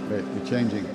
Wait, we're changing.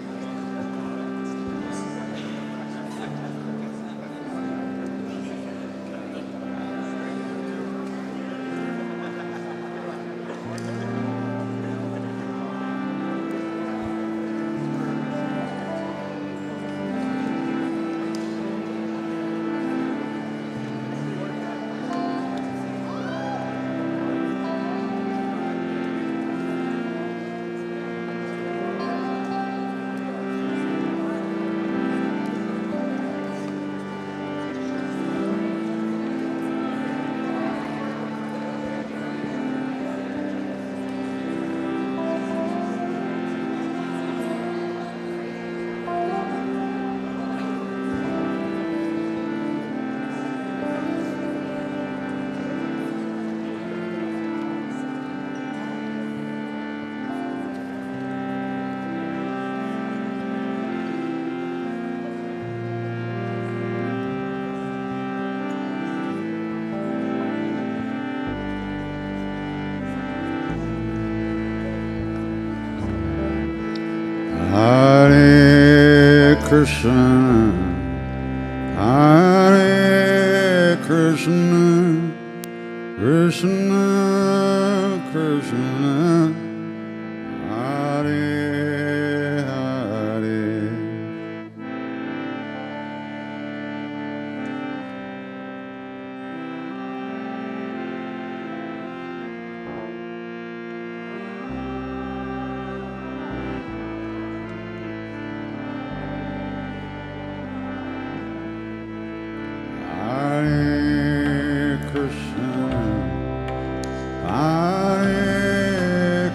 Hare Krishna, Hare Krishna, Krishna Krishna, Hare Hare. Hare Krishna, Hare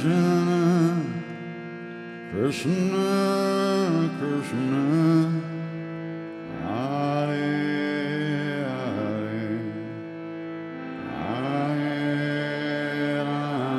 Krishna, Krishna, Hare, Hare, Hare Rama,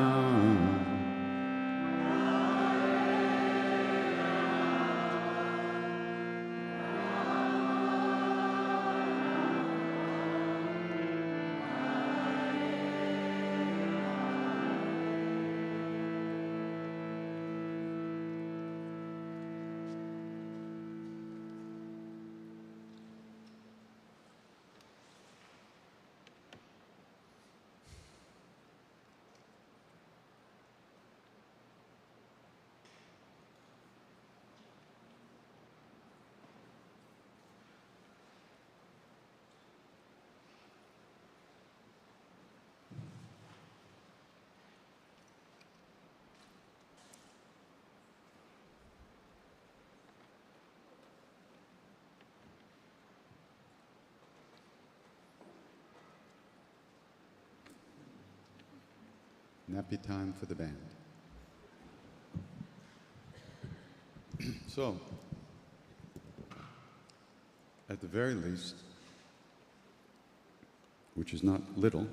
nappy time for the band. So, at the very least, which is not little,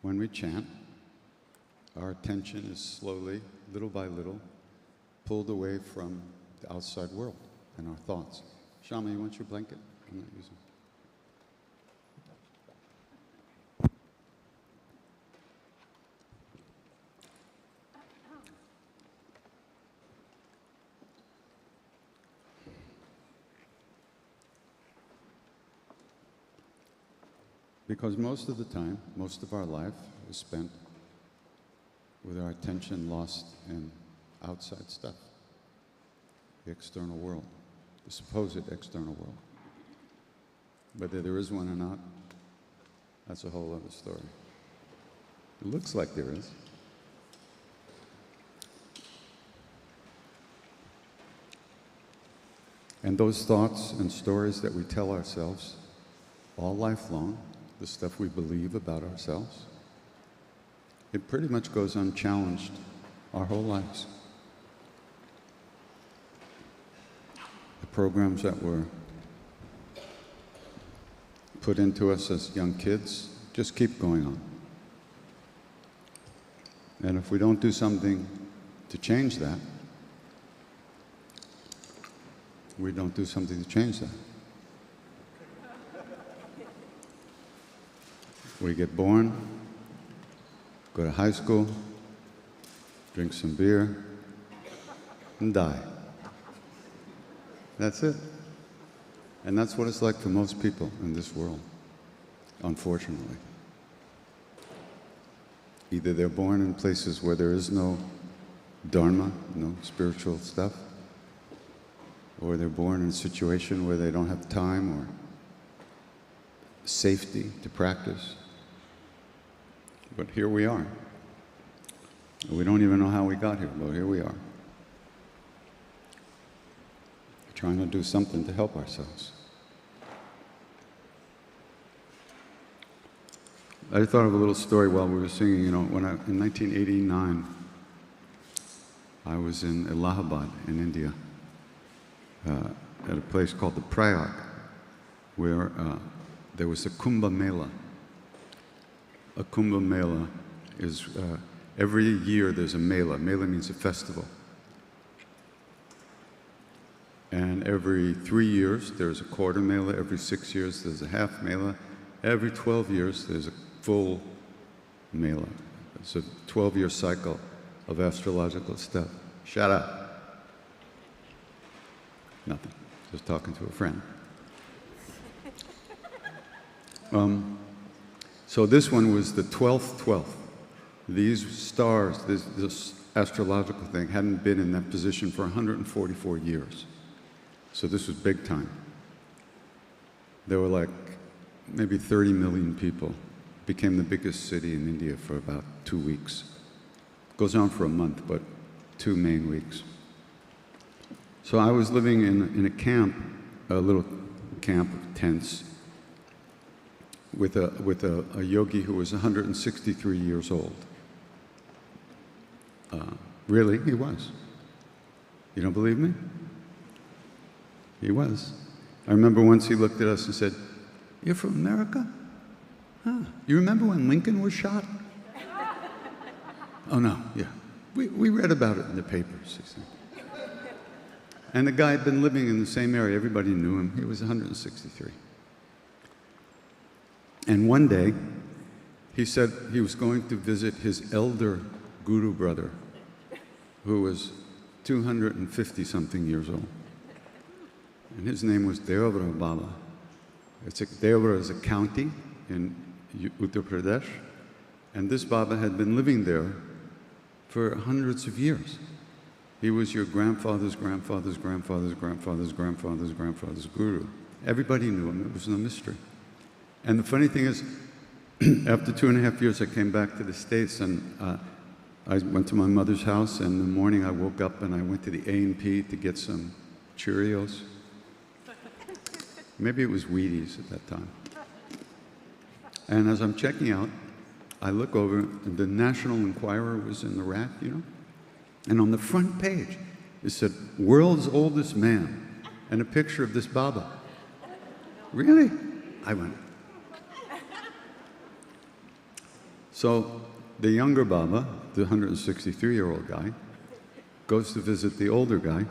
when we chant, our attention is slowly, little by little, pulled away from the outside world and our thoughts. Shama, you want your blanket? I'm not using it. Because most of the time, most of our life is spent with our attention lost in outside stuff, the external world, the supposed external world. Whether there is one or not, that's a whole other story. It looks like there is. And those thoughts and stories that we tell ourselves all life long, the stuff we believe about ourselves, it pretty much goes unchallenged our whole lives. The programs that were put into us as young kids just keep going on. And if we don't do something to change that, we don't do something to change that. We get born, go to high school, drink some beer, and die. That's it. And that's what it's like for most people in this world, unfortunately. Either they're born in places where there is no dharma, no spiritual stuff, or they're born in a situation where they don't have time or safety to practice. But here we are. We don't even know how we got here, but here we are. Trying to do something to help ourselves. I thought of a little story while we were singing. You know, in 1989, I was in Allahabad in India, at a place called the Prayag, where there was a Kumbh Mela. A Kumbh Mela is, every year there's a Mela. Mela means a festival. And every 3 years there's a quarter Mela, every 6 years there's a half Mela, every 12 years there's a full Mela. It's a 12-year cycle of astrological stuff. Shut up. Nothing. Just talking to a friend. So this one was the 12th. These stars, this astrological thing, hadn't been in that position for 144 years. So this was big time. There were like maybe 30 million people. Became the biggest city in India for about 2 weeks. Goes on for a month, but 2 main weeks. So I was living in a camp, a little camp of tents, with a yogi who was 163 years old. Really, he was. You don't believe me? He was. I remember once he looked at us and said, "You're from America? Huh. You remember when Lincoln was shot?" "Oh, no, yeah. We read about it in the papers," he said. And the guy had been living in the same area. Everybody knew him. He was 163. And one day, he said he was going to visit his elder guru brother, who was 250-something years old. And his name was Deobra Baba. Deobra is a county in Uttar Pradesh, and this Baba had been living there for hundreds of years. He was your grandfather's grandfather's grandfather's grandfather's grandfather's grandfather's guru. Everybody knew him. It was no mystery. And the funny thing is, after 2.5 years, I came back to the States, and I went to my mother's house, and in the morning I woke up and I went to the A&P to get some Cheerios. Maybe it was Wheaties at that time. And as I'm checking out, I look over, and the National Enquirer was in the rack, you know? And on the front page, it said, "World's Oldest Man," and a picture of this Baba. Really? I went. So the younger Baba, the 163-year-old guy, goes to visit the older guy.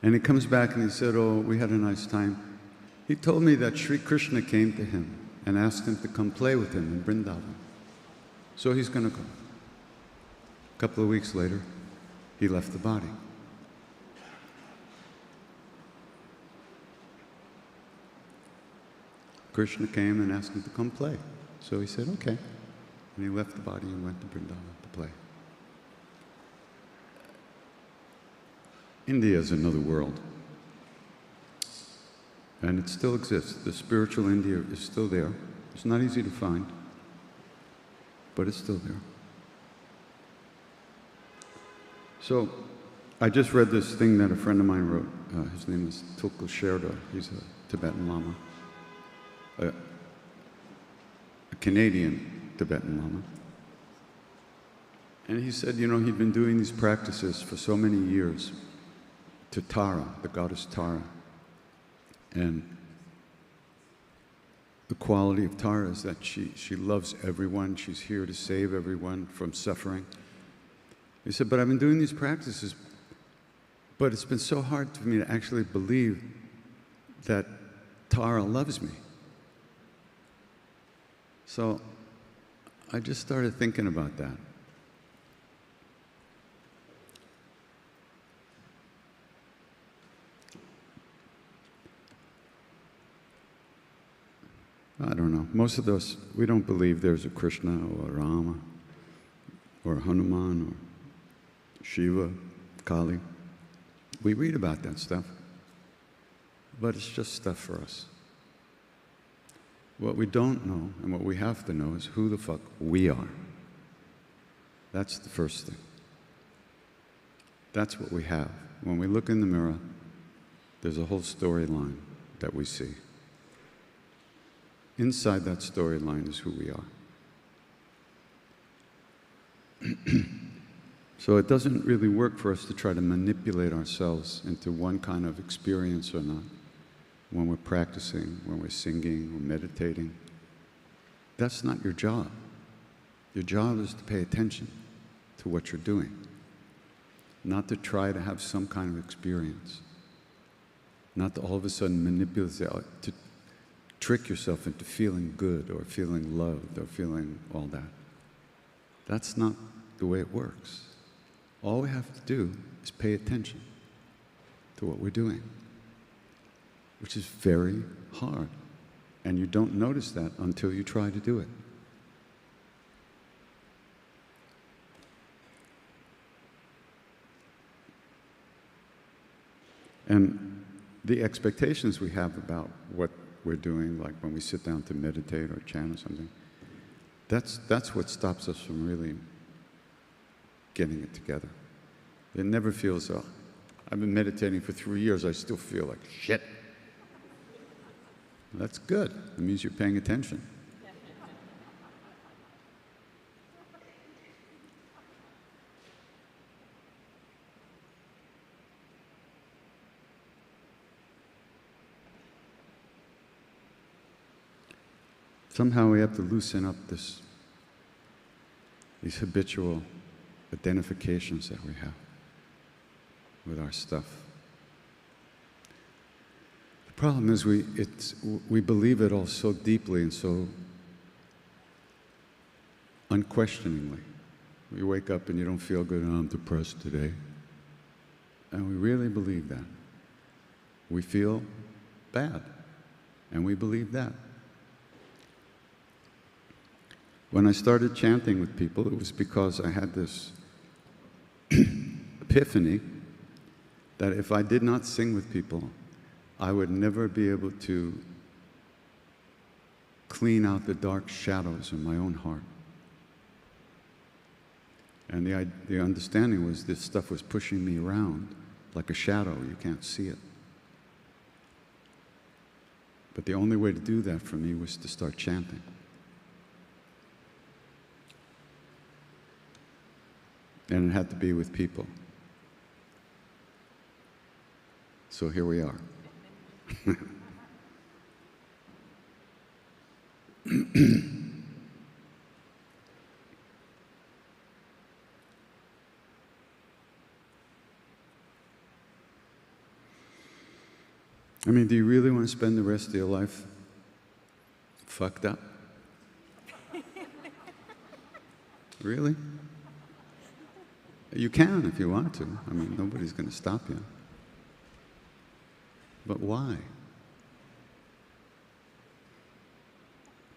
And he comes back and he said, "Oh, we had a nice time. He told me that Sri Krishna came to him and asked him to come play with him in Vrindavan. So he's going to go." A couple of weeks later, he left the body. Krishna came and asked him to come play. So he said, "Okay." And he left the body and went to Vrindavan to play. India is another world. And it still exists. The spiritual India is still there. It's not easy to find, but it's still there. So I just read this thing that a friend of mine wrote. His name is Tulku Sherda. He's a Tibetan Lama, a Canadian Tibetan Lama. And he said, you know, he'd been doing these practices for so many years to Tara, the goddess Tara. And the quality of Tara is that she loves everyone. She's here to save everyone from suffering. He said, but I've been doing these practices, but it's been so hard for me to actually believe that Tara loves me. So I just started thinking about that. I don't know. Most of us, we don't believe there's a Krishna or a Rama or a Hanuman or Shiva, Kali. We read about that stuff, but it's just stuff for us. What we don't know and what we have to know is who the fuck we are. That's the first thing. That's what we have. When we look in the mirror, there's a whole storyline that we see. Inside that storyline is who we are. So it doesn't really work for us to try to manipulate ourselves into one kind of experience or not. When we're practicing, when we're singing, or meditating. That's not your job. Your job is to pay attention to what you're doing, not to try to have some kind of experience, not to all of a sudden manipulate, to trick yourself into feeling good or feeling loved or feeling all that. That's not the way it works. All we have to do is pay attention to what we're doing, which is very hard. And you don't notice that until you try to do it. And the expectations we have about what we're doing, like when we sit down to meditate or chant or something, that's what stops us from really getting it together. It never feels, oh, I've been meditating for 3 years, I still feel like shit. That's good. It means you're paying attention. Somehow we have to loosen up these habitual identifications that we have with our stuff. The problem is we believe it all so deeply and so unquestioningly. You wake up and you don't feel good, and I'm depressed today. And we really believe that. We feel bad, and we believe that. When I started chanting with people, it was because I had this epiphany that if I did not sing with people, I would never be able to clean out the dark shadows in my own heart. And the understanding was this stuff was pushing me around like a shadow. You can't see it. But the only way to do that for me was to start chanting. And it had to be with people. So here we are. I mean, do you really want to spend the rest of your life fucked up? Really? You can if you want to. I mean, nobody's going to stop you. But why?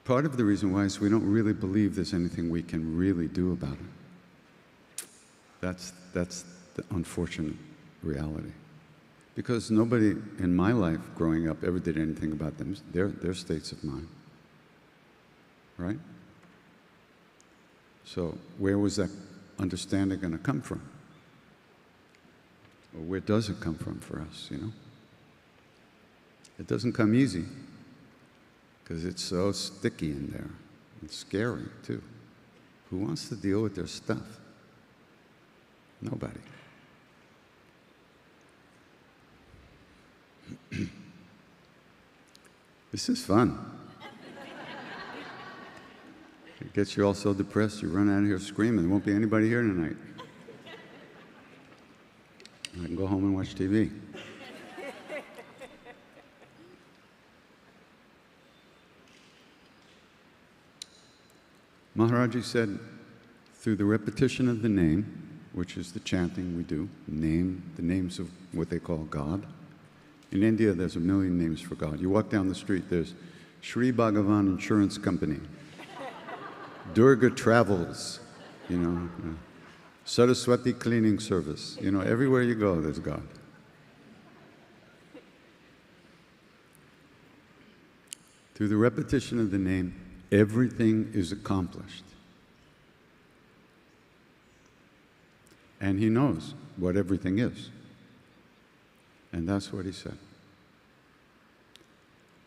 Part of the reason why is we don't really believe there's anything we can really do about it. That's the unfortunate reality. Because nobody in my life growing up ever did anything about their states of mind. Right? So where was that understanding going to come from? Or where does it come from for us, you know? It doesn't come easy, because it's so sticky in there. It's scary, too. Who wants to deal with their stuff? Nobody. This is fun. It gets you all so depressed, you run out of here screaming. There won't be anybody here tonight. I can go home and watch TV. Maharaji said, through the repetition of the name, which is the chanting we do, the names of what they call God. In India, there's 1 million names for God. You walk down the street, there's Sri Bhagavan Insurance Company, Durga Travels, you know, Saraswati Cleaning Service. You know, everywhere you go, there's God. Through the repetition of the name, everything is accomplished. And he knows what everything is. And that's what he said.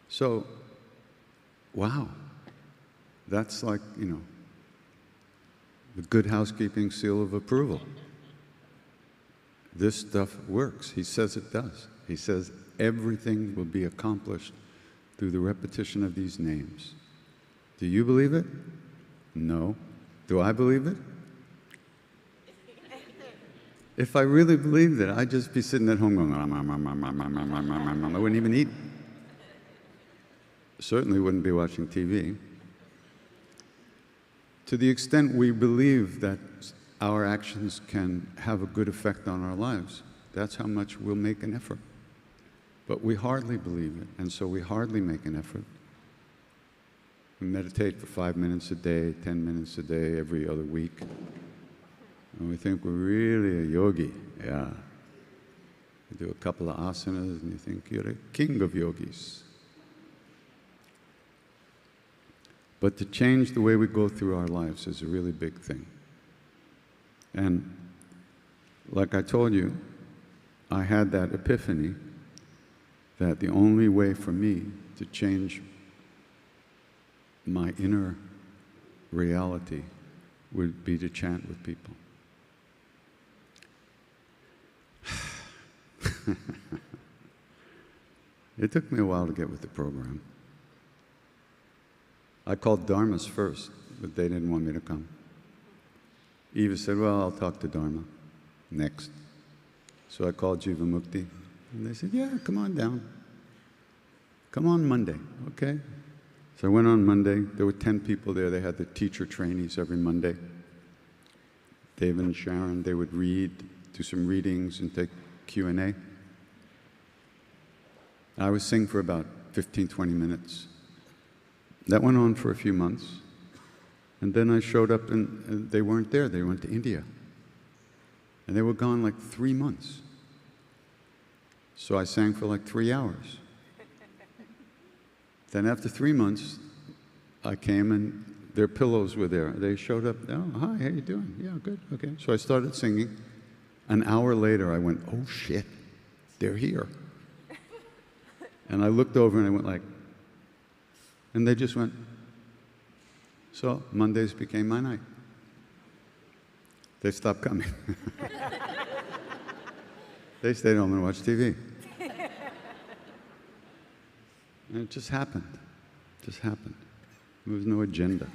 So, wow. That's like, you know, the good housekeeping seal of approval. This stuff works. He says it does. He says everything will be accomplished through the repetition of these names. Do you believe it? No. Do I believe it? If I really believed it, I'd just be sitting at home going, I wouldn't even eat. Certainly wouldn't be watching TV. To the extent we believe that our actions can have a good effect on our lives, that's how much we'll make an effort. But we hardly believe it, and so we hardly make an effort. We meditate for 5 minutes a day, 10 minutes a day, every other week. And we think we're really a yogi. Yeah. You do a couple of asanas and you think you're a king of yogis. But to change the way we go through our lives is a really big thing. And like I told you, I had that epiphany that the only way for me to change my inner reality would be to chant with people. It took me a while to get with the program. I called Dharmas first, but they didn't want me to come. Eva said, well, I'll talk to Dharma next. So I called Jiva Mukti, and they said, yeah, come on down. Come on Monday, okay? So I went on Monday. There were 10 people there. They had the teacher trainees every Monday. David and Sharon, they would read, do some readings, and take Q&A. I would sing for about 15, 20 minutes. That went on for a few months. And then I showed up, and they weren't there. They went to India. And they were gone like 3 months. So I sang for like 3 hours. Then after 3 months, I came, and their pillows were there. They showed up. Oh, hi, how you doing? Yeah, good, okay. So I started singing. An hour later, I went, oh, shit, they're here. And I looked over, and I went like, and they just went. So Mondays became my night. They stopped coming. They stayed home and watched TV. And it just happened. It just happened. There was no agenda.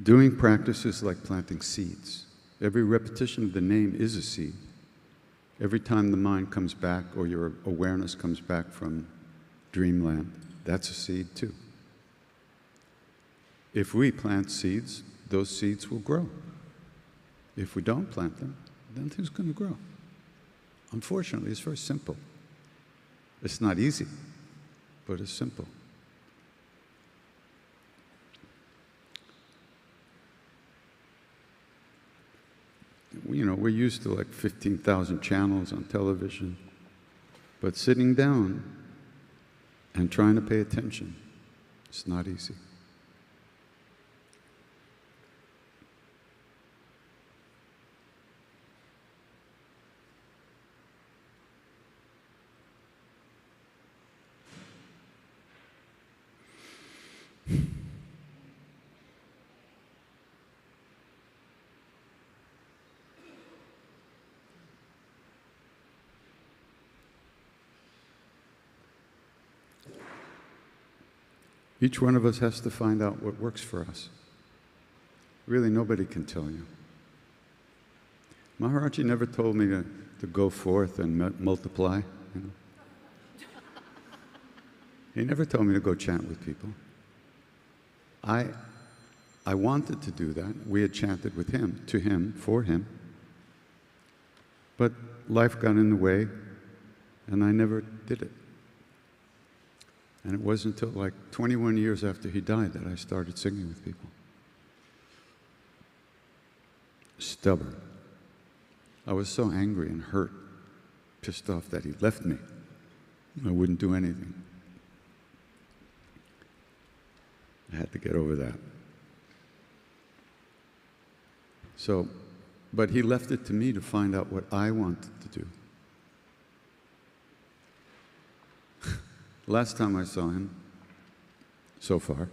Doing practice is like planting seeds. Every repetition of the name is a seed. Every time the mind comes back or your awareness comes back from dreamland, that's a seed too. If we plant seeds, those seeds will grow. If we don't plant them, then things are going to grow. Unfortunately, it's very simple. It's not easy, but it's simple. You know, we're used to like 15,000 channels on television, but sitting down and trying to pay attention, it's not easy. Each one of us has to find out what works for us. Really, nobody can tell you. Maharaji never told me to go forth and multiply. You know? He never told me to go chant with people. I wanted to do that. We had chanted with him, to him, for him. But life got in the way, and I never did it. And it wasn't until like 21 years after he died that I started singing with people. Stubborn. I was so angry and hurt, pissed off that he left me. I wouldn't do anything. I had to get over that. So, but he left it to me to find out what I wanted to do. Last time I saw him, so far,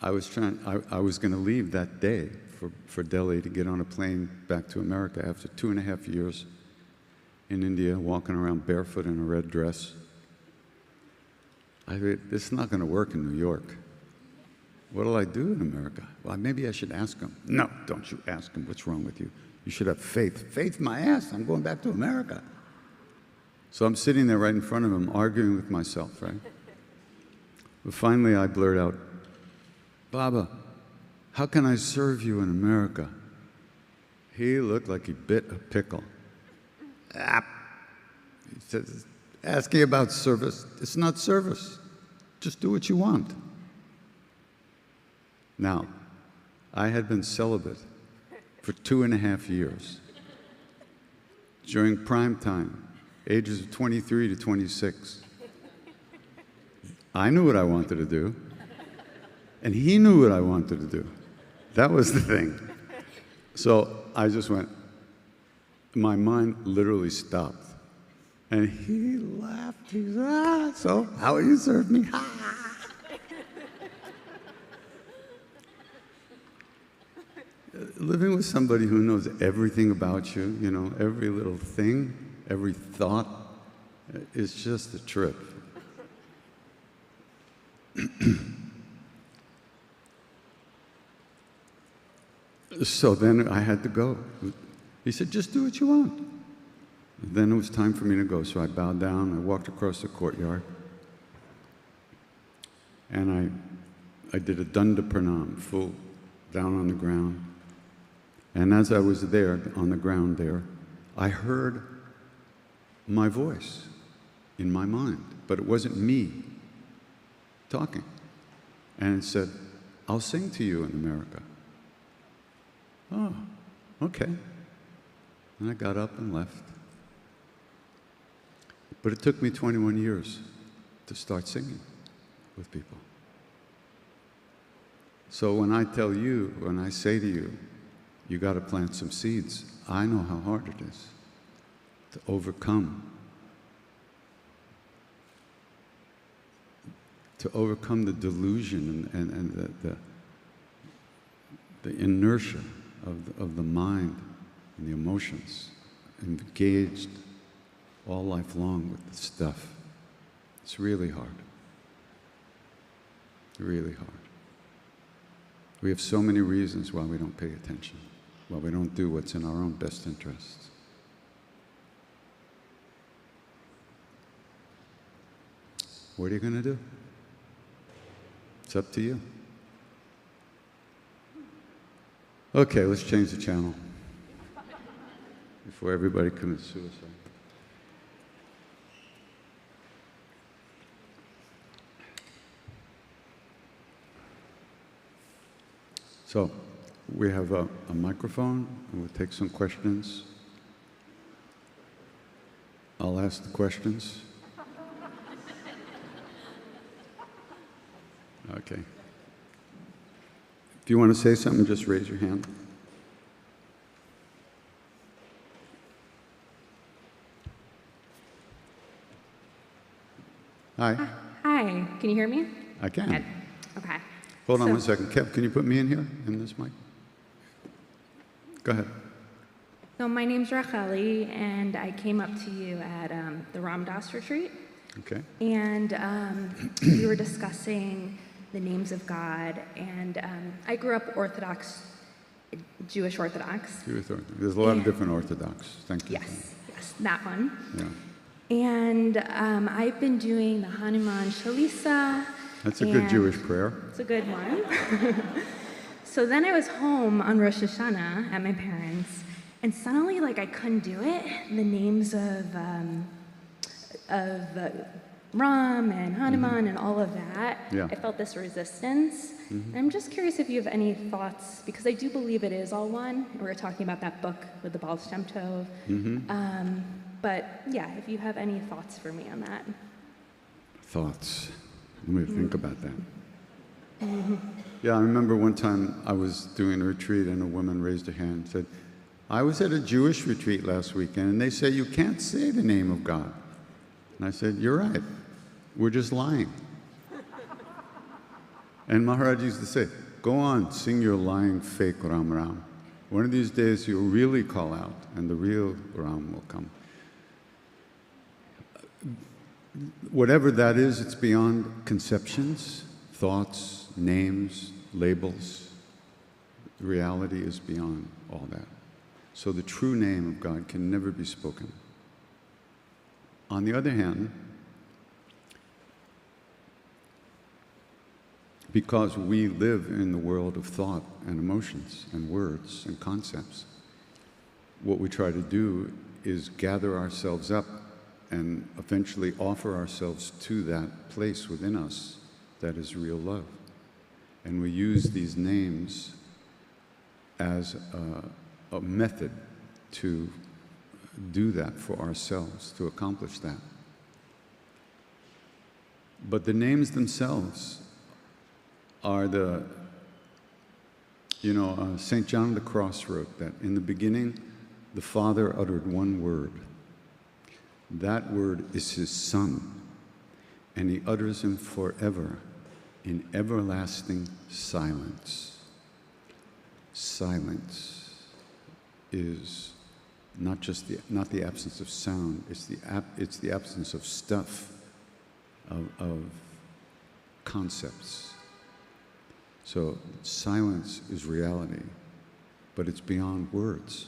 I was going to leave that day for Delhi to get on a plane back to America after 2.5 years in India, walking around barefoot in a red dress. I thought, this is not going to work in New York. What'll I do in America? Well, maybe I should ask him. No, don't you ask him. What's wrong with you? You should have faith. Faith my ass. I'm going back to America. So I'm sitting there right in front of him, arguing with myself, right? But finally I blurt out, Baba, how can I serve you in America? He looked like he bit a pickle. Ah. He says, asking about service, it's not service. Just do what you want. Now, I had been celibate for 2.5 years. During prime time, ages of 23 to 26. I knew what I wanted to do, and he knew what I wanted to do. That was the thing. So I just went, my mind literally stopped. And he laughed. He said, ah, so how will you serve me? Ah. Living with somebody who knows everything about you, you know, every little thing, every thought. It's just a trip. So then I had to go. He said, just do what you want. Then it was time for me to go, so I bowed down, I walked across the courtyard, and I did a Danda Pranam, full down on the ground. And as I was there, on the ground there, I heard my voice in my mind, but it wasn't me talking. And it said, I'll sing to you in America. Oh, okay. And I got up and left. But it took me 21 years to start singing with people. So when I tell you, when I say to you, you got to plant some seeds, I know how hard it is to overcome the delusion and the inertia of the mind and the emotions, engaged all life long with the stuff. It's really hard. Really hard. We have so many reasons why we don't pay attention, why we don't do what's in our own best interests. What are you going to do? It's up to you. Okay, let's change the channel before everybody commits suicide. So, we have a microphone, and we'll take some questions. I'll ask the questions. Okay. If you want to say something, just raise your hand. Hi. Hi, can you hear me? I can. Good. Okay. Hold on one second. Kev, can you put me in here, in this mic? Go ahead. So my name's Racheli, and I came up to you at the Ram Dass retreat. Okay. And we were discussing the names of God, and I grew up Orthodox, Jewish Orthodox. There's a lot of different Orthodox. Thank you. Yes, that one. Yeah. And I've been doing the Hanuman Chalisa. That's a good Jewish prayer. It's a good one. So then I was home on Rosh Hashanah at my parents', and suddenly, like, I couldn't do it. The names of Ram and Hanuman and all of that. Yeah. I felt this resistance. And I'm just curious if you have any thoughts, because I do believe it is all one. We were talking about that book with the Baal Shem Tov. But yeah, if you have any thoughts for me on that. Thoughts. Let me think about that. Yeah, I remember one time I was doing a retreat and a woman raised her hand and said, I was at a Jewish retreat last weekend and they say you can't say the name of God. And I said, you're right. We're just lying. And Maharaj used to say, go on, sing your lying fake Ram Ram. One of these days you'll really call out and the real Ram will come. Whatever that is, it's beyond conceptions, thoughts, names, labels. The reality is beyond all that. So the true name of God can never be spoken. On the other hand, because we live in the world of thought and emotions and words and concepts, what we try to do is gather ourselves up and eventually offer ourselves to that place within us that is real love. And we use these names as a method to do that for ourselves, to accomplish that. But the names themselves are St. John of the Cross wrote that in the beginning, the Father uttered one word. That word is his Son, and he utters him forever in everlasting silence. Silence is not the absence of sound. It's the absence of stuff, of concepts. So silence is reality, but it's beyond words.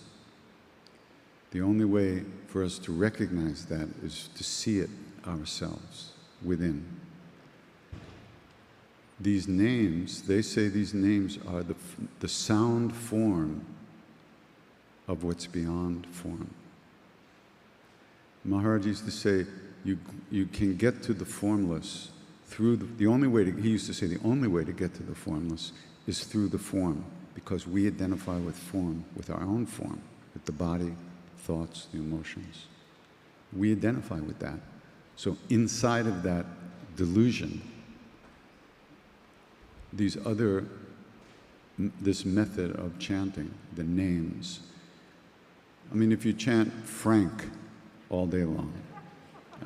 The only way for us to recognize that is to see it ourselves within. These names, they say these names are the sound form of what's beyond form. Maharaj used to say, you can get to the formless through the only way to, he used to say, the only way to get to the formless is through the form, because we identify with form, with our own form, with the body, thoughts, the emotions. We identify with that. So inside of that delusion, this method of chanting, the names. I mean, if you chant Frank all day long,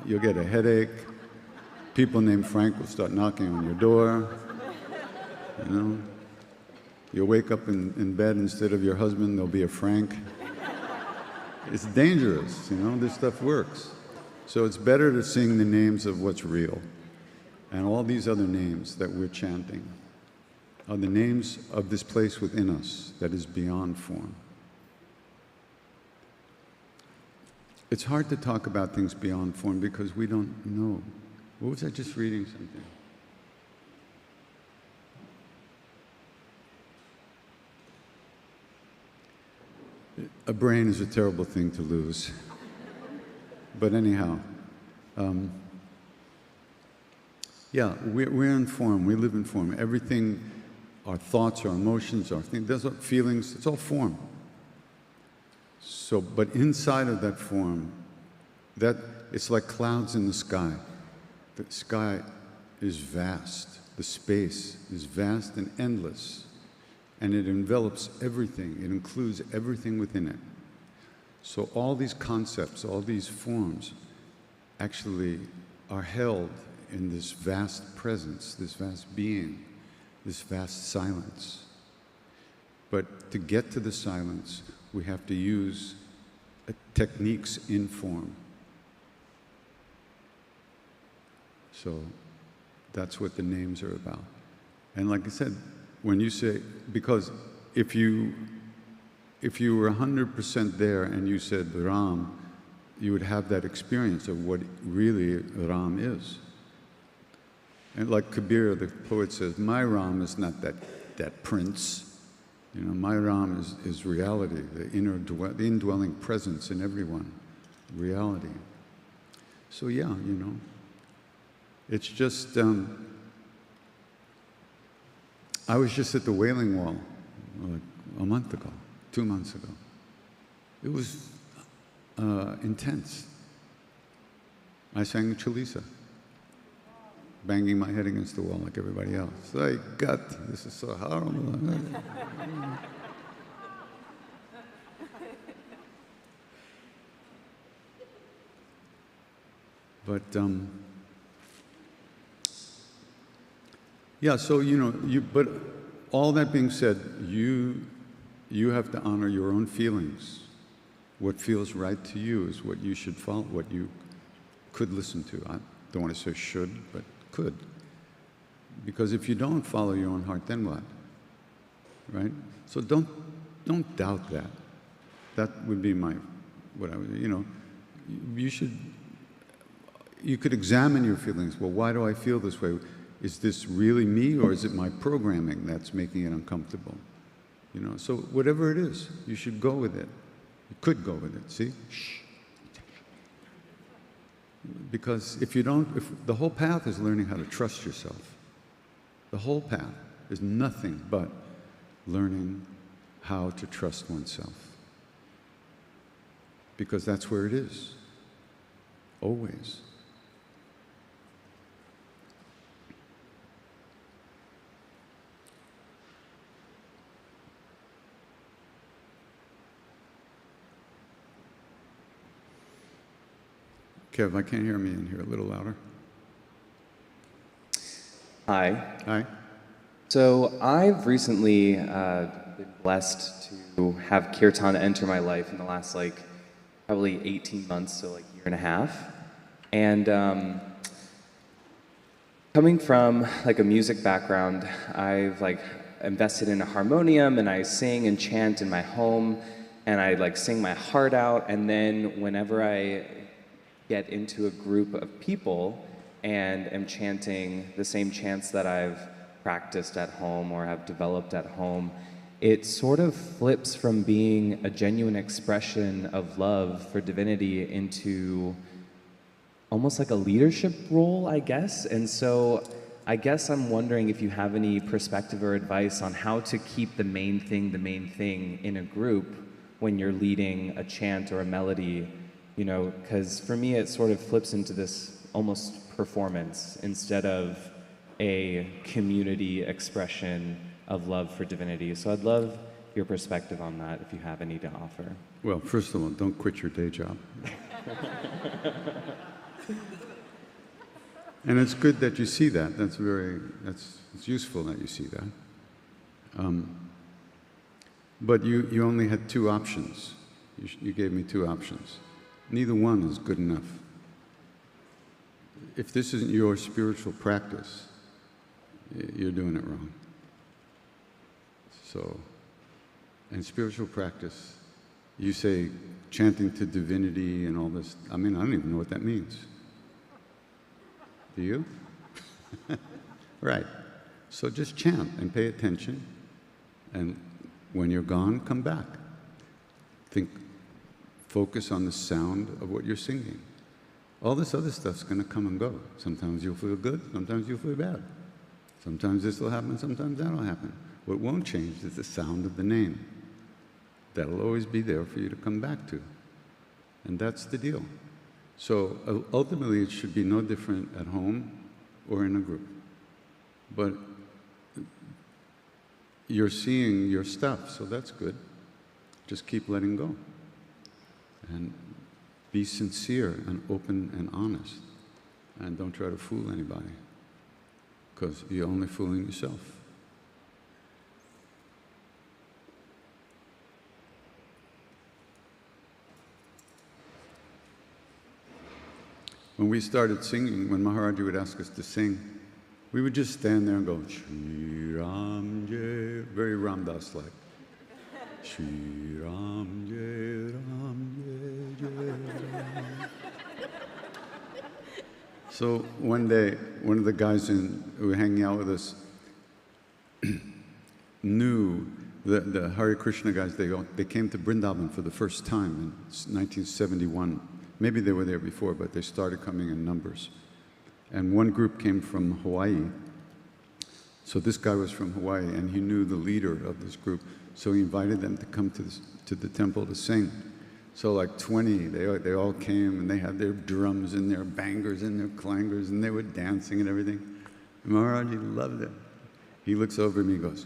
you'll get a headache. People named Frank will start knocking on your door. You know, you'll wake up in bed, instead of your husband, there'll be a Frank. It's dangerous, you know, this stuff works. So it's better to sing the names of what's real. And all these other names that we're chanting are the names of this place within us that is beyond form. It's hard to talk about things beyond form because we don't know. What was I just reading something? A brain is a terrible thing to lose. But anyhow, yeah, we're in form, we live in form. Everything, our thoughts, our emotions, our things, those are feelings, it's all form. So, but inside of that form, it's like clouds in the sky. The sky is vast, the space is vast and endless, and it envelops everything, it includes everything within it. So all these concepts, all these forms, actually are held in this vast presence, this vast being, this vast silence. But to get to the silence, we have to use techniques in form. So that's what the names are about. And like I said, when you say, because if you were 100% there and you said Ram, you would have that experience of what really Ram is. And like Kabir, the poet says, my Ram is not that prince. You know, my Ram is reality, the the indwelling presence in everyone, reality. So yeah, you know, it's just, I was just at the Wailing Wall like a month ago, 2 months ago. It was intense. I sang Chalisa, banging my head against the wall like everybody else. Like, God, this is so horrible. But, yeah, so, you know, but all that being said, you have to honor your own feelings. What feels right to you is what you should follow, what you could listen to. I don't want to say should, but could. Because if you don't follow your own heart, then what? Right? So don't doubt that. That would be what I would, you know, you could examine your feelings. Well, why do I feel this way? Is this really me, or is it my programming that's making it uncomfortable? You know, so whatever it is, you should go with it. You could go with it, see? Shh. Because if the whole path is learning how to trust yourself. The whole path is nothing but learning how to trust oneself. Because that's where it is. Always. Kev, I can't hear me in here. A little louder. Hi. Hi. So I've recently been blessed to have Kirtan enter my life in the last probably 18 months, so like a year and a half. And coming from like a music background, I've like invested in a harmonium and I sing and chant in my home and I like sing my heart out. And then whenever I get into a group of people and am chanting the same chants that I've practiced at home or have developed at home, it sort of flips from being a genuine expression of love for divinity into almost like a leadership role, I guess. And so I guess I'm wondering if you have any perspective or advice on how to keep the main thing in a group when you're leading a chant or a melody, you know, because for me it sort of flips into this almost performance instead of a community expression of love for divinity. So I'd love your perspective on that if you have any to offer. Well, first of all, don't quit your day job. And it's good that you see that. It's useful that you see that. But you only had two options. You gave me two options. Neither one is good enough. If this isn't your spiritual practice, you're doing it wrong. So, in spiritual practice, you say chanting to divinity and all this. I mean, I don't even know what that means. Do you? Right. So just chant and pay attention. And when you're gone, come back. Focus on the sound of what you're singing. All this other stuff's going to come and go. Sometimes you'll feel good, sometimes you'll feel bad. Sometimes this will happen, sometimes that will happen. What won't change is the sound of the name. That'll always be there for you to come back to. And that's the deal. So ultimately, it should be no different at home or in a group. But you're seeing your stuff, so that's good. Just keep letting go. And be sincere and open and honest. And don't try to fool anybody, because you're only fooling yourself. When we started singing, when Maharaji would ask us to sing, we would just stand there and go, Shri Ram Jai, very Ramdas-like. Shri Ram Jai, Ram Jai, Jai Ram. So one day, one of the guys who were hanging out with us knew the Hare Krishna guys. They came to Vrindavan for the first time in 1971. Maybe they were there before, but they started coming in numbers. And one group came from Hawaii. So this guy was from Hawaii, and he knew the leader of this group. So he invited them to come to the temple to sing. So like 20, they all came, and they had their drums and their bangers and their clangers, and they were dancing and everything. And Maharaji loved it. He looks over at me and goes,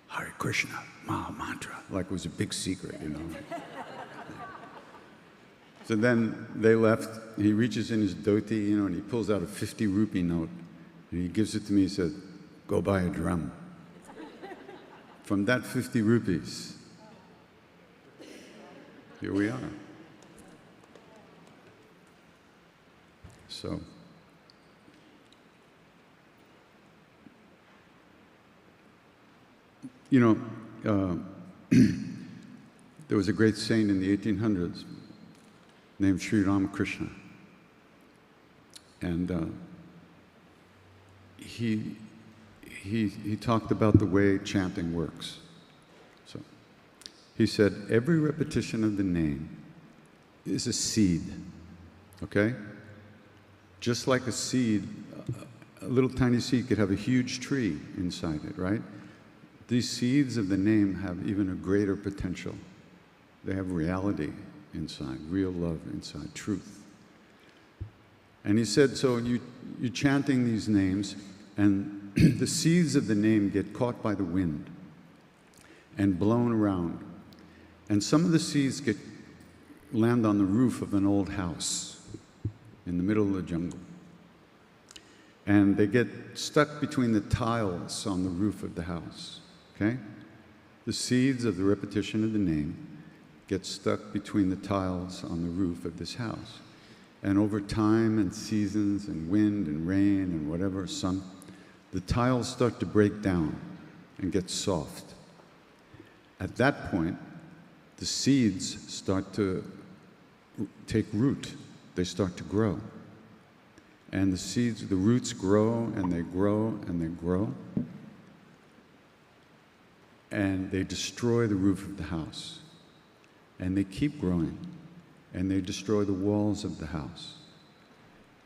Hare Krishna, Maha Mantra, like it was a big secret, you know. So then they left. He reaches in his dhoti, you know, and he pulls out a 50 rupee note. And he gives it to me. He said, go buy a drum. From that 50 rupees, here we are. So, you know, there was a great saint in the 1800s named Sri Ramakrishna. And he talked about the way chanting works. So he said, every repetition of the name is a seed, okay? Just like a seed, a little tiny seed could have a huge tree inside it, right? These seeds of the name have even a greater potential. They have reality inside, real love inside, truth. And he said, so you're chanting these names, and the seeds of the name get caught by the wind and blown around. And some of the seeds land on the roof of an old house in the middle of the jungle. And they get stuck between the tiles on the roof of the house, okay? The seeds of the repetition of the name gets stuck between the tiles on the roof of this house. And over time and seasons and wind and rain and whatever, sun, the tiles start to break down and get soft. At that point, the seeds start to take root. They start to grow. And the seeds, the roots grow and they grow and they grow. And they destroy the roof of the house. And they keep growing. And they destroy the walls of the house.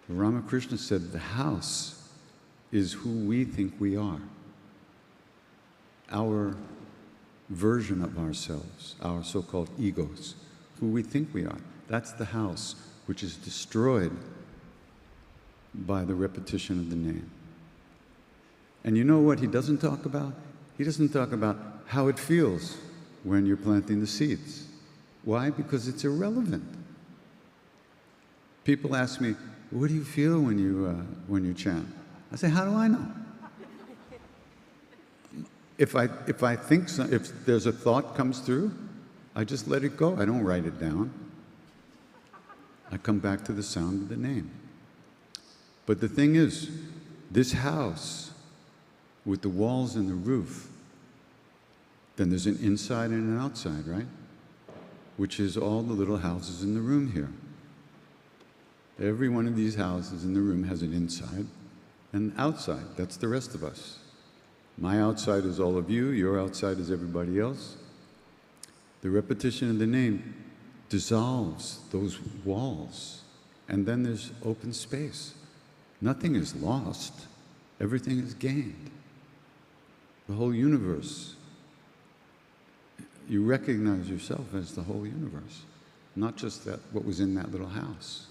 Ramakrishna said the house is who we think we are. Our version of ourselves, our so-called egos, who we think we are. That's the house which is destroyed by the repetition of the name. And you know what he doesn't talk about? He doesn't talk about how it feels when you're planting the seeds. Why? Because it's irrelevant. People ask me, what do you feel when you chant? I say, how do I know? If there's a thought comes through, I just let it go. I don't write it down. I come back to the sound of the name. But the thing is, this house with the walls and the roof, then there's an inside and an outside, right? Which is all the little houses in the room here. Every one of these houses in the room has an inside and outside. That's the rest of us. My outside is all of you, your outside is everybody else. The repetition of the name dissolves those walls, and then there's open space. Nothing is lost, everything is gained. The whole universe. You recognize yourself as the whole universe, not just what was in that little house.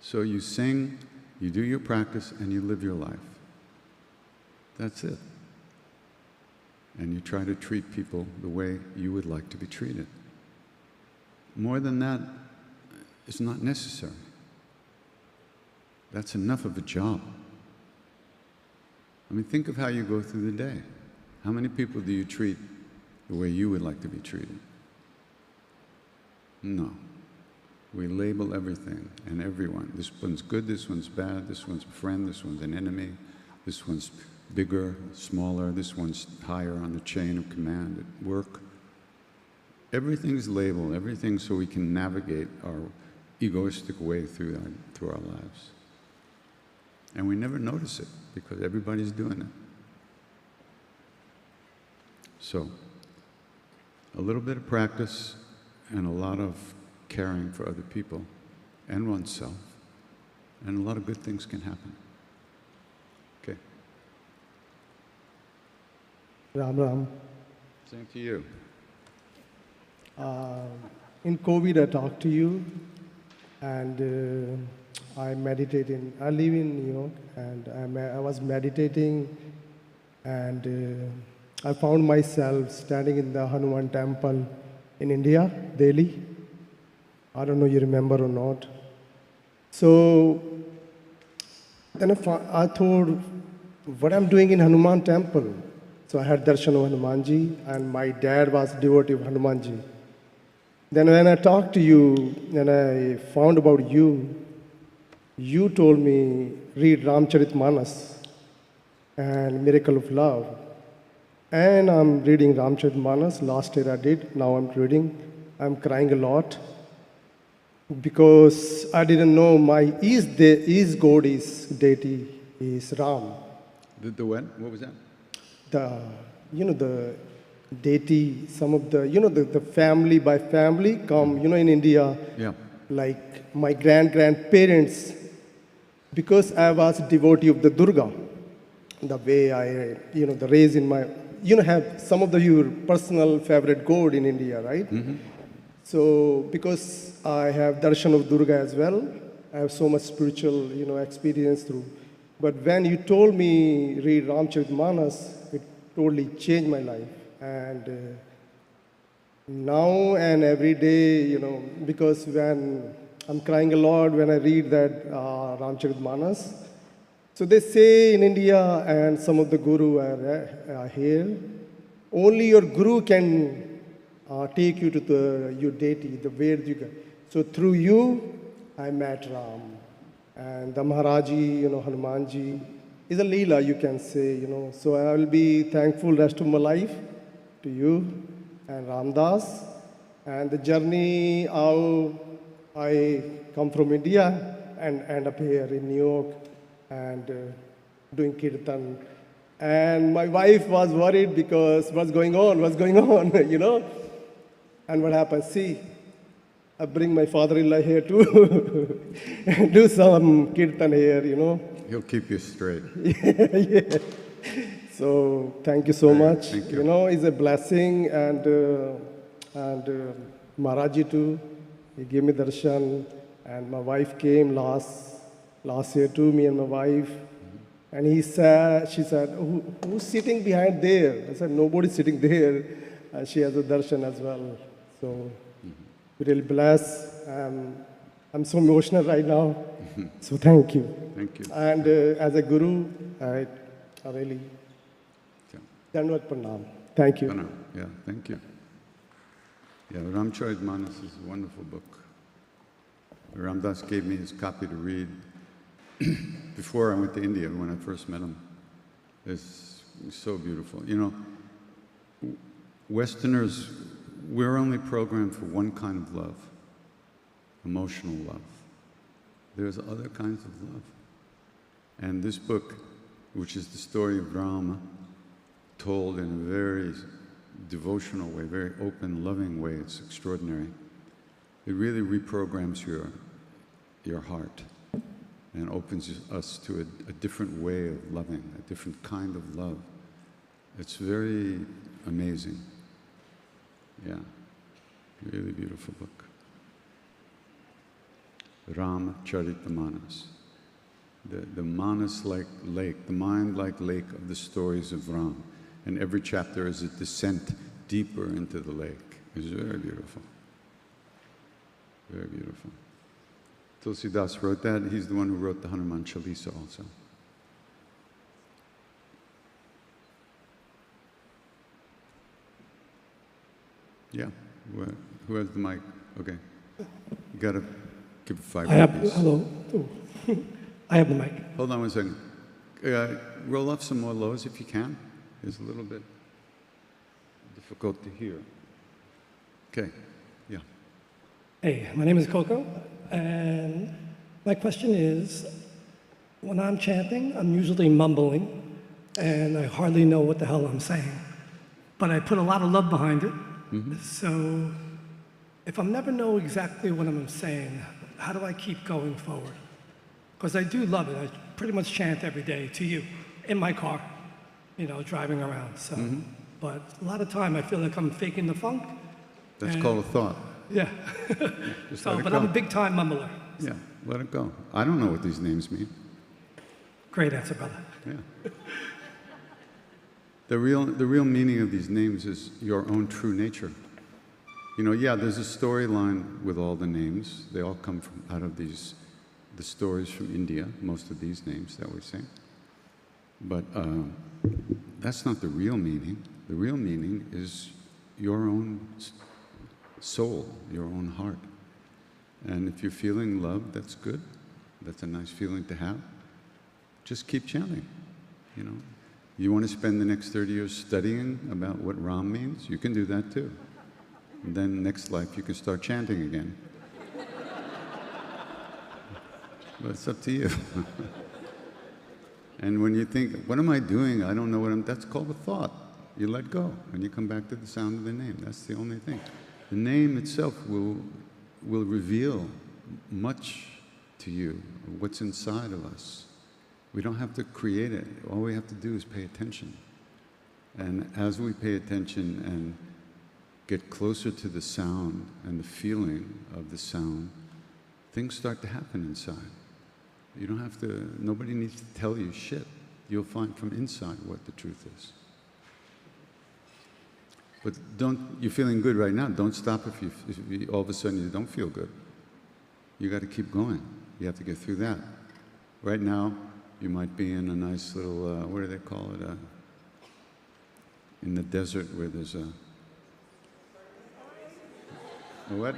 So you sing, you do your practice, and you live your life. That's it. And you try to treat people the way you would like to be treated. More than that is not necessary. That's enough of a job. I mean, think of how you go through the day. How many people do you treat the way you would like to be treated? No. We label everything and everyone. This one's good, this one's bad, this one's a friend, this one's an enemy, this one's bigger, smaller, this one's higher on the chain of command at work. Everything's labeled, everything so we can navigate our egoistic way through our lives. And we never notice it because everybody's doing it. So, a little bit of practice and a lot of caring for other people and oneself, and a lot of good things can happen. Okay. Ram Ram. Same to you. In COVID, I talked to you, and I meditate I live in New York, and I was meditating, and I found myself standing in the Hanuman temple in India, Delhi. I don't know you remember or not. So then I thought, what I'm doing in Hanuman temple. So I had darshan of Hanumanji, and my dad was devotee of Hanumanji. Then when I talked to you and I found about you, you told me read Ramcharitmanas and Miracle of Love. And I'm reading Ramcharitmanas. Last year I did. Now I'm reading. I'm crying a lot because I didn't know my God is deity is Ram. The what? What was that? The deity, some of the family by family come, in India, Yeah. like my grandparents, because I was a devotee of the Durga, the way I, the raise in my, have some of your personal favorite god in India, right? Mm-hmm. So, because I have darshan of Durga as well, I have so much spiritual, experience through. But when you told me read Ramcharitmanas, it totally changed my life. And now and every day, because when I'm crying a lot when I read that Ramcharitmanas, So they say in India, and some of the guru are here, only your guru can take you to your deity, the where you go. So through you, I met Ram. And the Maharaji, Hanumanji, is a Leela, you can say, So I will be thankful rest of my life to you and Ramdas. And the journey, how I come from India and end up here in New York and doing Kirtan. And my wife was worried because what's going on, And what happened? See, I bring my father-in-law here to do some Kirtan here, He'll keep you straight. Yeah. So thank you so much. Thank you. It's a blessing, and Maharaji too. He gave me darshan, and my wife came last year too. Me and my wife, and she said, who's sitting behind there? I said, nobody's sitting there, and she has a darshan as well. So we're really blessed. I'm so emotional right now. So thank you. Thank you. And as a guru, I really Okay. Dandavat Pranam. Thank you. Pranam. Yeah, thank you. Yeah, Ramcharitmanas is a wonderful book. Ramdas gave me his copy to read before I went to India, when I first met him. It's so beautiful. Westerners, we're only programmed for one kind of love, emotional love. There's other kinds of love. And this book, which is the story of Rama, told in a very devotional way, very open, loving way, it's extraordinary. It really reprograms your heart and opens us to a different way of loving, a different kind of love. It's very amazing. Yeah, really beautiful book. Ramcharitmanas. The Manas-like lake, the mind-like lake of the stories of Ram. And every chapter is a descent deeper into the lake. It's very beautiful. Very beautiful. Tulsidas wrote that. He's the one who wrote the Hanuman Chalisa also. Yeah. Who has the mic? Okay. You gotta give 5 rupees. Hello. I have the mic. Hold on one second. Roll off some more lows if you can. It's a little bit difficult to hear. Okay. Yeah. Hey, my name is Coco, and my question is, when I'm chanting, I'm usually mumbling, and I hardly know what the hell I'm saying. But I put a lot of love behind it. So if I never know exactly what I'm saying, how do I keep going forward? Because I do love it. I pretty much chant every day to you in my car, driving around. So, but a lot of time I feel like I'm faking the funk. That's called a thought. Yeah. Just So, let it but go. I'm a big time mumbler. Yeah, let it go. I don't know what these names mean. Great answer, brother. Yeah. The real meaning of these names is your own true nature. Yeah, there's a storyline with all the names. They all come out of the stories from India, most of these names that we sing. But that's not the real meaning. The real meaning is your own soul, your own heart. And if you're feeling love, that's good. That's a nice feeling to have. Just keep chanting, You want to spend the next 30 years studying about what Ram means? You can do that too. And then next life you can start chanting again. But it's up to you. And when you think, what am I doing? I don't know what that's called a thought. You let go and you come back to the sound of the name. That's the only thing. The name itself will reveal much to you, what's inside of us. We don't have to create it. All we have to do is pay attention. And as we pay attention and get closer to the sound and the feeling of the sound, things start to happen inside. You don't have to, nobody needs to tell you shit. You'll find from inside what the truth is. But you're feeling good right now. Don't stop if you all of a sudden you don't feel good. You got to keep going. You have to get through that. Right now, You might be in a nice little, what do they call it? In the desert where there's a what?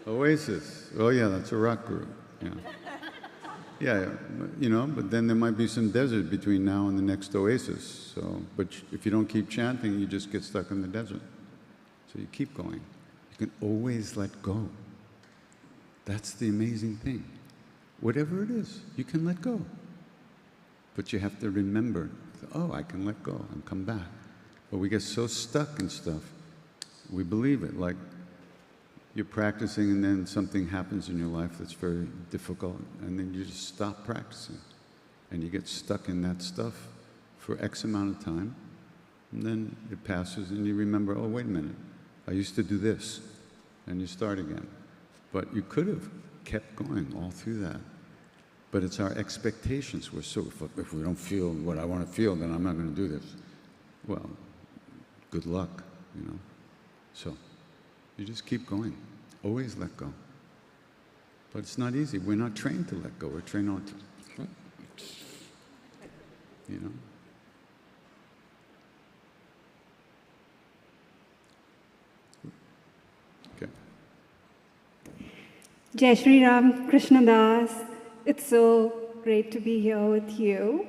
Oasis. Oh yeah, that's a rock group. Yeah. Yeah, you know, but then there might be some desert between now and the next oasis. So, but if you don't keep chanting, you just get stuck in the desert. So you keep going. You can always let go. That's the amazing thing. Whatever it is, you can let go. But you have to remember, oh, I can let go and come back. But we get so stuck in stuff, we believe it. Like you're practicing and then something happens in your life that's very difficult, and then you just stop practicing. And you get stuck in that stuff for X amount of time, and then it passes and you remember, oh, wait a minute, I used to do this, and you start again. But you could have kept going all through that. But it's our expectations. We're so, if we don't feel what I want to feel, then I'm not going to do this. Well, good luck, you know. So you just keep going. Always let go. But it's not easy. We're not trained to let go. We're trained on to, you know. Okay. Jai Shri Ram, Krishna Das. It's so great to be here with you.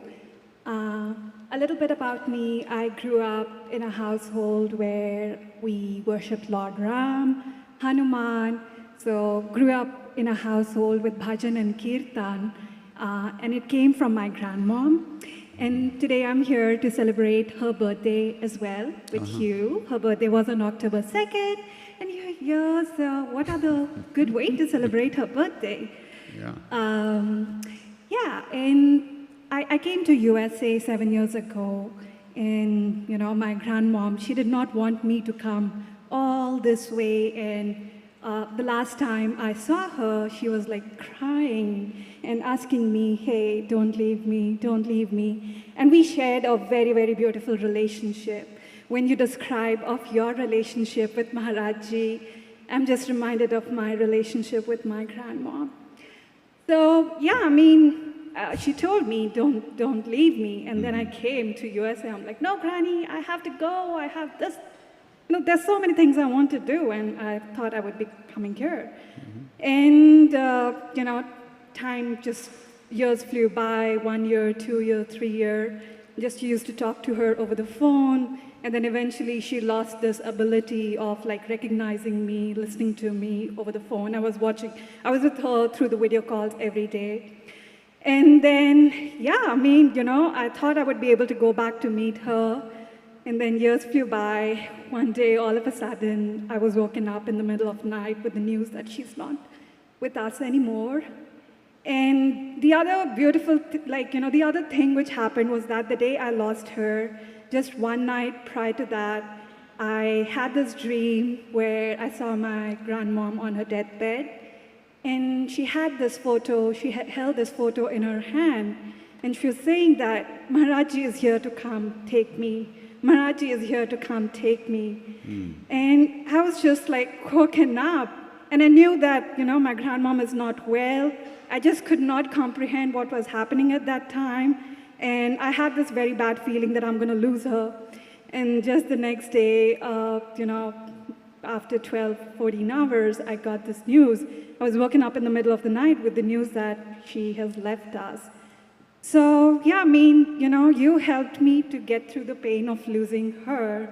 A little bit about me. I grew up in a household where we worshipped Lord Ram, Hanuman. So grew up in a household with bhajan and kirtan. And it came from my grandmom. And today I'm here to celebrate her birthday as well with you. Her birthday was on October 2nd. And you're here, so what other good way to celebrate her birthday? Yeah. Yeah, and I came to USA 7 years ago, and you know, my grandmom, she did not want me to come all this way, and the last time I saw her, she was like crying and asking me, hey, don't leave me, don't leave me. And we shared a very, very beautiful relationship. When you describe of your relationship with Maharajji, I'm just reminded of my relationship with my grandma. So yeah, I mean, she told me, don't leave me. And then I came to USA. I'm like, no, Granny, I have to go. I have this. You know, there's so many things I want to do. And I thought I would be coming here. And, you know, time just, years flew by, 1 year, 2 year, 3 year. Just used to talk to her over the phone. And then eventually she lost this ability of like recognizing me, listening to me over the phone. I was with her through the video calls every day. And then, yeah, I mean, you know, I thought I would be able to go back to meet her. And then years flew by. One day, all of a sudden, I was woken up in the middle of the night with the news that she's not with us anymore. And the other beautiful, the other thing which happened was that the day I lost her, just one night prior to that, I had this dream where I saw my grandmom on her deathbed. And she had this photo, she had held this photo in her hand. And she was saying that Maharajji is here to come take me. Maharajji is here to come take me. And I was just like woken up. And I knew that, you know, my grandmom is not well. I just could not comprehend what was happening at that time. And I had this very bad feeling that I'm going to lose her. And just the next day, you know, after 12, 14 hours, I got this news. I was woken up in the middle of the night with the news that she has left us. So, yeah, I mean, you know, you helped me to get through the pain of losing her.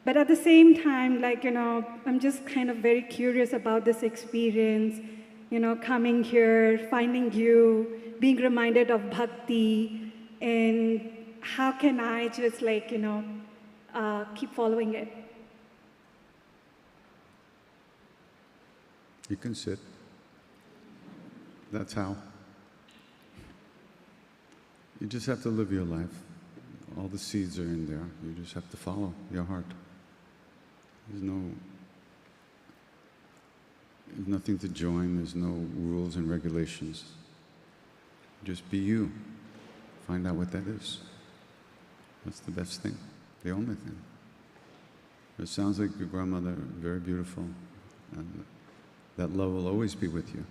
But at the same time, like, you know, I'm just kind of very curious about this experience, you know, coming here, finding you, being reminded of bhakti, and how can I just like, you know, keep following it? You can sit. That's how. You just have to live your life. All the seeds are in there. You just have to follow your heart. There's nothing to join. There's no rules and regulations. Just be you. Find out what that is. That's the best thing, the only thing. It sounds like your grandmother, very beautiful, and that love will always be with you.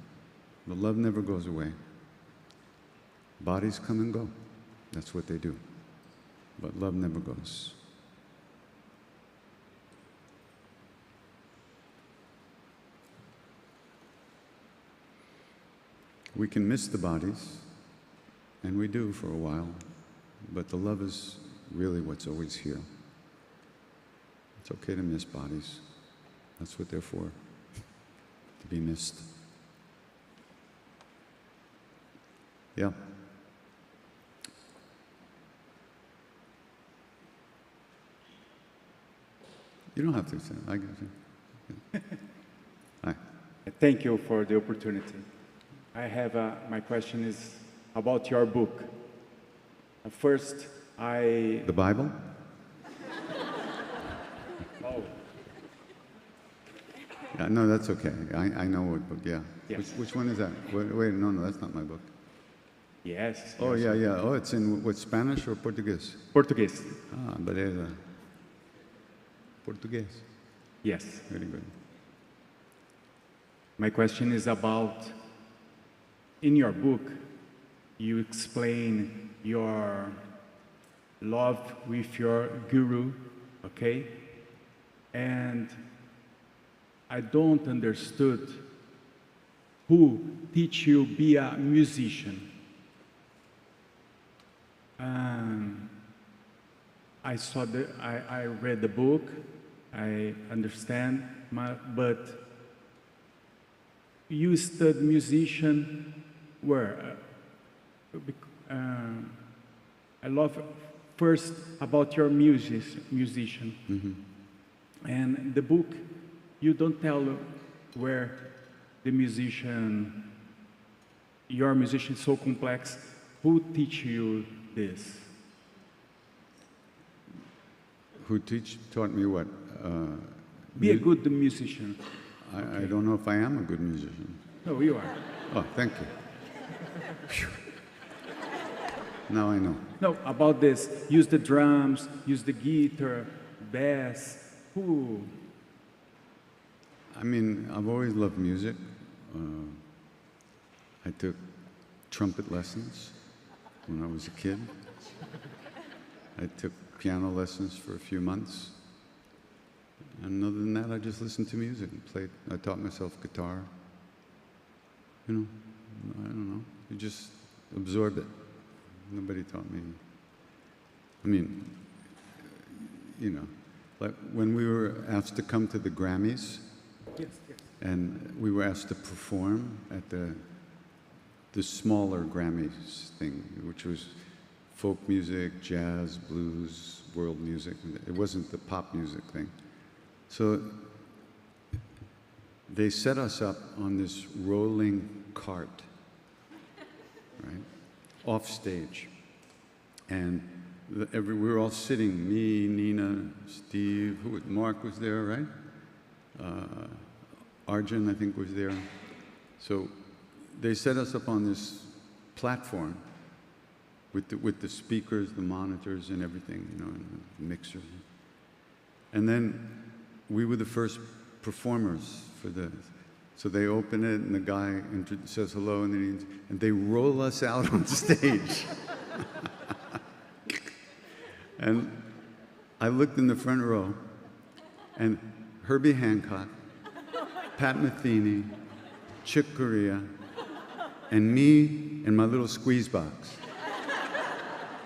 The love never goes away. Bodies come and go. That's what they do. But love never goes. We can miss the bodies, and we do for a while, but the love is really what's always here. It's okay to miss bodies. That's what they're for, to be missed. Yeah. You don't have to say it. I get you. Hi. Thank you for the opportunity. I have my question is about your book. First, The Bible? Oh, Yeah, no, that's okay. I know what book, yeah. Yes. Which one is that? Wait, no, that's not my book. yes. Oh, yes. yeah. Oh, it's in what, Spanish or Portuguese? Português. Ah, beleza. Português. Yes. Very good. My question is about, in your book, you explain your love with your guru, okay? And I don't understood who teach you be a musician. I read the book, I understand, but you studied musician where? I love first about your musician. And the book, you don't tell where the musician, your musician is so complex. Who teach you this? Who taught me what? Be a good musician. I don't know if I am a good musician. No, you are. Oh, thank you. Phew. Now I know. No, about this, use the drums, use the guitar, bass. Who? I mean, I've always loved music. I took trumpet lessons when I was a kid. I took piano lessons for a few months. And other than that, I just listened to music and played. I taught myself guitar. You know, I don't know. You just absorb it. Nobody taught me. I mean, you know, like when we were asked to come to the Grammys, Yes, yes. and we were asked to perform at the smaller Grammys thing, which was folk music, jazz, blues, world music. It wasn't the pop music thing. So they set us up on this rolling cart, right, off stage. And we were all sitting, me, Nina, Steve, Mark was there, right? Arjun, I think, was there. So they set us up on this platform with the speakers, the monitors, and everything, you know, and the mixers. And then we were the first performers for this. So they open it, and the guy says hello, and then and they roll us out on stage. And I looked in the front row, and Herbie Hancock, Pat Metheny, Chick Corea, and me in my little squeeze box.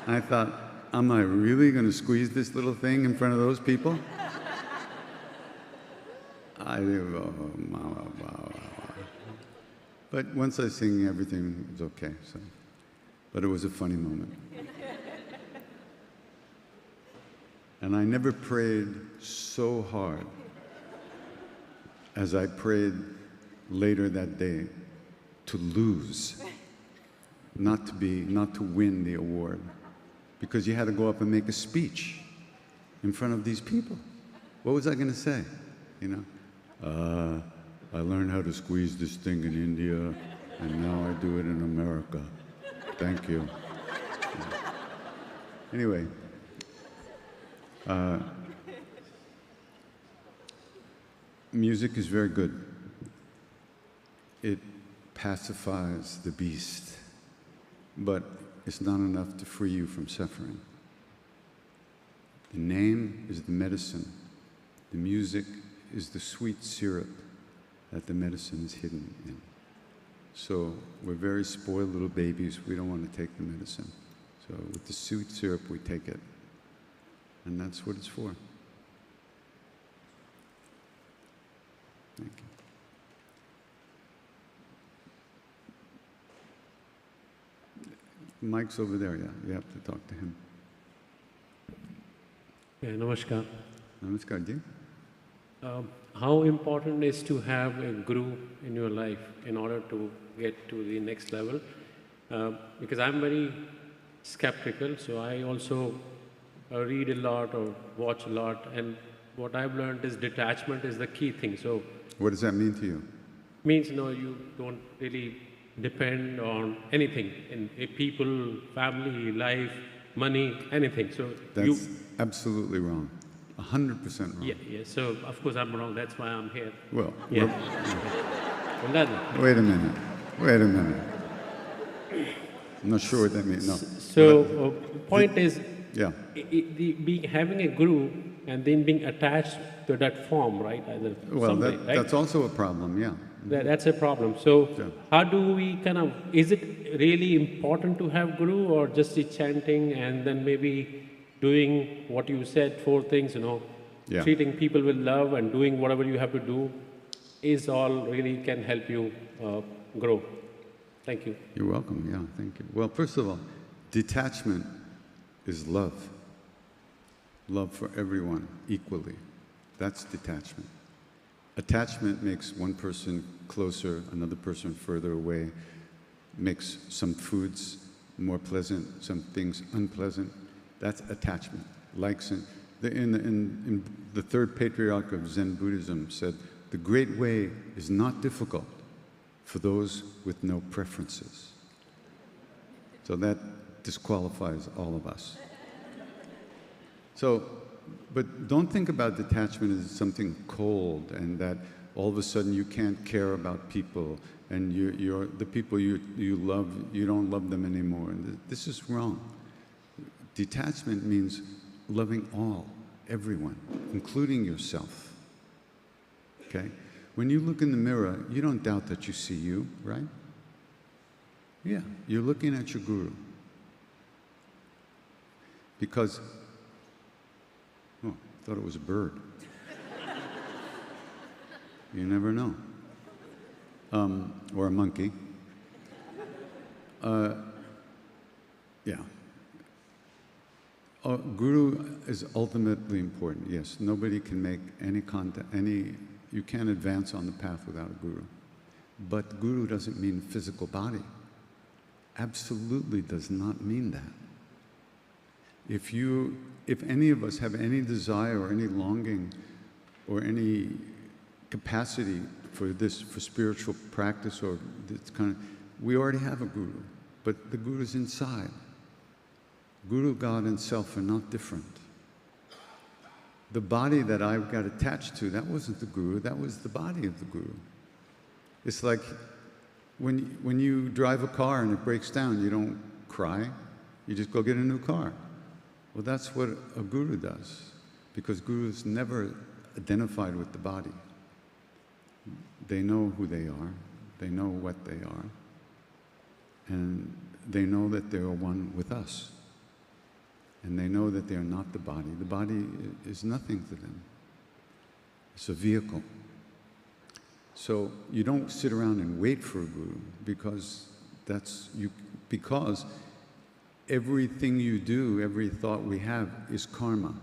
And I thought, am I really going to squeeze this little thing in front of those people? But once I sing, everything was okay. So, but it was a funny moment. And I never prayed so hard as I prayed later that day to lose, not to win the award, because you had to go up and make a speech in front of these people. What was I going to say? You know, I learned how to squeeze this thing in India, and now I do it in America. Thank you. Anyway. Music is very good. It pacifies the beast. but it's not enough to free you from suffering. The name is the medicine. The music is the sweet syrup that the medicine is hidden in. So we're very spoiled little babies. We don't want to take the medicine. So with the sweet syrup, we take it. And that's what it's for. Thank you. Mike's over there, yeah. You have to talk to him. Yeah, namaskar. Namaskar, ji. How important is to have a guru in your life in order to get to the next level? Because I'm very skeptical, so I also read a lot or watch a lot, and what I've learned is detachment is the key thing. So, what does that mean to you? Means you don't really depend on anything in a people, family, life, money, anything. So that's absolutely wrong. 100% wrong. Yeah. So of course I'm wrong. That's why I'm here. Well, yeah. Wait a minute. I'm not sure what that means. No. So point is, yeah, having a guru and then being attached to that form, right? Well, right? that's also a problem. Yeah. That's a problem. So yeah. How do we is it really important to have guru, or just the chanting and then maybe doing what you said, 4 things, yeah. treating people with love and doing whatever you have to do is all really can help you grow? Thank you. You're welcome, yeah, thank you. Well, first of all, detachment is love. Love for everyone equally. That's detachment. Attachment makes one person closer, another person further away, makes some foods more pleasant, some things unpleasant. That's attachment. In the third patriarch of Zen Buddhism said, the great way is not difficult for those with no preferences. So that disqualifies all of us. So, but don't think about detachment as something cold and that all of a sudden you can't care about people and the people you love, you don't love them anymore. And this is wrong. Detachment means loving all, everyone, including yourself. Okay? When you look in the mirror, you don't doubt that you see you, right? Yeah, you're looking at your guru. Because, oh, I thought it was a bird. You never know. Or a monkey. Yeah. Guru is ultimately important, yes. Nobody can make you can't advance on the path without a guru. But guru doesn't mean physical body. Absolutely does not mean that. If any of us have any desire or any longing or any capacity for spiritual practice or this kind of, we already have a guru, but the guru's inside. Guru, God, and self are not different. The body that I got attached to, that wasn't the guru, that was the body of the guru. It's like when you drive a car and it breaks down, you don't cry, you just go get a new car. Well, that's what a guru does, because gurus never identified with the body. They know who they are, they know what they are, and they know that they are one with us. And they know that they are not the body. The body is nothing to them. It's a vehicle. So you don't sit around and wait for a guru, because because everything you do, every thought we have is karma,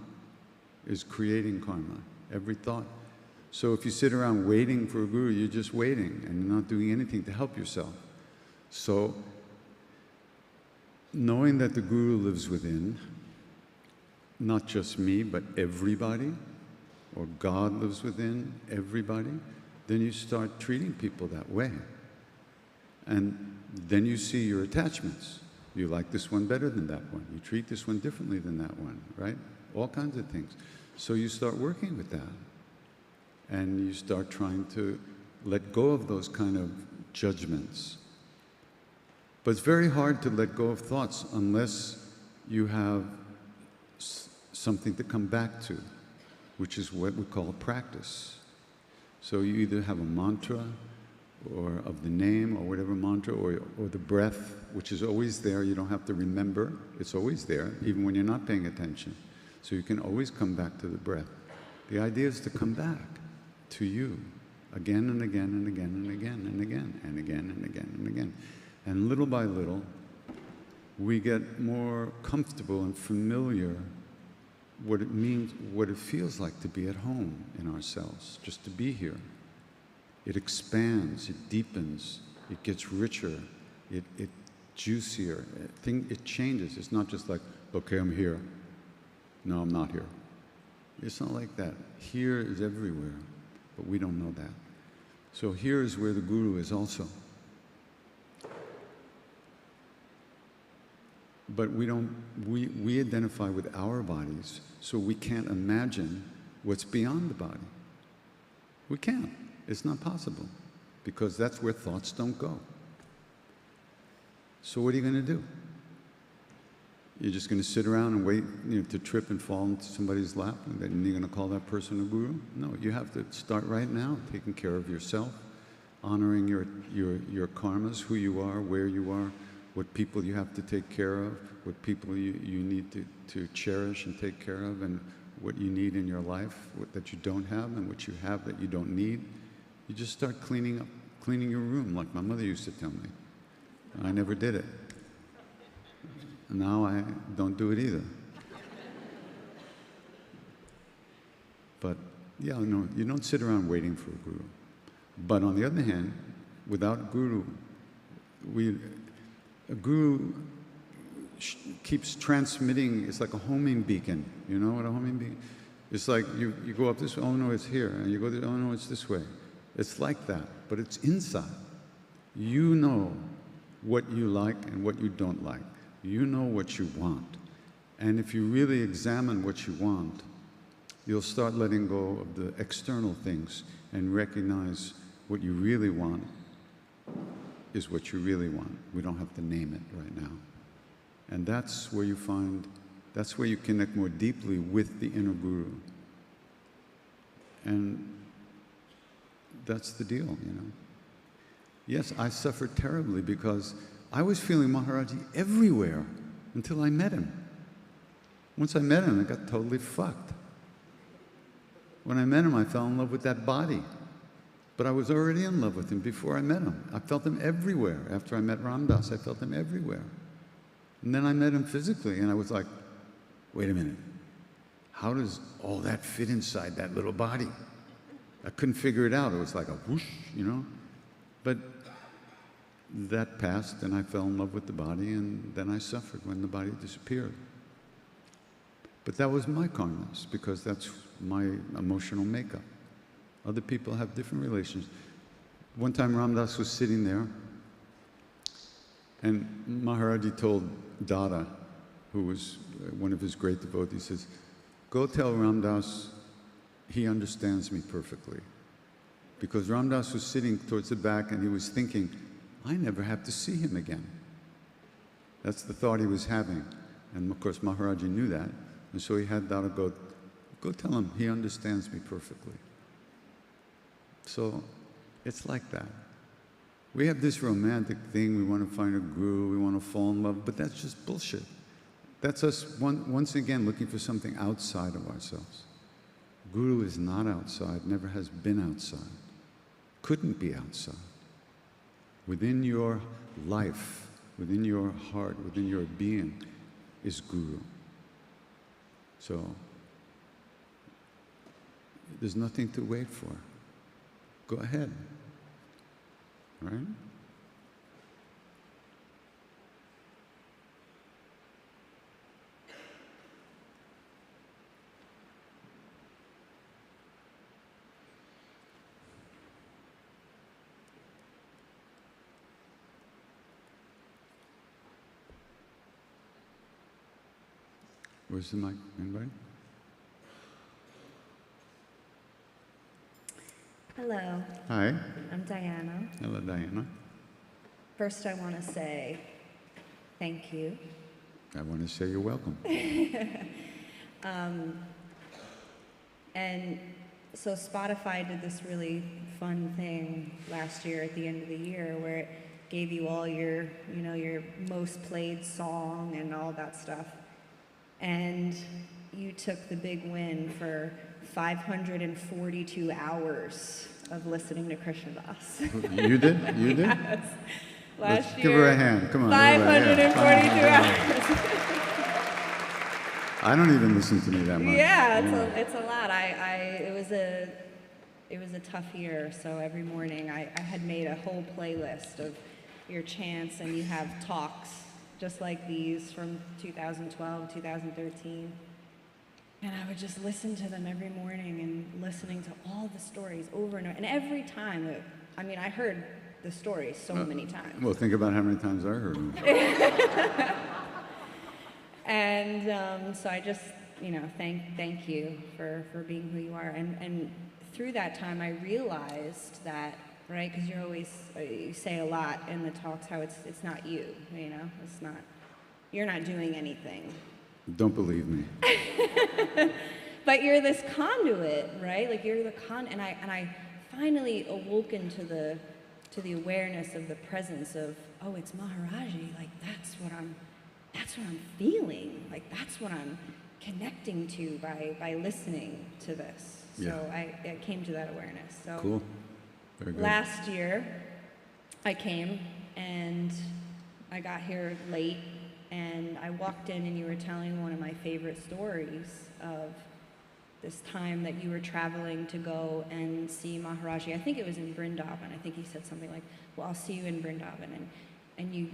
is creating karma, every thought. So if you sit around waiting for a guru, you're just waiting and you're not doing anything to help yourself. So knowing that the guru lives within, not just me, but everybody, or God lives within everybody, then you start treating people that way. And then you see your attachments. You like this one better than that one. You treat this one differently than that one, right? All kinds of things. So you start working with that. And you start trying to let go of those kind of judgments. But it's very hard to let go of thoughts unless you have something to come back to, which is what we call practice. So you either have a mantra, or of the name, or whatever mantra, or the breath, which is always there. You don't have to remember. It's always there, even when you're not paying attention. So you can always come back to the breath. The idea is to come back to you again and again and again and again and again and again and again and again. And little by little, we get more comfortable and familiar what it means, what it feels like to be at home in ourselves, just to be here. It expands, it deepens, it gets richer, it juicier, it changes. It's not just like, okay, I'm here. No, I'm not here. It's not like that. Here is everywhere, but we don't know that. So here is where the Guru is also. But we identify with our bodies, so we can't imagine what's beyond the body. We can't. It's not possible, because that's where thoughts don't go. So what are you going to do? You're just going to sit around and wait, to trip and fall into somebody's lap, and then you're going to call that person a guru? No, you have to start right now, taking care of yourself, honoring your karmas, who you are, where you are, what people you have to take care of, what people you need to cherish and take care of, and what you need in your life that you don't have, and what you have that you don't need. You just start cleaning your room, like my mother used to tell me. I never did it. Now I don't do it either. But yeah, no, you don't sit around waiting for a guru. But on the other hand, without a guru, a guru keeps transmitting. It's like a homing beacon. You know what a homing beacon? It's like you go up this way, oh no, it's here, and you go this, oh no, it's this way. It's like that, but it's inside. You know what you like and what you don't like. You know what you want. And if you really examine what you want, you'll start letting go of the external things and recognize what you really want is what you really want. We don't have to name it right now. And that's where you connect more deeply with the inner guru. And that's the deal, Yes, I suffered terribly because I was feeling Maharaji everywhere until I met him. Once I met him, I got totally fucked. When I met him, I fell in love with that body. But I was already in love with him before I met him. I felt him everywhere. After I met Ram Dass, I felt him everywhere. And then I met him physically, and I was like, wait a minute. How does all that fit inside that little body? I couldn't figure it out. It was like a whoosh, But that passed, and I fell in love with the body, and then I suffered when the body disappeared. But that was my karmas, because that's my emotional makeup. Other people have different relations. One time Ram Dass was sitting there, and Maharaji told Dada, who was one of his great devotees, says, go tell Ram Dass he understands me perfectly. Because Ram Dass was sitting towards the back, and he was thinking, I never have to see him again. That's the thought he was having. And of course, Maharaji knew that. And so he had Dada go tell him he understands me perfectly. So it's like that. We have this romantic thing, we want to find a guru, we want to fall in love, but that's just bullshit. That's us, once again, looking for something outside of ourselves. Guru is not outside, never has been outside, couldn't be outside. Within your life, within your heart, within your being is Guru. So there's nothing to wait for. Go ahead, right? Where's the mic? Anybody? Hello, Hi. I'm Diana. Hello, Diana. First, I want to say Thank you. I want to say you're welcome. And so Spotify did this really fun thing last year at the end of the year where it gave you all your, you know, your most played song and all that stuff. And you took the big win for 542 hours of listening to Krishna Das. You did? You did? Yes. Let's Last give her a hand. Come on. give her a hand. 542 hours. I don't even listen to me that much. Yeah, it's a lot. It was a tough year, so every morning I had made a whole playlist of your chants, and you have talks just like these from 2012, 2013. And I would just listen to them every morning and listening to all the stories over and over. And every time, I heard the stories so many times. Well, think about how many times I heard them. And so I just, thank you for being who you are. And through that time, I realized that, right, because you say a lot in the talks how it's not you, it's not, you're not doing anything. Don't believe me. But you're this conduit, right? Like you're the and I finally awoken to the awareness of the presence of, oh, it's Maharaji. Like that's what I'm feeling. Like that's what I'm connecting to by listening to this. So Yeah. I came to that awareness. So Cool. Very good. last year I came and I got here late. And I walked in and you were telling one of my favorite stories of this time that you were traveling to go and see Maharaji. I think it was in Vrindavan. I think he said something like, well, I'll see you in Vrindavan. And you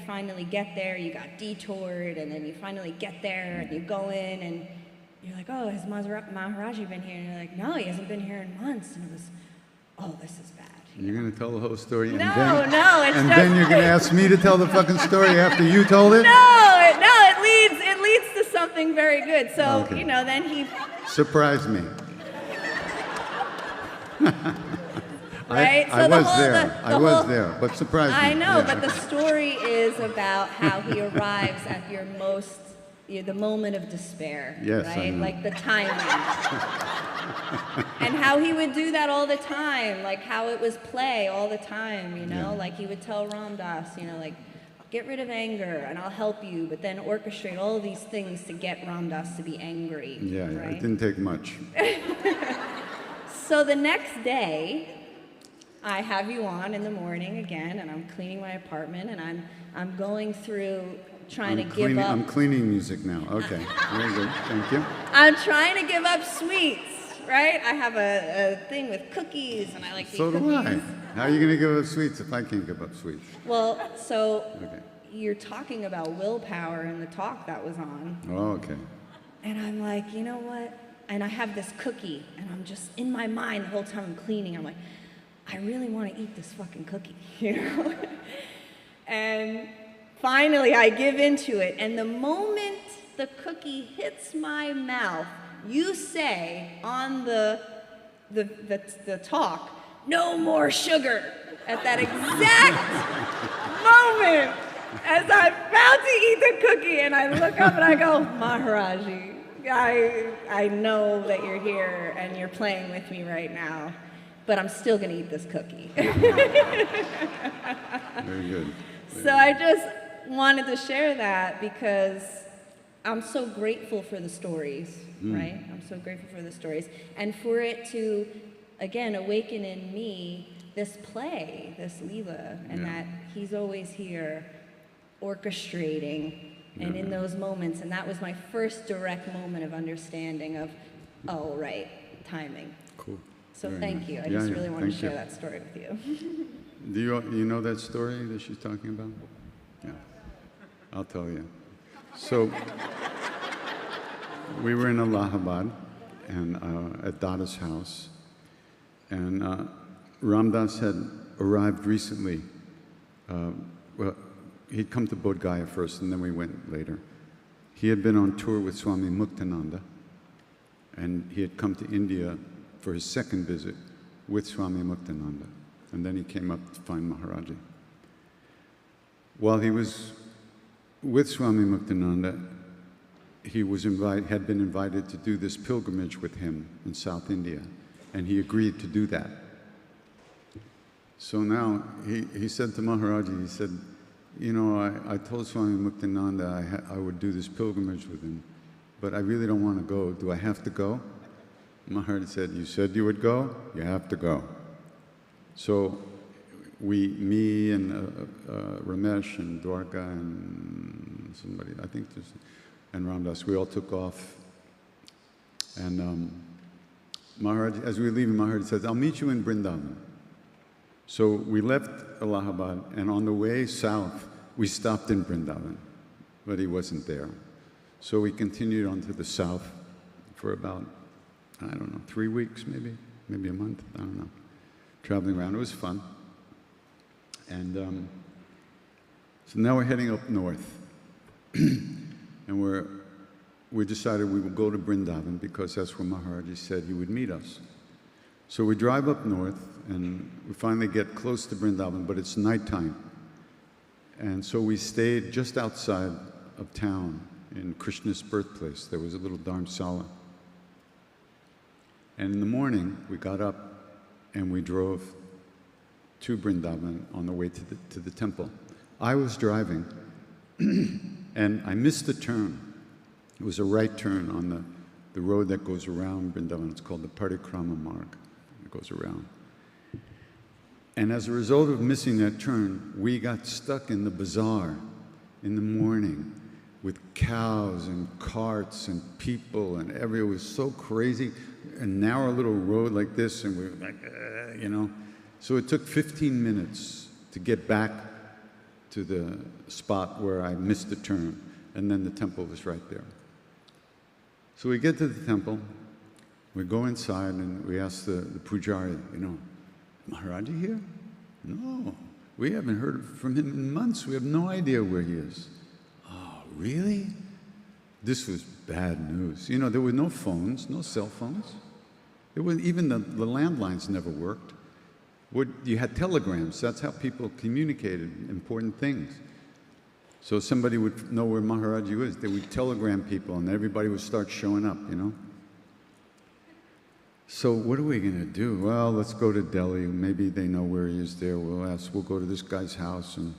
finally get there, you got detoured, and then you finally get there and you go in and you're like, oh, has Maharaji been here? And you're like, no, he hasn't been here in months. And it was, oh, this is bad. You're going to tell the whole story? And No, then, no, it's And just then you're going to ask me to tell the fucking story after you told it? it leads to something very good. So, Okay. Then he, Surprise me. right? I So the was whole- there. the I was whole- there, but surprise me. I know, Yeah, but the okay. story is about how he arrives at the moment of despair, Yes, I right? know. Like the timing. And how he would do that all the time, like how it was play all the time, Yeah. Like he would tell Ram Dass, like, get rid of anger and I'll help you, but then orchestrate all these things to get Ram Dass to be angry, Yeah, right? it didn't take much. So the next day, I have you on in the morning again, and I'm cleaning my apartment, and I'm going through trying to give up. I'm cleaning music now. Okay, very good. Thank you. I'm trying to give up sweets, right? I have a thing with cookies, and I like to eat So do cookies. I. How are you going to give up sweets if I can't give up sweets? Well, so Okay. you're talking about willpower in the talk that was on, Oh, okay. and I'm like, you know what? And I have this cookie, and I'm just in my mind the whole time I'm cleaning. I'm like, I really want to eat this fucking cookie, And finally, I give into it, and the moment the cookie hits my mouth, you say on the talk, "No more sugar." At that exact moment, as I'm about to eat the cookie, and I look up and I go, Maharaji, I know that you're here and you're playing with me right now, but I'm still gonna eat this cookie. Very good. So I just wanted to share that because I'm so grateful for the stories, right? I'm so grateful for the stories. And for it to, again, awaken in me this play, this Leela, and that he's always here orchestrating and in those moments. And that was my first direct moment of understanding of, oh, right, timing. Cool. So Very thank nice. you. I Yeah, just yeah, really wanted to thank share you. that story with you. Do you know that story that she's talking about? Yeah. I'll tell you. So, we were in Allahabad and at Dada's house, and Ram Dass had arrived recently. Well, he'd come to Bodh Gaya first, and then we went later. He had been on tour with Swami Muktananda, and he had come to India for his second visit with Swami Muktananda. And then he came up to find Maharaji. While he was with Swami Muktananda, he had been invited to do this pilgrimage with him in South India, and he agreed to do that. So now he said to Maharaji, he said, you know, I told Swami Muktananda I would do this pilgrimage with him, but I really don't want to go. Do I have to go? Maharaji said, you said you would go, you have to go. So me and Ramesh and Dwarka and somebody, I think and Ramdas, we all took off. And Maharaj, as we were leaving, Maharaj said, I'll meet you in Vrindavan. So we left Allahabad, and on the way south, we stopped in Vrindavan, but he wasn't there. So we continued on to the south for about, I don't know, 3 weeks maybe a month, I don't know. Traveling around, it was fun. And so now we're heading up north. And we decided we would go to Vrindavan because that's where Maharaji said he would meet us. So we drive up north, and we finally get close to Vrindavan, but it's nighttime. And so we stayed just outside of town in Krishna's birthplace. There was a little dharamsala. And in the morning, we got up and we drove to Vrindavan on the way to the temple. I was driving, and I missed a turn. It was a right turn on the road that goes around Vrindavan. It's called the Parikrama Marg. It goes around. And as a result of missing that turn, we got stuck in the bazaar in the morning with cows and carts and people, and it was so crazy. A narrow little road like this, and we were like, you know. So it took 15 minutes to get back to the spot where I missed the turn, and then the temple was right there. So we get to the temple, we go inside, and we ask the pujari, you know, Maharaji here? No, we haven't heard from him in months. We have no idea where he is. Oh, really? This was bad news. You know, there were no phones, no cell phones. Even the landlines never worked. You had telegrams. That's how people communicated important things. So somebody would know where Maharaji was. They would telegram people, and everybody would start showing up, you know. So what are we going to do? Well, let's go to Delhi. Maybe they know where he is there. We'll go to this guy's house. And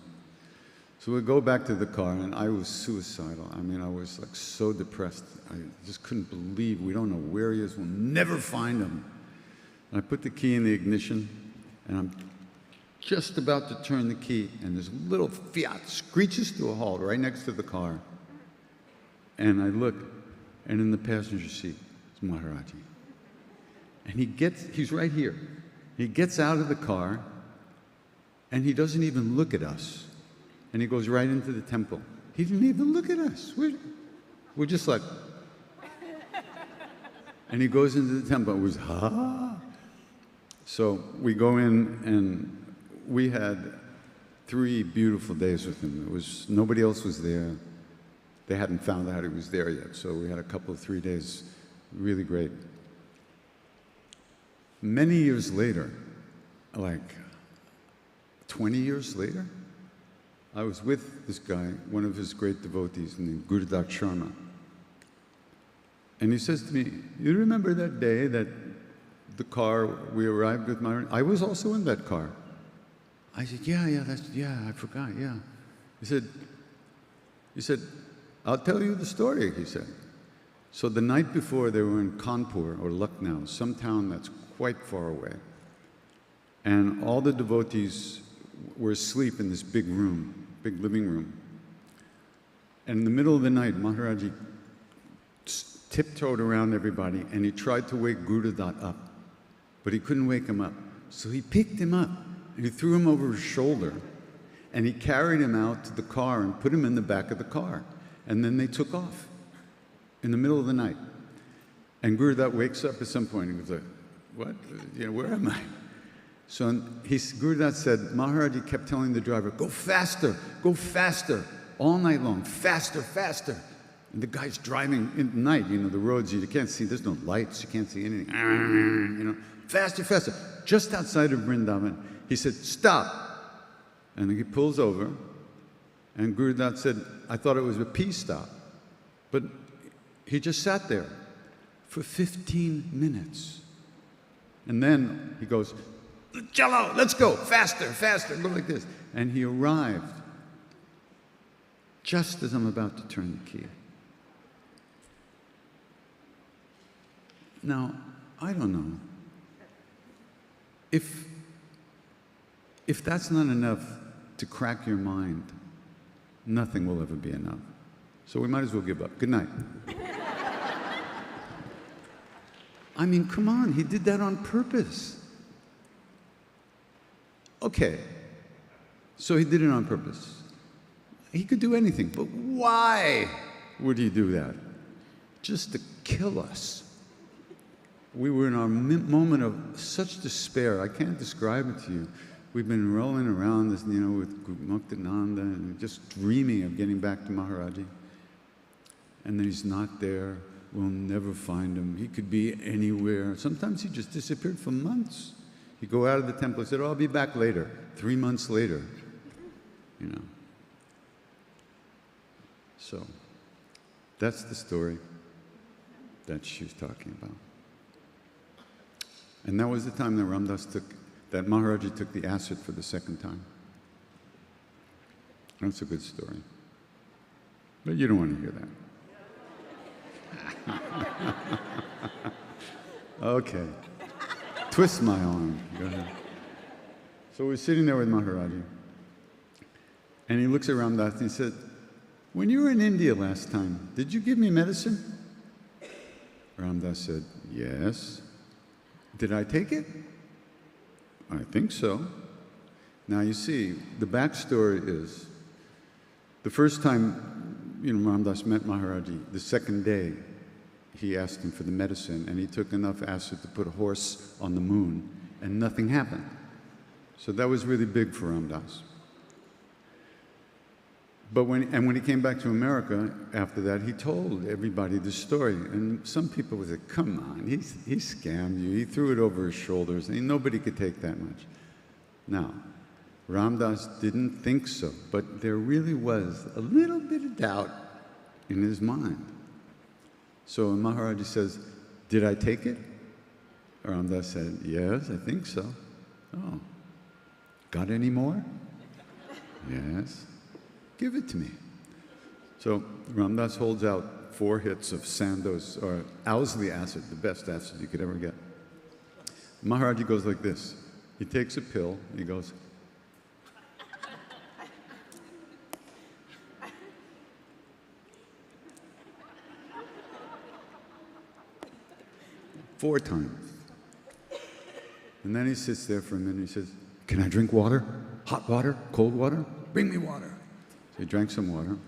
so we go back to the car, and I was suicidal. I mean, I was like so depressed. I just couldn't believe we don't know where he is. We'll never find him. And I put the key in the ignition, and I'm just about to turn the key, and this little Fiat screeches to a halt right next to the car. And I look, and in the passenger seat is Maharaji. And he's right here. He gets out of the car, and he doesn't even look at us. And he goes right into the temple. He didn't even look at us. We're just like, and he goes into the temple. It was, So we go in, and we had 3 beautiful days with him. Nobody else was there. They hadn't found out he was there yet. So we had a couple of 3 days, really great. Many years later, like 20 years later, I was with this guy, one of his great devotees named Gurudat Sharma. And he says to me, you remember that day that the car we arrived with I was also in that car. I said, yeah, I forgot, yeah. He said, I'll tell you the story, he said. So the night before, they were in Kanpur or Lucknow, some town that's quite far away. And all the devotees were asleep in this big room, big living room. And in the middle of the night, Maharaji tiptoed around everybody, and he tried to wake Gurudat up, but he couldn't wake him up. So he picked him up, and he threw him over his shoulder, and he carried him out to the car and put him in the back of the car. And then they took off in the middle of the night. And Gurudat wakes up at some point, and he was like, what? You know, where am I? So Gurudat said, Maharaji kept telling the driver, go faster, all night long, faster, faster. And the guy's driving in the night, you know, the roads, you can't see, there's no lights, you can't see anything. You know, faster, faster. Just outside of Vrindavan, he said, stop. And he pulls over, And Guru Das said, I thought it was a pee stop. But he just sat there for 15 minutes. And then he goes, Jello, let's go, faster, faster, go like this. And he arrived just as I'm about to turn the key. Now, I don't know. If that's not enough to crack your mind, nothing will ever be enough. So we might as well give up. Good night. I mean, come on, he did that on purpose. Okay, so he did it on purpose. He could do anything, but why would he do that? Just to kill us. We were in our moment of such despair. I can't describe it to you. We've been rolling around this, with Muktananda and just dreaming of getting back to Maharaji. And then he's not there. We'll never find him. He could be anywhere. Sometimes he just disappeared for months. He'd go out of the temple and said, I'll be back later. 3 months later, So that's the story that she's talking about. And that was the time that Maharaji took the acid for the second time. That's a good story. But you don't want to hear that. Okay. Twist my arm. Go ahead. So we're sitting there with Maharaji. And he looks at Ram Dass and he said, when you were in India last time, did you give me medicine? Ram Dass said, yes. Did I take it? I think so. Now you see, the backstory is, the first time, Ram Dass met Maharaji, the second day, he asked him for the medicine, and he took enough acid to put a horse on the moon, and nothing happened. So that was really big for Ram Dass. But when he came back to America after that, he told everybody the story. And some people would say, come on, he scammed you. He threw it over his shoulders. And nobody could take that much. Now, Ram Dass didn't think so. But there really was a little bit of doubt in his mind. So when Maharaji says, did I take it? Ram Dass said, yes, I think so. Oh, got any more? Yes. Give it to me. So Ram Dass holds out 4 hits of Sandoz, or Owsley acid, the best acid you could ever get. Maharaji goes like this. He takes a pill, and he goes, four times. And then he sits there for a minute and he says, can I drink water? Hot water? Cold water? Bring me water. So he drank some water.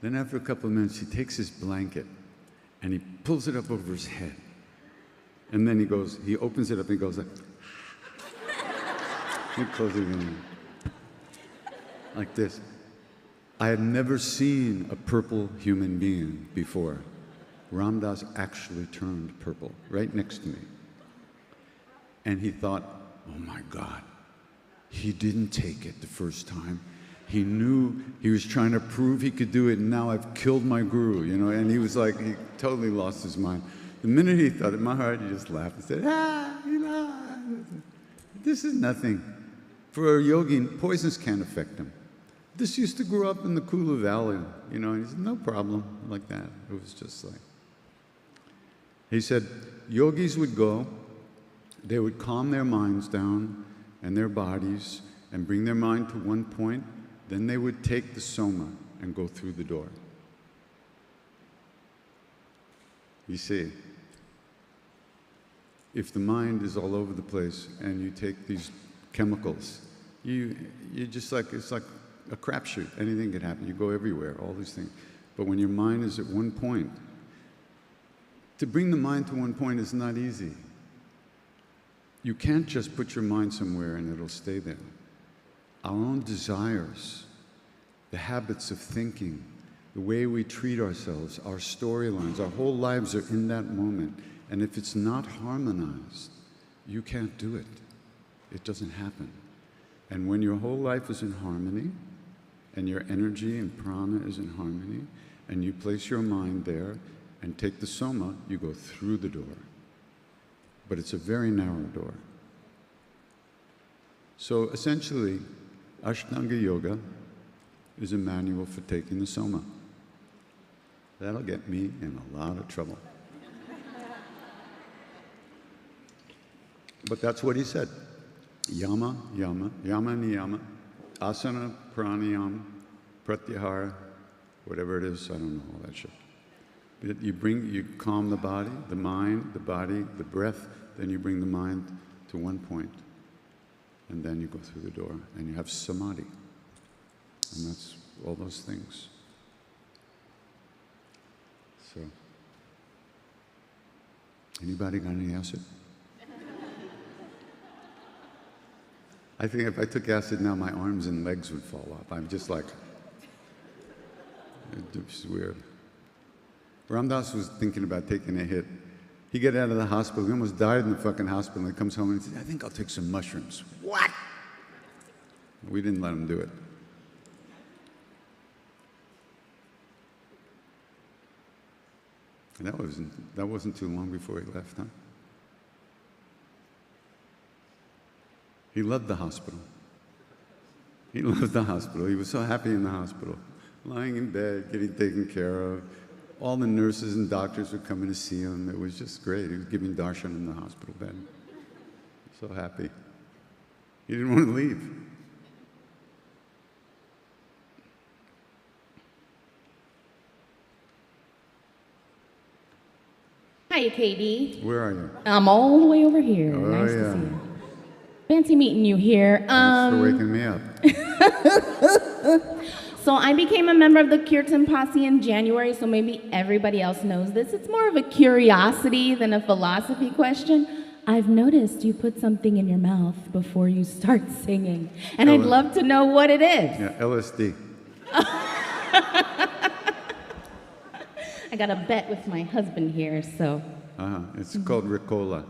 Then after a couple of minutes, he takes his blanket and he pulls it up over his head. And then he opens it up and he goes like, he closes it in like this. I had never seen a purple human being before. Ram Dass actually turned purple right next to me. And he thought, oh my God, he didn't take it the first time. He knew he was trying to prove he could do it, and now I've killed my guru, and he was like, he totally lost his mind. The minute he thought it, Maharaji just laughed and said, this is nothing. For a yogi, poisons can't affect him. This used to grow up in the Kulu Valley, and he said, no problem, like that. It was just like, he said, yogis would go, they would calm their minds down and their bodies and bring their mind to one point. Then they would take the soma and go through the door. You see, if the mind is all over the place and you take these chemicals, you just like, it's like a crapshoot. Anything could happen. You go everywhere, all these things. But when your mind is at one point, to bring the mind to one point is not easy. You can't just put your mind somewhere and it'll stay there. Our own desires, the habits of thinking, the way we treat ourselves, our storylines, our whole lives are in that moment. And if it's not harmonized, you can't do it. It doesn't happen. And when your whole life is in harmony, and your energy and prana is in harmony, and you place your mind there and take the soma, you go through the door. But it's a very narrow door. So essentially, Ashtanga Yoga is a manual for taking the soma. That'll get me in a lot of trouble. But that's what he said. Yama, yama, yama niyama, asana, pranayama, pratyahara, whatever it is, I don't know all that shit. But you calm the body, the mind, the body, the breath, then you bring the mind to one point. And then you go through the door and you have samadhi. And that's all those things. So, anybody got any acid? I think if I took acid now, my arms and legs would fall off. I'm just like, it's weird. Ram Dass was thinking about taking a hit. He got out of the hospital. He almost died in the fucking hospital. He comes home and he says, I think I'll take some mushrooms. What? We didn't let him do it. And that wasn't too long before he left, huh? He loved the hospital. He loved the hospital. He was so happy in the hospital, lying in bed, getting taken care of. All the nurses and doctors were coming to see him. It was just great. He was giving darshan in the hospital bed. So happy. He didn't want to leave. Hi, Katie. Where are you? I'm all the way over here. Oh, Nice yeah. to see you. Fancy meeting you here. Thanks for waking me up. So I became a member of the Kirtan Posse in January, so maybe everybody else knows this. It's more of a curiosity than a philosophy question. I've noticed you put something in your mouth before you start singing, and I'd love to know what it is. Yeah, LSD. I got a bet with my husband here, so. It's called Ricola.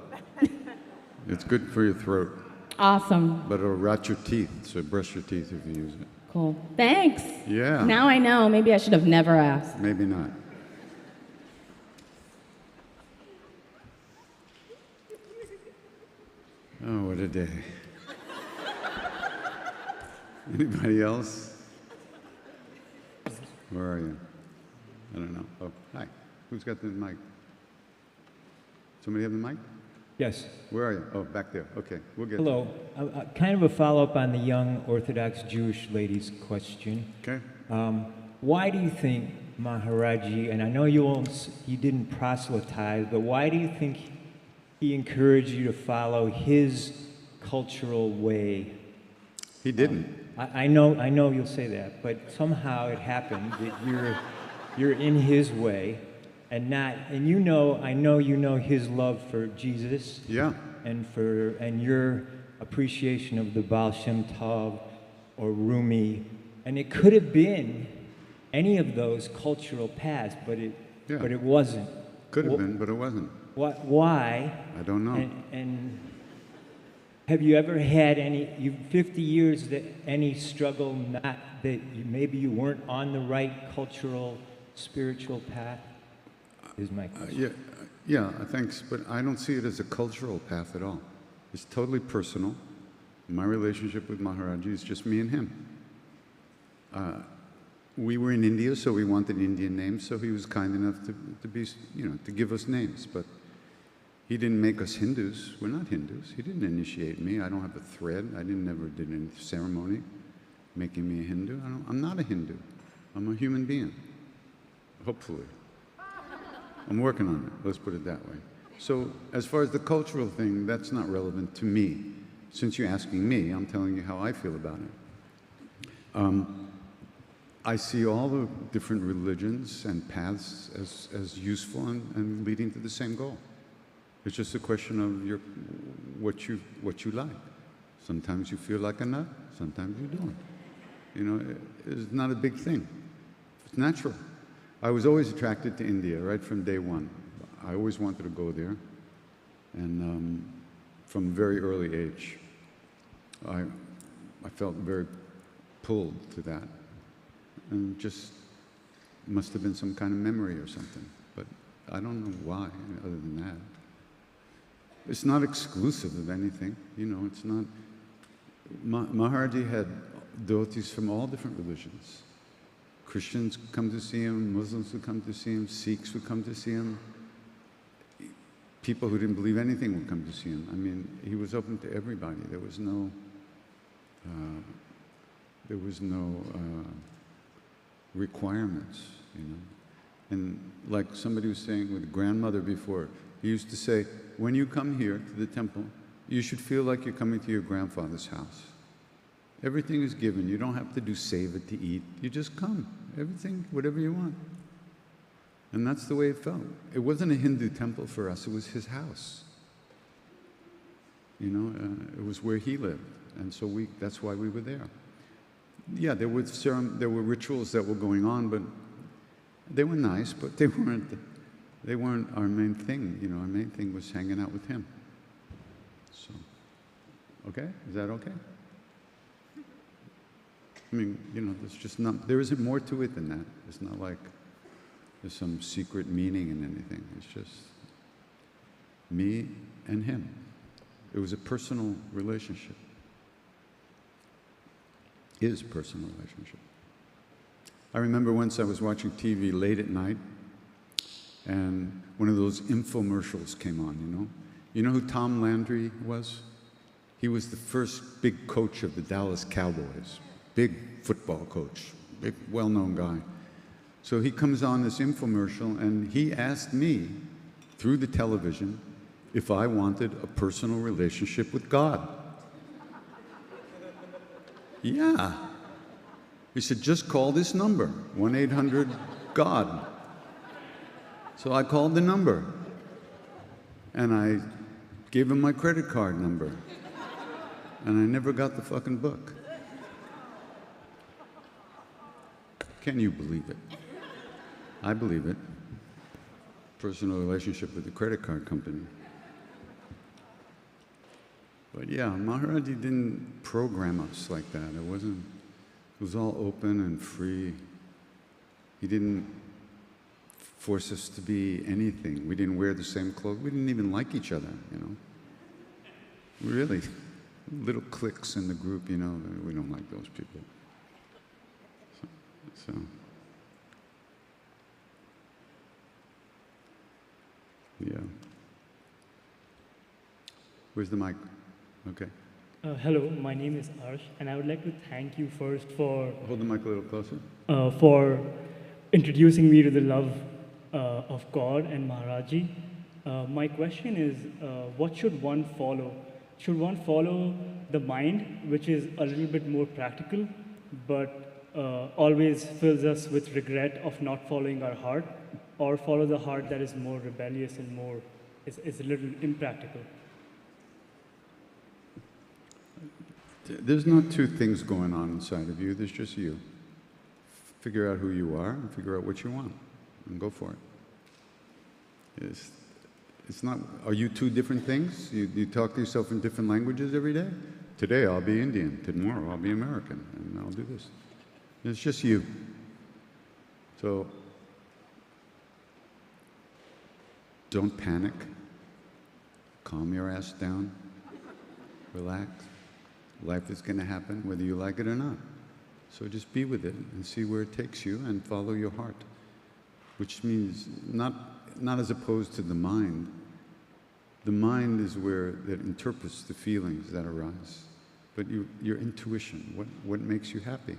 It's good for your throat. Awesome. But it'll rot your teeth, so brush your teeth if you use it. Cool. Thanks. Yeah. Now I know. Maybe I should have never asked. Maybe not. Oh, what a day. Anybody else? Where are you? I don't know. Oh, hi. Who's got the mic? Somebody have the mic? Yes. Where are you? Oh, back there. Okay, we'll get Hello. Kind of a follow-up on the young Orthodox Jewish lady's question. Okay. Why do you think Maharaji, and I know you didn't proselytize, but why do you think he encouraged you to follow his cultural way? He didn't. I know you'll say that, but somehow it happened that you're in his way. I know you know his love for Jesus. Yeah. And your appreciation of the Baal Shem Tov or Rumi. And it could have been any of those cultural paths, but it wasn't. Could have been, but it wasn't. Why? I don't know. And have you ever had 50 years, any struggle maybe you weren't on the right cultural, spiritual path? Is my question. Yeah, thanks, but I don't see it as a cultural path at all. It's totally personal. My relationship with Maharaji is just me and him. We were in India, so we wanted Indian names, so he was kind enough to give us names, but he didn't make us Hindus. We're not Hindus. He didn't initiate me. I don't have a thread. I never did any ceremony making me a Hindu. I'm not a Hindu. I'm a human being, hopefully. I'm working on it, let's put it that way. So as far as the cultural thing, that's not relevant to me. Since you're asking me, I'm telling you how I feel about it. I see all the different religions and paths as useful and leading to the same goal. It's just a question of what you like. Sometimes you feel like a nut, sometimes you don't. It's not a big thing. It's natural. I was always attracted to India right from day one. I always wanted to go there. And from a very early age, I felt very pulled to that. and just must have been some kind of memory or something. But I don't know why, other than that. It's not exclusive of anything, you know, it's not. Maharaji had devotees from all different religions. Christians come to see him, Muslims would come to see him, Sikhs would come to see him. People who didn't believe anything would come to see him. I mean, he was open to everybody. There was no requirements, you know. And like somebody was saying with grandmother before, he used to say, when you come here to the temple, you should feel like you're coming to your grandfather's house. Everything is given. You don't have to do seva to eat. You just come. Everything, whatever you want. And that's the way it felt. It wasn't a Hindu temple for us. It was his house. You know, it was where he lived. And so that's why we were there. Yeah, there were rituals that were going on, but they were nice, but they weren't our main thing. You know, our main thing was hanging out with him. So, okay? Is that okay? I mean, you know, there isn't more to it than that. It's not like there's some secret meaning in anything. It's just me and him. It was a personal relationship. His personal relationship. I remember once I was watching TV late at night, and one of those infomercials came on, you know? You know who Tom Landry was? He was the first big coach of the Dallas Cowboys. Big football coach, big well-known guy. So he comes on this infomercial and he asked me through the television if I wanted a personal relationship with God. Yeah. He said, just call this number, 1-800-GOD. So I called the number and I gave him my credit card number and I never got the fucking book. Can you believe it? I believe it. Personal relationship with the credit card company. But yeah, Maharaji didn't program us like that. It was all open and free. He didn't force us to be anything. We didn't wear the same clothes. We didn't even like each other, you know. Really, little cliques in the group, you know, we don't like those people. So. Yeah. Where's the mic? Okay. Hello, my name is Arsh, and I would like to thank you first for... Hold the mic a little closer. For introducing me to the love of God and Maharaji. My question is, what should one follow? Should one follow the mind, which is a little bit more practical, but always fills us with regret of not following our heart, or follow the heart that is more rebellious and more, is a little impractical? There's not two things going on inside of you, there's just you. Figure out who you are and figure out what you want and go for it. It's not, are you two different things? You talk to yourself in different languages every day? Today I'll be Indian, tomorrow I'll be American, and I'll do this. It's just you. So don't panic. Calm your ass down. Relax. Life is going to happen whether you like it or not. So just be with it and see where it takes you and follow your heart, which means not as opposed to the mind. The mind is where that interprets the feelings that arise, but your intuition, what makes you happy,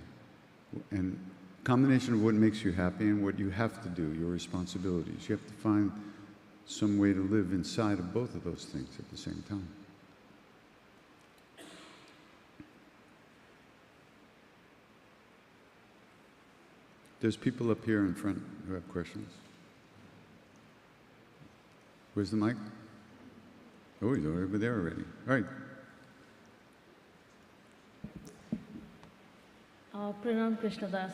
and combination of what makes you happy and what you have to do, your responsibilities. You have to find some way to live inside of both of those things at the same time. There's people up here in front who have questions. Where's the mic? Oh, he's over there already. All right. Pranam Krishna Das,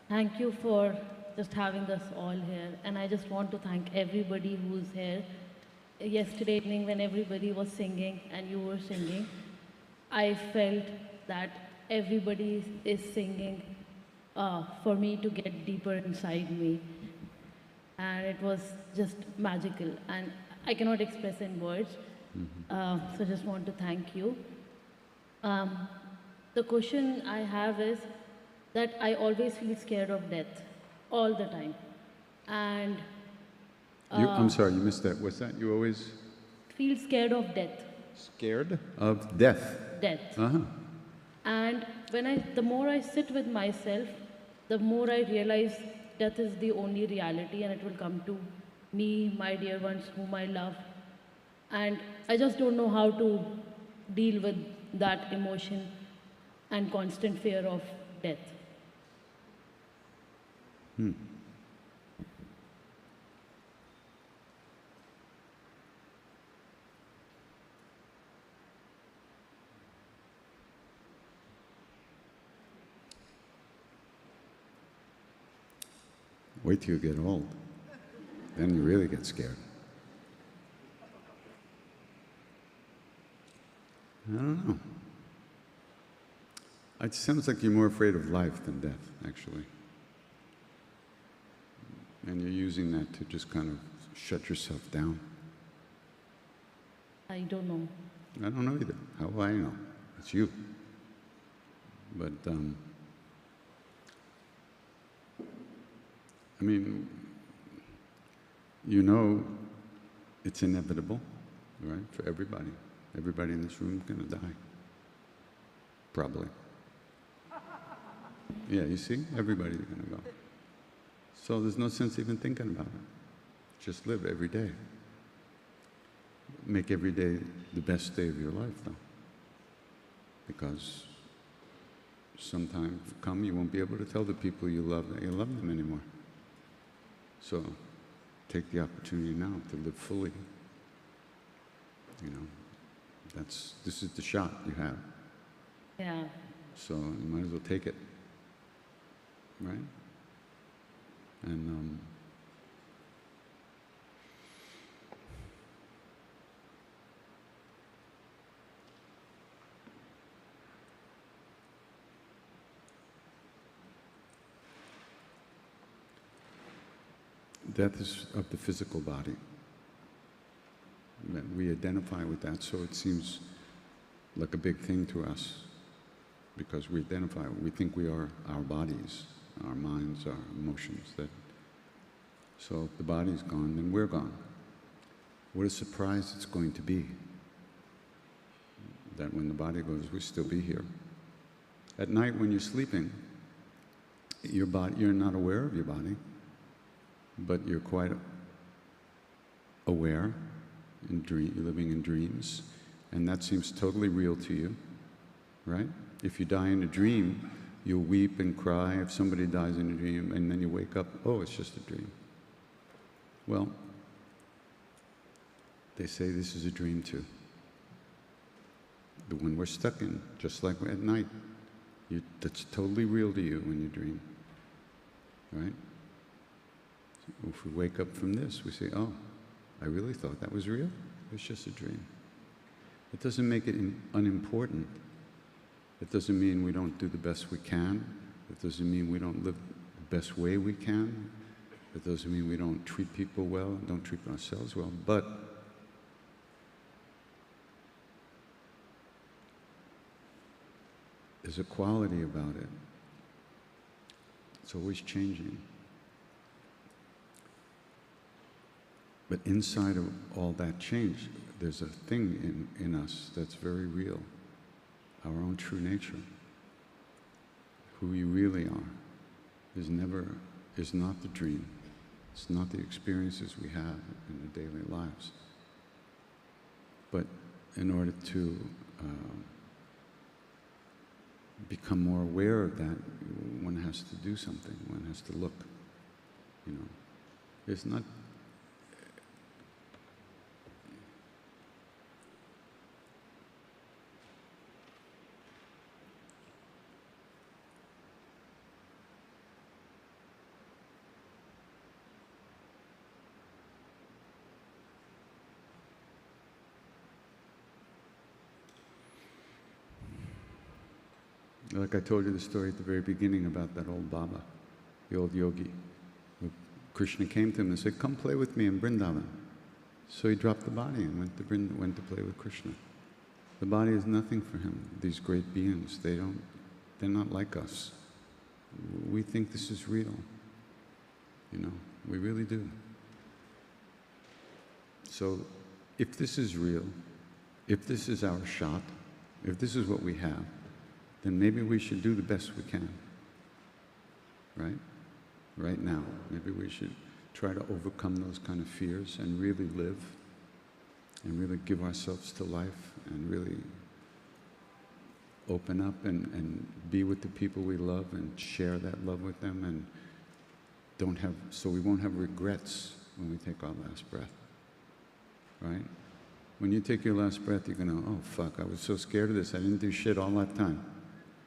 thank you for just having us all here. And I just want to thank everybody who's here. Yesterday evening when everybody was singing and you were singing, I felt that everybody is singing for me to get deeper inside me. And it was just magical. And I cannot express in words. So just want to thank you. The question I have is that I always feel scared of death, all the time. And I'm sorry, you missed that. What's that? You always feel scared of death. scared of death? Death. Uh-huh. And the more I sit with myself, the more I realize death is the only reality and it will come to me, my dear ones whom I love. And I just don't know how to deal with that emotion and constant fear of death. Wait till you get old. Then you really get scared. I don't know. It sounds like you're more afraid of life than death, actually. And you're using that to just kind of shut yourself down. I don't know. I don't know either. How will I know? It's you. But, I mean, you know it's inevitable, right, for everybody. Everybody in this room is going to die. Probably. Yeah, you see? Everybody's going to go. So there's no sense even thinking about it. Just live every day. Make every day the best day of your life, though. Because sometime come, you won't be able to tell the people you love that you love them anymore. So take the opportunity now to live fully. You know, this is the shot you have. Yeah. So you might as well take it, right? And death is of the physical body. We identify with that, so it seems like a big thing to us because we identify, we think we are our bodies, our minds, our emotions. So if the body's gone, then we're gone. What a surprise it's going to be that when the body goes, we'll still be here. At night when you're sleeping, you're not aware of your body, but you're quite aware. You're living in dreams, and that seems totally real to you, right? If you die in a dream, you'll weep and cry if somebody dies in a dream, and then you wake up, oh, it's just a dream. Well, they say this is a dream too. The one we're stuck in, just like at night. That's totally real to you when you dream, right? So if we wake up from this, we say, oh, I really thought that was real? It's just a dream. It doesn't make it unimportant. It doesn't mean we don't do the best we can. It doesn't mean we don't live the best way we can. It doesn't mean we don't treat people well, don't treat ourselves well. But there's a quality about it. It's always changing. But inside of all that change, there's a thing in us that's very real, our own true nature. Who we really are is not the dream. It's not the experiences we have in our daily lives. But in order to become more aware of that, one has to do something. One has to look. You know, it's not. Like I told you the story at the very beginning about that old Baba, the old yogi. Krishna came to him and said, "Come play with me in Vrindavan." So he dropped the body and went to play with Krishna. The body is nothing for him. These great beings, they're not like us. We think this is real. We really do. So if this is real, if this is our shot, if this is what we have, then maybe we should do the best we can. Right? Right now. Maybe we should try to overcome those kind of fears and really live and really give ourselves to life and really open up and be with the people we love and share that love with them, and so we won't have regrets when we take our last breath. Right? When you take your last breath, you're gonna, oh fuck, I was so scared of this, I didn't do shit all that time.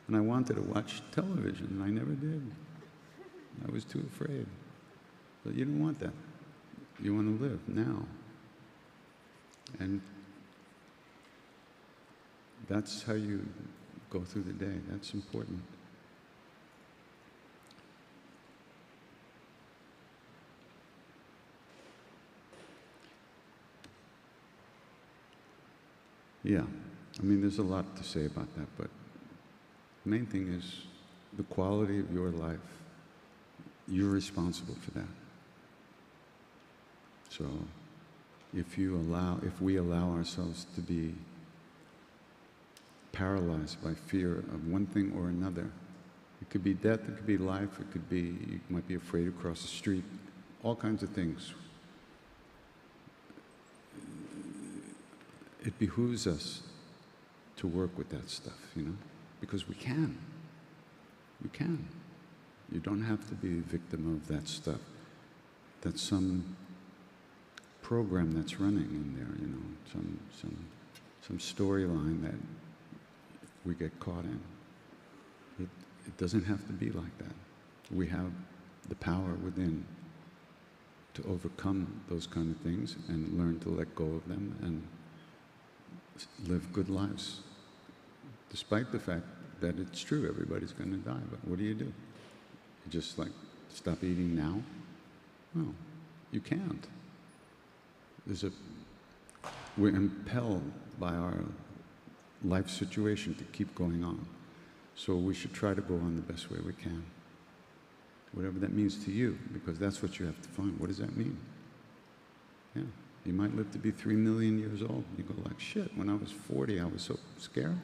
And I wanted to watch television, and I never did. I was too afraid. But you don't want that. You want to live now. And that's how you go through the day. That's important. Yeah, I mean, there's a lot to say about that, but the main thing is the quality of your life. You're responsible for that. So if we allow ourselves to be paralyzed by fear of one thing or another, it could be death, it could be life, it could be, you might be afraid to cross the street, all kinds of things. It behooves us to work with that stuff, because we can. You can. You don't have to be a victim of that stuff. That's some program that's running in there, some storyline that we get caught in. It doesn't have to be like that. We have the power within to overcome those kind of things and learn to let go of them and live good lives, despite the fact that it's true, everybody's going to die. But what do? You just stop eating now? No, you can't. We're impelled by our life situation to keep going on. So we should try to go on the best way we can. Whatever that means to you, because that's what you have to find. What does that mean? Yeah. You might live to be 3 million years old. You go like, shit, when I was 40, I was so scared.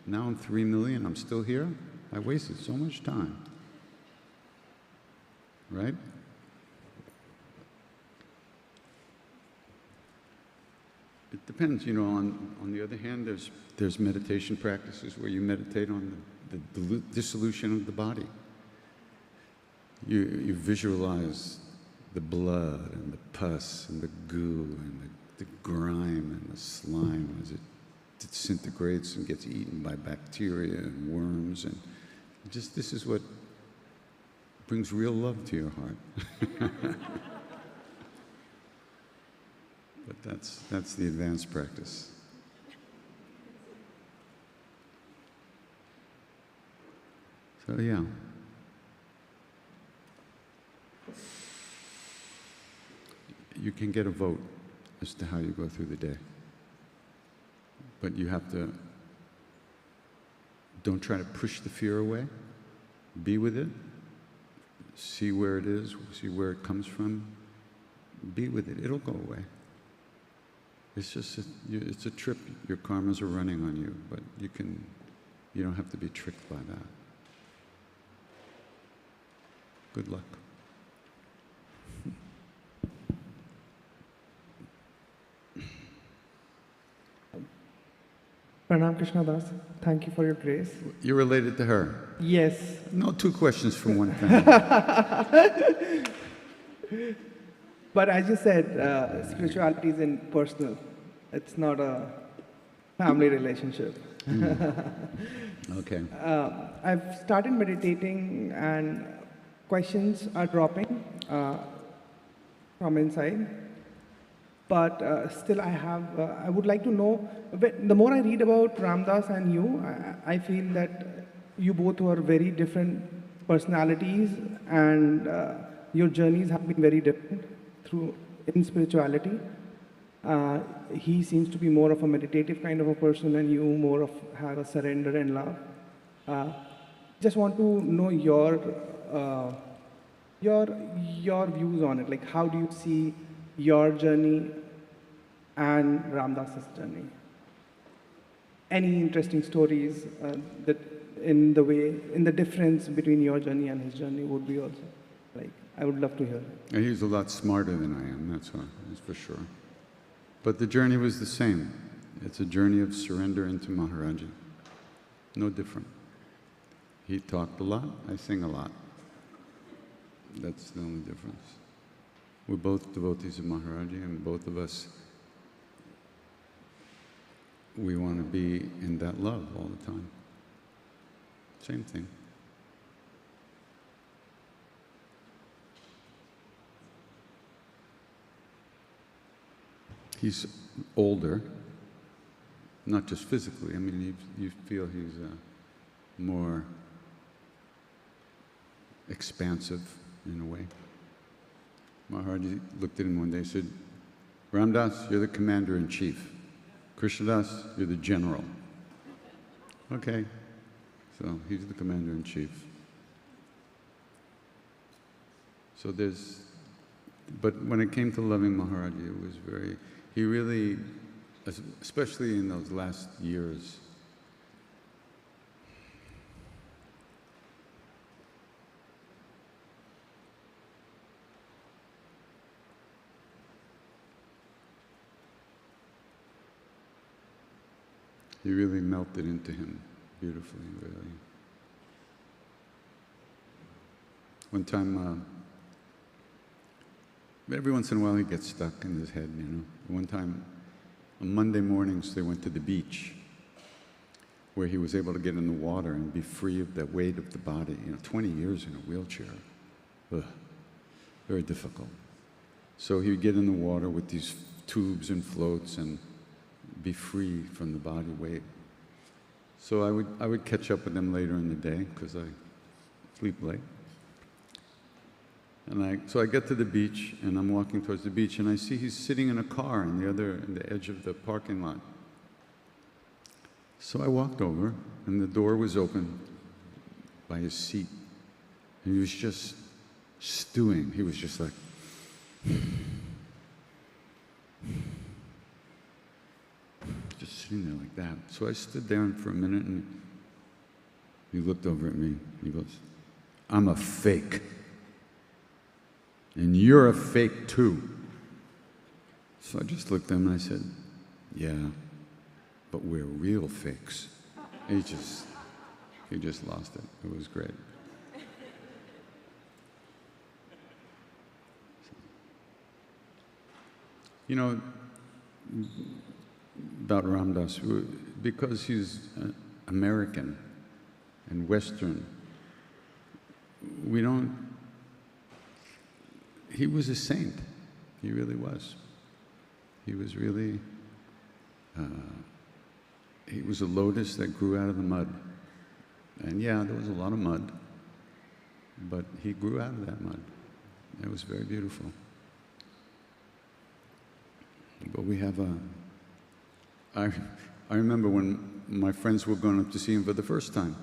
Now I'm 3 million, I'm still here. I wasted so much time. Right? It depends, on the other hand, there's meditation practices where you meditate on the dissolution of the body. You visualize the blood and the pus and the goo and the grime and the slime as it disintegrates and gets eaten by bacteria and worms, and this is what brings real love to your heart. But that's the advanced practice. So yeah. You can get a vote as to how you go through the day. But you have to, don't try to push the fear away. Be with it. See where it is, see where it comes from. Be with it, it'll go away. It's just, it's a trip. Your karmas are running on you, but you don't have to be tricked by that. Good luck. Pranam Krishna Das, thank you for your grace. You're related to her? Yes. No two questions from one family. But as you said, spirituality is personal. It's not a family relationship. Okay. I've started meditating and questions are dropping from inside. But still I would like to know, the more I read about Ram Dass and you, I feel that you both are very different personalities, and your journeys have been very different in spirituality. He seems to be more of a meditative kind of a person, and you more of have a surrender and love. Just want to know your views on it. Like, how do you see your journey and Ramdas's journey? Any interesting stories that in the difference between your journey and his journey would be also, like, I would love to hear. And he's a lot smarter than I am, that's for sure. But the journey was the same. It's a journey of surrender into Maharaji. No different. He talked a lot, I sing a lot. That's the only difference. We're both devotees of Maharaji, and both of us, we want to be in that love all the time. Same thing. He's older, not just physically. I mean, you feel he's more expansive in a way. Maharaji looked at him one day and said, "Ramdas, you're the commander-in-chief. Krishna Das, you're the general." Okay, so he's the commander-in-chief. So but when it came to loving Maharaji, it was he really, especially in those last years, he really melted into him beautifully, really. One time, every once in a while he gets stuck in his head, you know. One time, on Monday mornings, they went to the beach where he was able to get in the water and be free of the weight of the body. 20 years in a wheelchair. Ugh, very difficult. So he would get in the water with these tubes and floats and be free from the body weight. So I would catch up with him later in the day because I sleep late. And so I get to the beach, and I'm walking towards the beach, and I see he's sitting in a car in the edge of the parking lot. So I walked over, and the door was open by his seat, and he was just stewing. He was just like, just sitting there like that. So I stood there for a minute, and he looked over at me. He goes, "I'm a fake. And you're a fake too." So I just looked at him and I said, "Yeah, but we're real fakes." He just lost it. It was great. About Ramdas, because he's American and Western, he was a saint. He really was. He was really, he was a lotus that grew out of the mud. And yeah, there was a lot of mud, but he grew out of that mud. It was very beautiful. But we have I remember when my friends were going up to see him for the first time,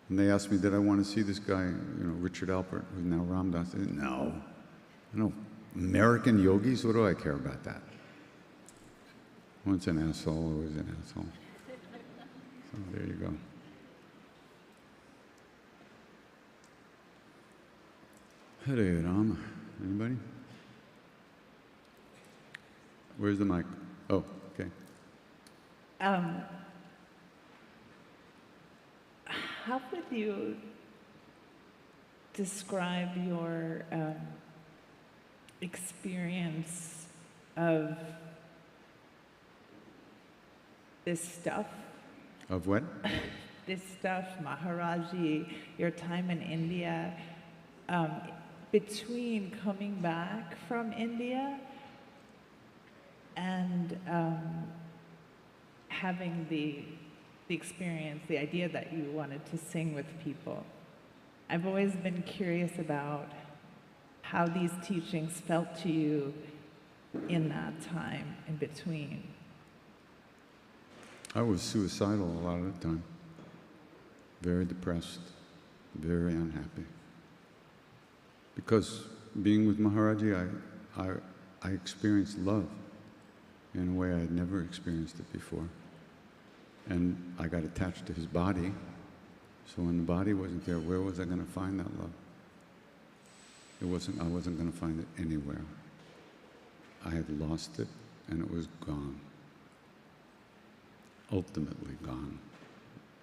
and they asked me, did I want to see this guy, Richard Alpert, who's now Ramdas? I said, no. American yogis, what do I care about that? Once an asshole, always an asshole. So there you go. Hare Rama. Anybody? Where's the mic? Oh, okay. How would you describe your experience of this stuff? Of what? This stuff, Maharaji, your time in India, between coming back from India and having the the experience, the idea that you wanted to sing with people. I've always been curious about how these teachings felt to you in that time in between. I was suicidal a lot of the time. Very depressed, very unhappy. Because being with Maharaji, I experienced love in a way I had never experienced it before. And I got attached to his body, so when the body wasn't there, where was I going to find that love? I wasn't going to find it anywhere. I had lost it, and it was gone. Ultimately gone.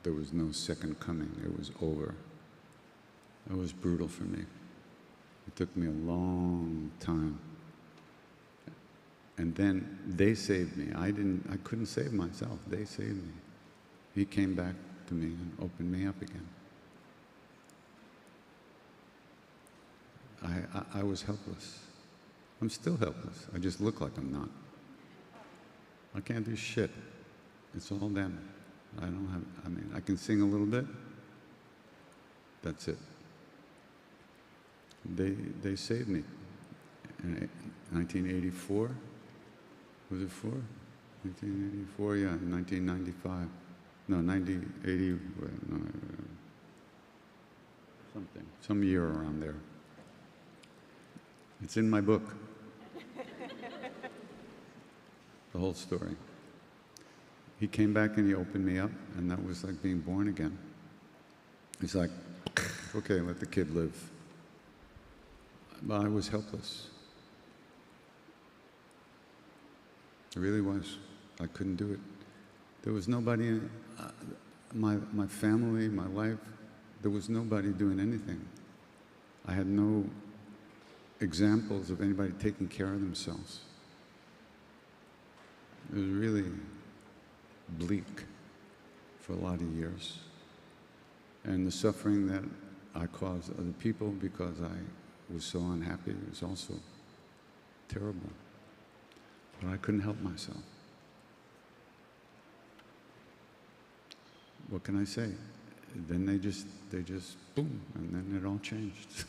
There was no second coming. It was over. It was brutal for me. It took me a long time. And then they saved me. I couldn't save myself. They saved me. He came back to me and opened me up again. I was helpless. I'm still helpless. I just look like I'm not. I can't do shit. It's all them. I can sing a little bit. That's it. They saved me. In 1984, was it 1984, yeah, 1995. No, 1980, no, something, some year around there. It's in my book. The whole story. He came back and he opened me up, and that was like being born again. He's like, okay, let the kid live. But I was helpless. It really was. I couldn't do it. There was nobody in my family, my life, there was nobody doing anything. I had no examples of anybody taking care of themselves. It was really bleak for a lot of years. And the suffering that I caused other people because I was so unhappy was also terrible. But I couldn't help myself. What can I say? Then they just boom, and then it all changed.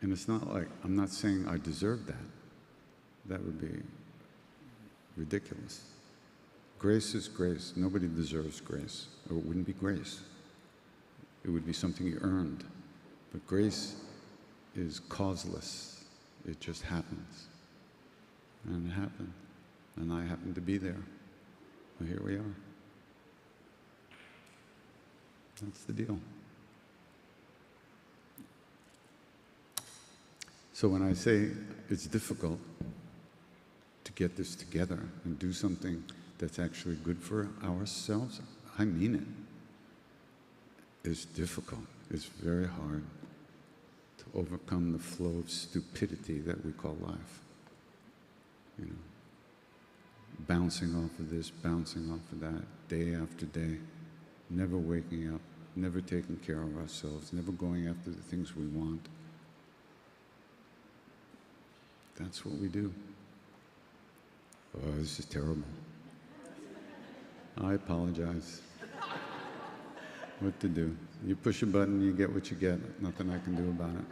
And it's not like, I'm not saying I deserve that. That would be ridiculous. Grace is grace. Nobody deserves grace, or it wouldn't be grace. It would be something you earned. But grace is causeless. It just happens. And it happened. And I happened to be there. Well, here we are. That's the deal. So when I say it's difficult to get this together and do something that's actually good for ourselves, I mean it. It's difficult. It's very hard to overcome the flow of stupidity that we call life. You know, bouncing off of this, bouncing off of that, day after day, never waking up, never taking care of ourselves, never going after the things we want. That's what we do. Oh, this is terrible. I apologize. What to do? You push a button, you get what you get. Nothing I can do about it.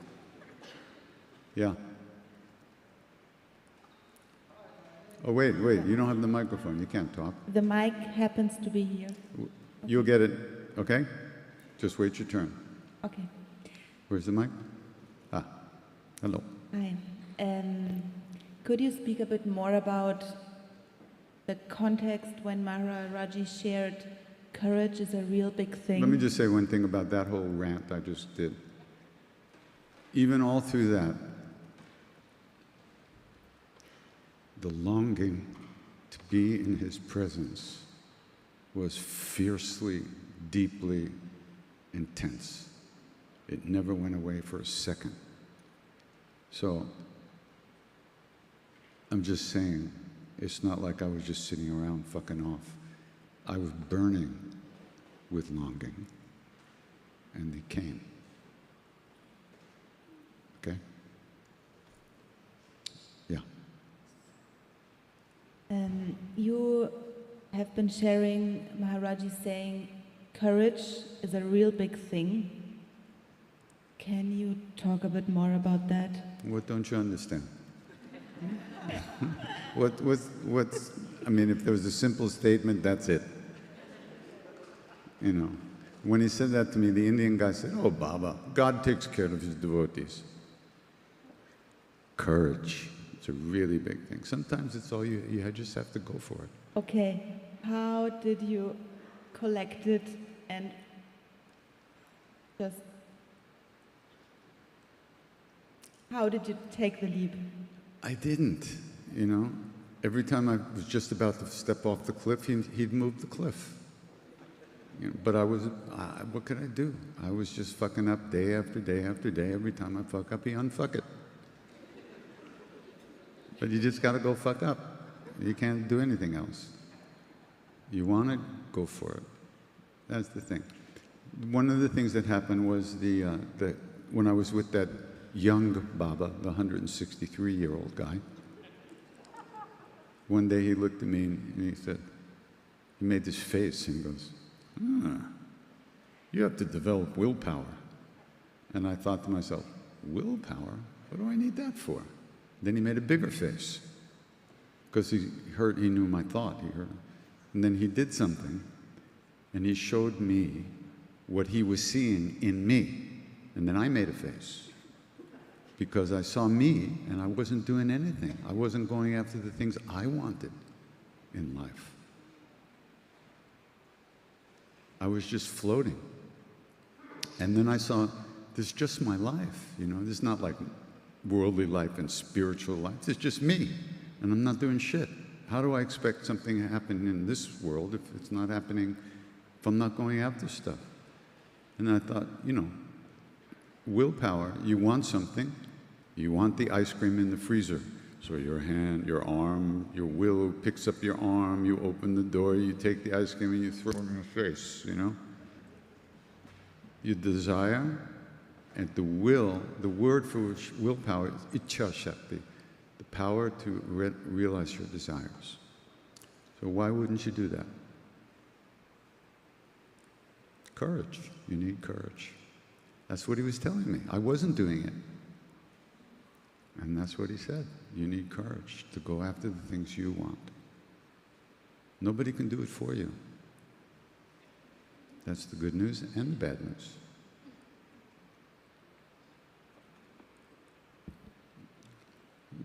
Yeah. Oh, wait, you don't have the microphone. You can't talk. The mic happens to be here. You'll get it, okay? Just wait your turn. Okay. Where's the mic? Ah, hello. Hi. Could you speak a bit more about the context when Maharaji shared courage is a real big thing? Let me just say one thing about that whole rant I just did. Even all through that, the longing to be in his presence was fiercely, deeply intense. It never went away for a second. So, I'm just saying, it's not like I was just sitting around fucking off. I was burning with longing, and he came. Okay? Yeah. You have been sharing Maharaji saying courage is a real big thing. Can you talk a bit more about that? What don't you understand? What's, I mean, if there was a simple statement, that's it. You know, when he said that to me, the Indian guy said, "Oh, Baba, God takes care of his devotees." Courage, it's a really big thing. Sometimes it's all you just have to go for it. Okay, how did you collect it and just, how did you take the leap? I didn't, you know. Every time I was just about to step off the cliff, he'd move the cliff. You know, but what could I do? I was just fucking up day after day after day. Every time I fuck up, he unfuck it. But you just got to go fuck up. You can't do anything else. You want it, go for it. That's the thing. One of the things that happened was when I was with that young Baba, the 163-year-old guy, one day he looked at me and he said, he made this face and he goes, you have to develop willpower. And I thought to myself, willpower? What do I need that for? Then he made a bigger face because he knew my thought. He heard, and then he did something and he showed me what he was seeing in me. And then I made a face because I saw me and I wasn't doing anything. I wasn't going after the things I wanted in life. I was just floating. And then I saw, this is just my life, you know, this is not like worldly life and spiritual life, it's just me, and I'm not doing shit. How do I expect something to happen in this world if it's not happening, if I'm not going after stuff? And I thought, you know, willpower, you want something, you want the ice cream in the freezer. So your hand, your arm, your will picks up your arm, you open the door, you take the ice cream and you throw it in your face, you know? You desire, and the will, the word for willpower is ichha shakti, the power to realize your desires. So why wouldn't you do that? Courage, you need courage. That's what he was telling me. I wasn't doing it. And that's what he said. You need courage to go after the things you want. Nobody can do it for you. That's the good news and the bad news.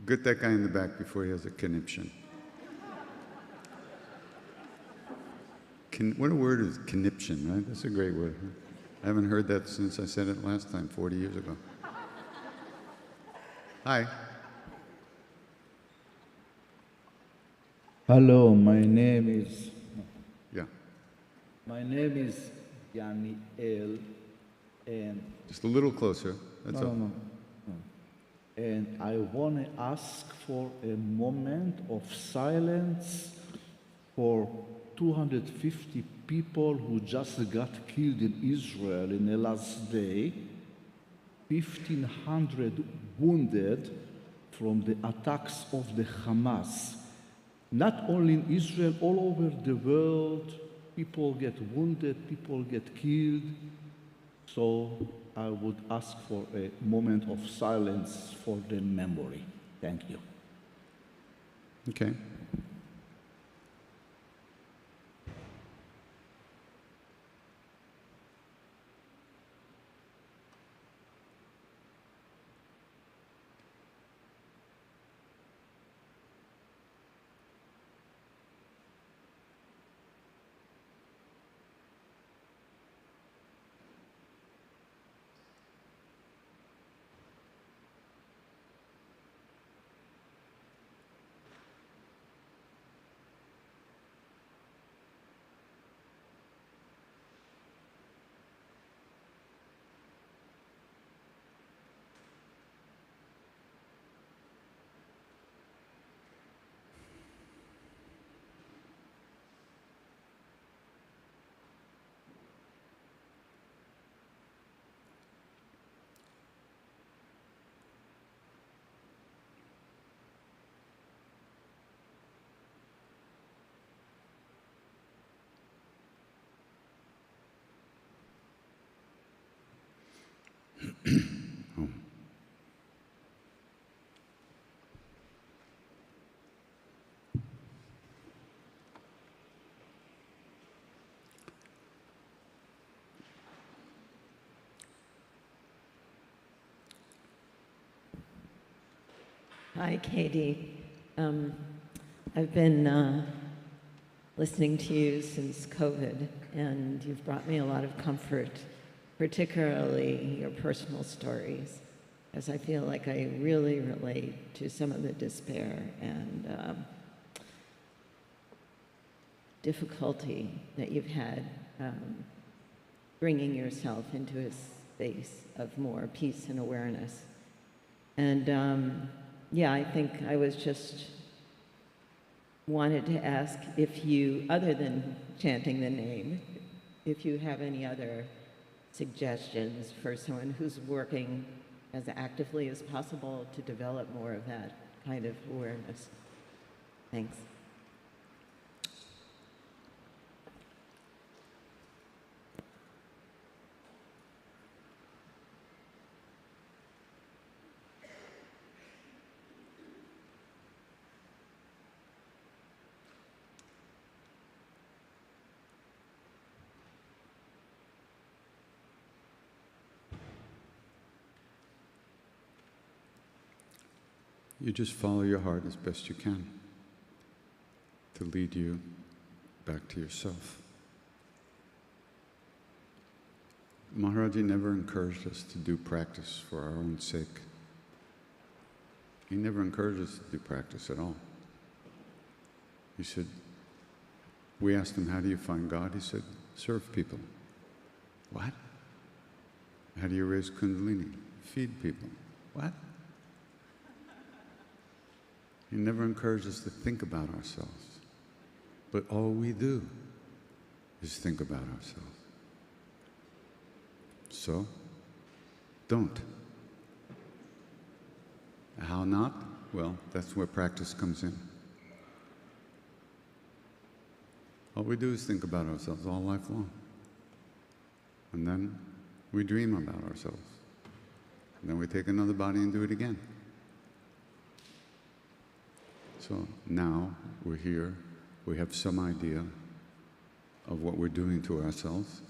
Get that guy in the back before he has a conniption. What a word is conniption, right? That's a great word. I haven't heard that since I said it last time, 40 years ago. Hi. Hello, my name is. Yeah. My name is Yaniel, and. Just a little closer. That's all. No. And I want to ask for a moment of silence for 250 people who just got killed in Israel in the last day, 1,500 wounded from the attacks of the Hamas. Not only in Israel, all over the world, people get wounded, people get killed. So I would ask for a moment of silence for the memory. Thank you. Okay. Hi, Katie. I've been listening to you since COVID, and you've brought me a lot of comfort, particularly your personal stories, as I feel like I really relate to some of the despair and difficulty that you've had bringing yourself into a space of more peace and awareness. And yeah, I think I was just wanted to ask if you, other than chanting the name, if you have any other suggestions for someone who's working as actively as possible to develop more of that kind of awareness. Thanks. You just follow your heart as best you can to lead you back to yourself. Maharaji never encouraged us to do practice for our own sake. He never encouraged us to do practice at all. He said, we asked him, how do you find God? He said, serve people. What? How do you raise Kundalini? Feed people. What? He never encouraged us to think about ourselves. But all we do is think about ourselves. So, don't. How not? Well, that's where practice comes in. All we do is think about ourselves all life long. And then we dream about ourselves. And then we take another body and do it again. So now we're here, we have some idea of what we're doing to ourselves,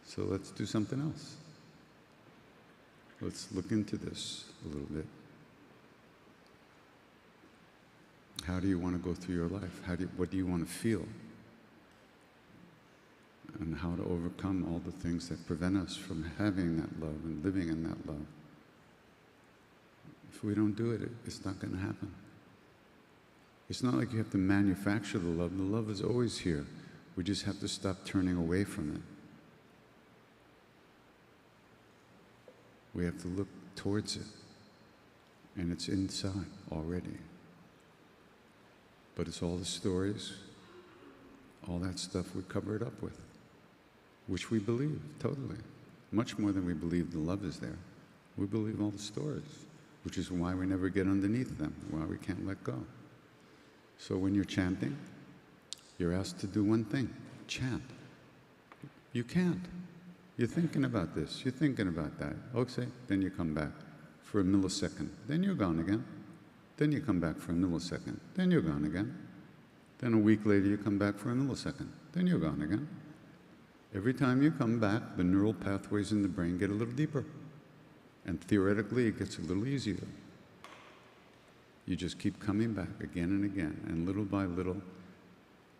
so let's do something else. Let's look into this a little bit. How do you want to go through your life? What do you want to feel? And how to overcome all the things that prevent us from having that love and living in that love. If we don't do it, it's not going to happen. It's not like you have to manufacture the love. The love is always here. We just have to stop turning away from it. We have to look towards it. And it's inside already. But it's all the stories, all that stuff we cover it up with, which we believe totally. Much more than we believe the love is there. We believe all the stories, which is why we never get underneath them, why we can't let go. So when you're chanting, you're asked to do one thing, chant. You can't. You're thinking about this, you're thinking about that. Okay, then you come back for a millisecond. Then you're gone again. Then you come back for a millisecond. Then you're gone again. Then a week later you come back for a millisecond. Then you're gone again. Every time you come back, the neural pathways in the brain get a little deeper. And theoretically, it gets a little easier. You just keep coming back again and again, and little by little,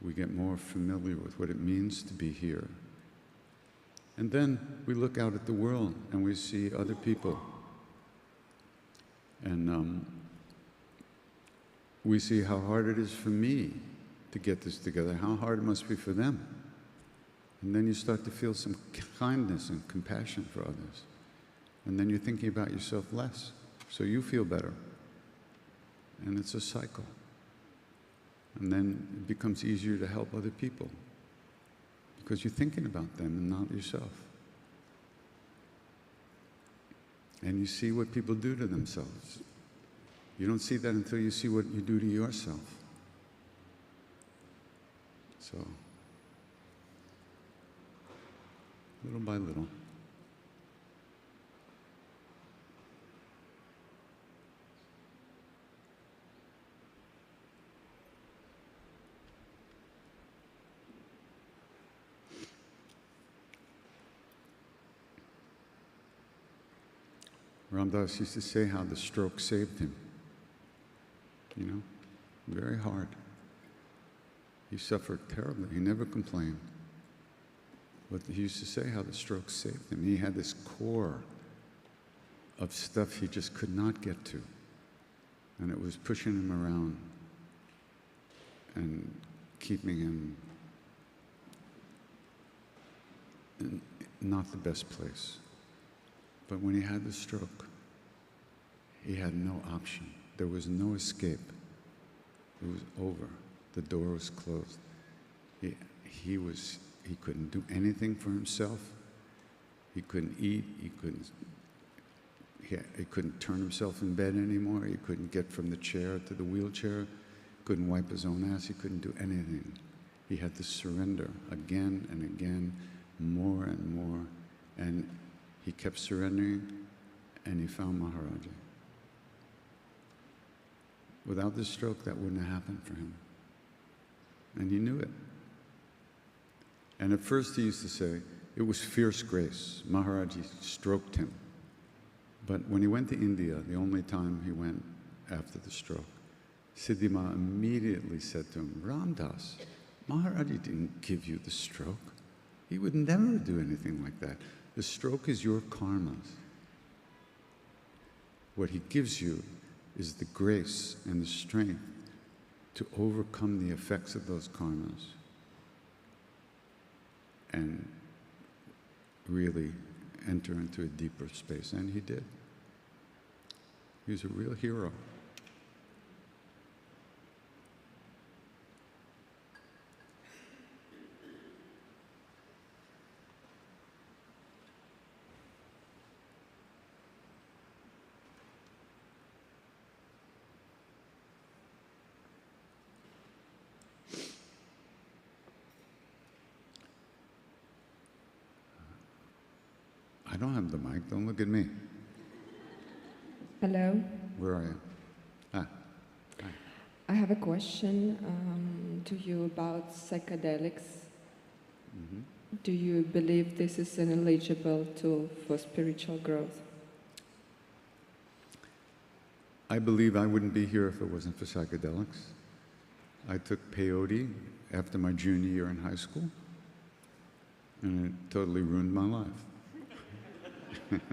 we get more familiar with what it means to be here. And then we look out at the world and we see other people. And we see how hard it is for me to get this together, how hard it must be for them. And then you start to feel some kindness and compassion for others. And then you're thinking about yourself less, so you feel better. And it's a cycle. And then it becomes easier to help other people because you're thinking about them and not yourself. And you see what people do to themselves. You don't see that until you see what you do to yourself. So, little by little. Ram Dass used to say how the stroke saved him. you know, very hard. He suffered terribly. He never complained. But he used to say how the stroke saved him. He had this core of stuff he just could not get to. And it was pushing him around and keeping him in not the best place. But when he had the stroke, he had no option. There was no escape. It was over. The door was closed. He couldn't do anything for himself. He couldn't eat. He couldn't turn himself in bed anymore. He couldn't get from the chair to the wheelchair. Couldn't wipe his own ass. He couldn't do anything. He had to surrender again and again, more and more. And he kept surrendering, and he found Maharaji. Without this stroke, that wouldn't have happened for him. And he knew it. And at first he used to say, it was fierce grace. Maharaji stroked him. But when he went to India, the only time he went after the stroke, Siddhima immediately said to him, Ram Das, Maharaji didn't give you the stroke. He would never do anything like that. The stroke is your karmas. What he gives you is the grace and the strength to overcome the effects of those karmas and really enter into a deeper space. And he did. He was a real hero. I don't have the mic. Don't look at me. Hello. Where are you? Ah. Hi. I have a question to you about psychedelics. Mm-hmm. Do you believe this is an eligible tool for spiritual growth? I believe I wouldn't be here if it wasn't for psychedelics. I took peyote after my junior year in high school, and it totally ruined my life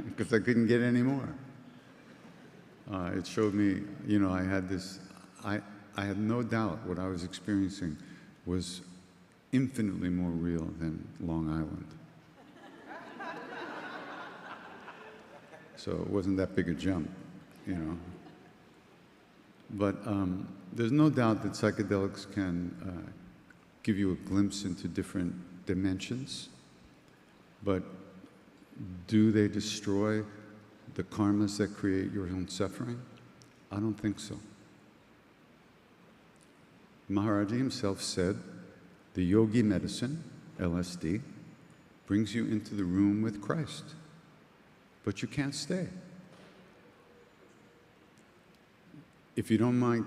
because I couldn't get any more. It showed me, you know, I had no doubt what I was experiencing was infinitely more real than Long Island. So it wasn't that big a jump, you know. But there's no doubt that psychedelics can give you a glimpse into different dimensions, but do they destroy the karmas that create your own suffering? I don't think so. Maharaji himself said, the yogi medicine, LSD, brings you into the room with Christ, but you can't stay. If you don't mind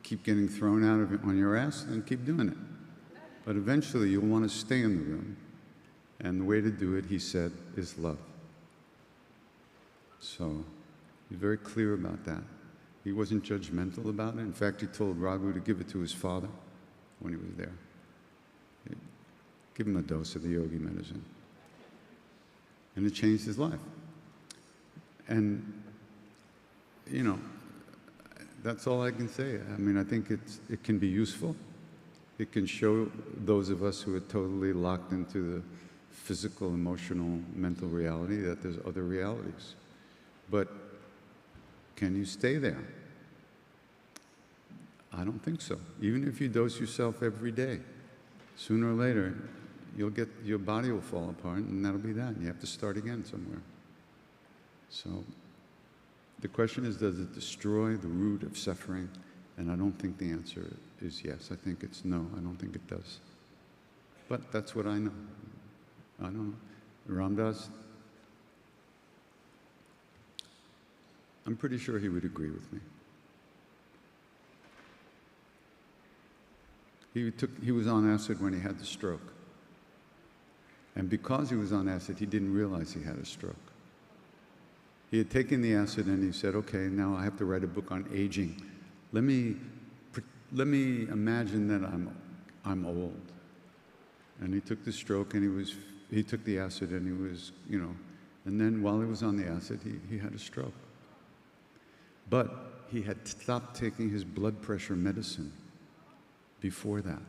keep getting thrown out of it on your ass, then keep doing it. But eventually you'll want to stay in the room. And the way to do it, he said, is love. So he's very clear about that. He wasn't judgmental about it. In fact, he told Raghu to give it to his father when he was there. Give him a dose of the yogi medicine. And it changed his life. And, you know, that's all I can say. I mean, I think it can be useful. It can show those of us who are totally locked into the physical, emotional, mental reality that there's other realities. But can you stay there? I don't think so. Even if you dose yourself every day, sooner or later, your body will fall apart, and that'll be that. You have to start again somewhere. So the question is, does it destroy the root of suffering? And I don't think the answer is yes. I think it's no. I don't think it does. But that's what I know. I don't know. Ram Das, I'm pretty sure he would agree with me. He was on acid when he had the stroke. And because he was on acid, he didn't realize he had a stroke. He had taken the acid and he said, okay, now I have to write a book on aging. let me imagine that I'm old. And he took the stroke, and he took the acid, and he was, you know, and then while he was on the acid, he had a stroke. But he had stopped taking his blood pressure medicine before that.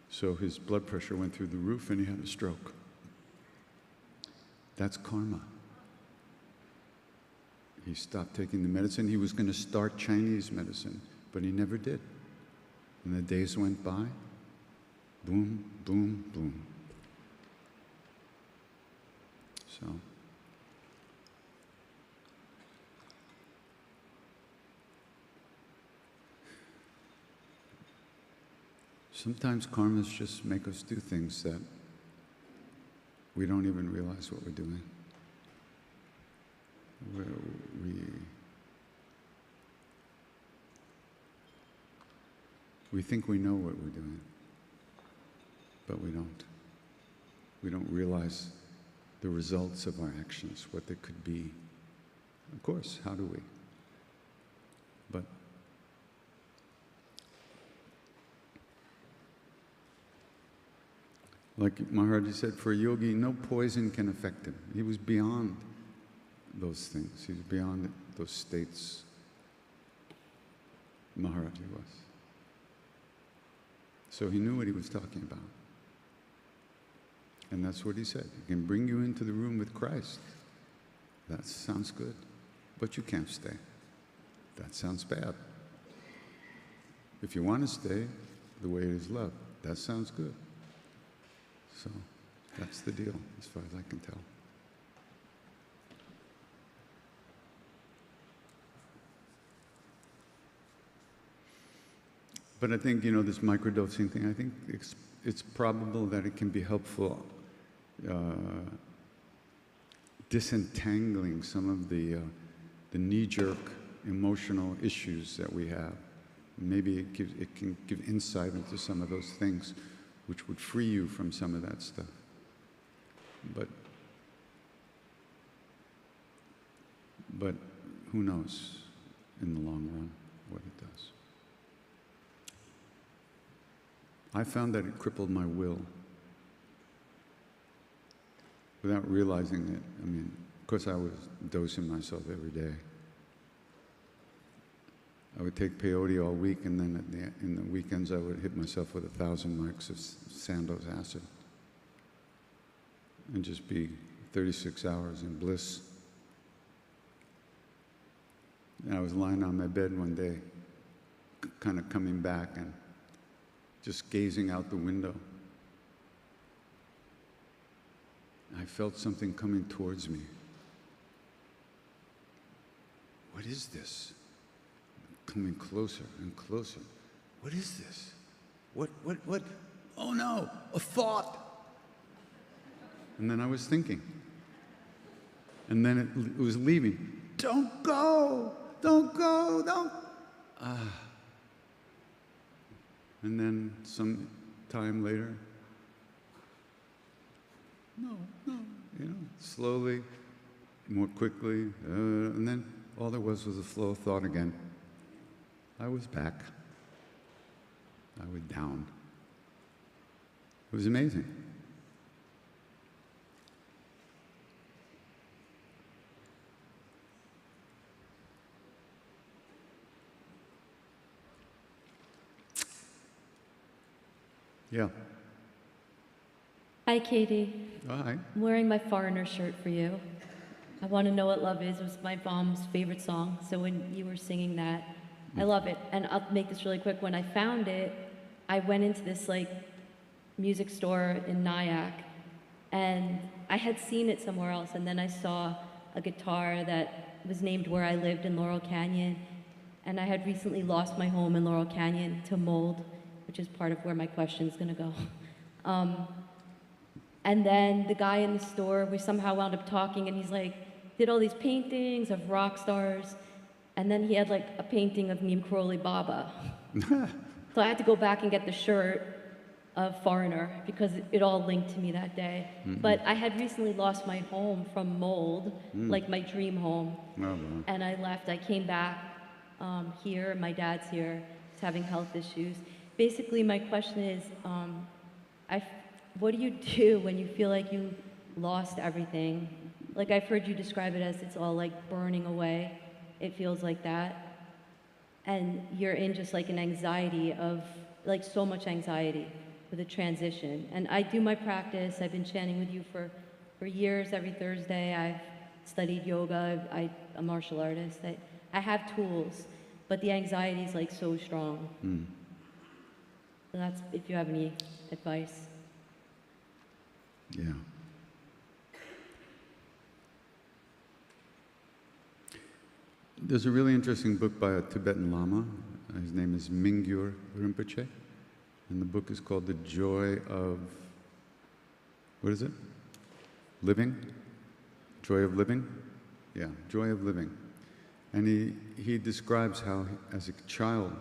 So his blood pressure went through the roof, and he had a stroke. That's karma. He stopped taking the medicine. He was going to start Chinese medicine, but he never did. And the days went by. Boom, boom, boom. So. Sometimes karmas just make us do things that we don't even realize what we're doing. We think we know what we're doing, but we don't. We don't realize the results of our actions, what they could be. Of course, how do we? But like Maharaji said, for a yogi, no poison can affect him. He was beyond those things. He was beyond those states. Maharaji was. So he knew what he was talking about. And that's what he said. He can bring you into the room with Christ. That sounds good. But you can't stay. That sounds bad. If you want to stay, the way it is love. That sounds good. So that's the deal, as far as I can tell. But I think, you know, this microdosing thing, I think it's probable that it can be helpful disentangling some of the knee-jerk emotional issues that we have. Maybe it can give insight into some of those things which would free you from some of that stuff. But who knows in the long run what it does. I found that it crippled my will without realizing it. I mean, of course I was dosing myself every day. I would take peyote all week, and then in the weekends I would hit myself with 1,000 mics of Sandoz acid and just be 36 hours in bliss. And I was lying on my bed one day, kind of coming back and just gazing out the window. I felt something coming towards me. What is this? Coming closer and closer. What is this? What? Oh no, a thought. And then I was thinking. And then it was leaving. Don't go, don't go, don't. And then some time later, no, you know, slowly, more quickly, and then all there was a flow of thought again. I was back. I was down. It was amazing. Yeah. Hi, Katie. Oh, hi. I'm wearing my foreigner shirt for you. I Want to Know What Love Is was my mom's favorite song, so when you were singing that, I love it. And I'll make this really quick. When I found it, I went into this like music store in Nyack, and I had seen it somewhere else, and then I saw a guitar that was named where I lived in Laurel Canyon, and I had recently lost my home in Laurel Canyon to mold, which is part of where my question's gonna go. And then the guy in the store, we somehow wound up talking, and he's like, did all these paintings of rock stars, and then he had like a painting of Neem Karoli Baba. So I had to go back and get the shirt of Foreigner because it all linked to me that day. Mhm. But I had recently lost my home from mold, Mm. like my dream home. Oh, wow. And I left, I came back, here. My dad's here. He's having health issues. Basically, my question is, what do you do when you feel like you lost everything? Like I've heard you describe it as it's all like burning away. It feels like that. And you're in just like an anxiety of, like so much anxiety for the transition. And I do my practice. I've been chanting with you for years, every Thursday. I've studied yoga. I'm a martial artist. I have tools, but the anxiety is like so strong. So that's, if you have any advice. Yeah. There's a really interesting book by a Tibetan Lama. His name is Mingyur Rinpoche. And the book is called The Joy of, what is it? Living? Joy of Living? Yeah, Joy of Living. And he describes how, as a child,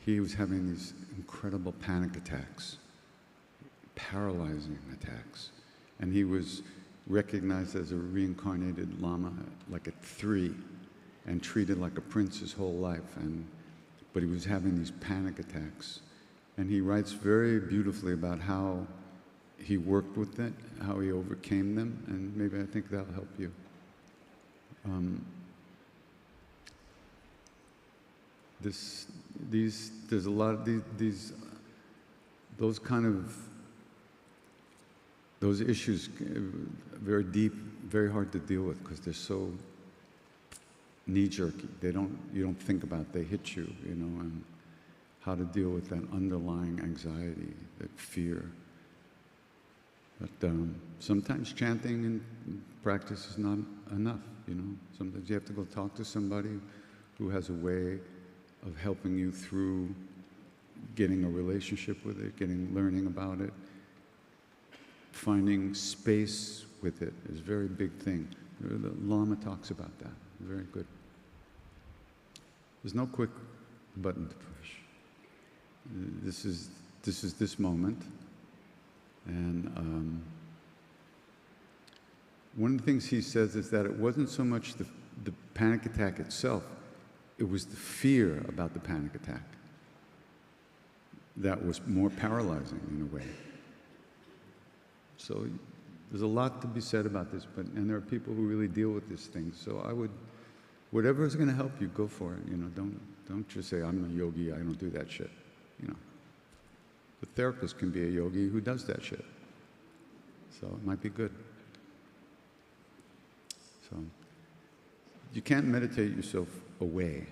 he was having these incredible panic attacks, paralyzing attacks. And he was recognized as a reincarnated Lama, like at 3, and treated like a prince his whole life. But he was having these panic attacks. And he writes very beautifully about how he worked with it, how he overcame them, and maybe I think that'll help you. There's a lot of those kind of, those issues, very deep, very hard to deal with because they're so knee-jerky. You don't think about it, they hit you, you know, and how to deal with that underlying anxiety, that fear. But sometimes chanting and practice is not enough, you know. Sometimes you have to go talk to somebody who has a way of helping you through getting a relationship with it, learning about it. Finding space with it is a very big thing. The Lama talks about that. Very good. There's no quick button to push. This is this moment. And one of the things he says is that it wasn't so much the panic attack itself, it was the fear about the panic attack that was more paralyzing in a way. So there's a lot to be said about this, and there are people who really deal with this thing. So I would, whatever is going to help you, go for it. You know, don't just say, I'm a yogi, I don't do that shit. You know, the therapist can be a yogi who does that shit. So it might be good. So you can't meditate yourself away.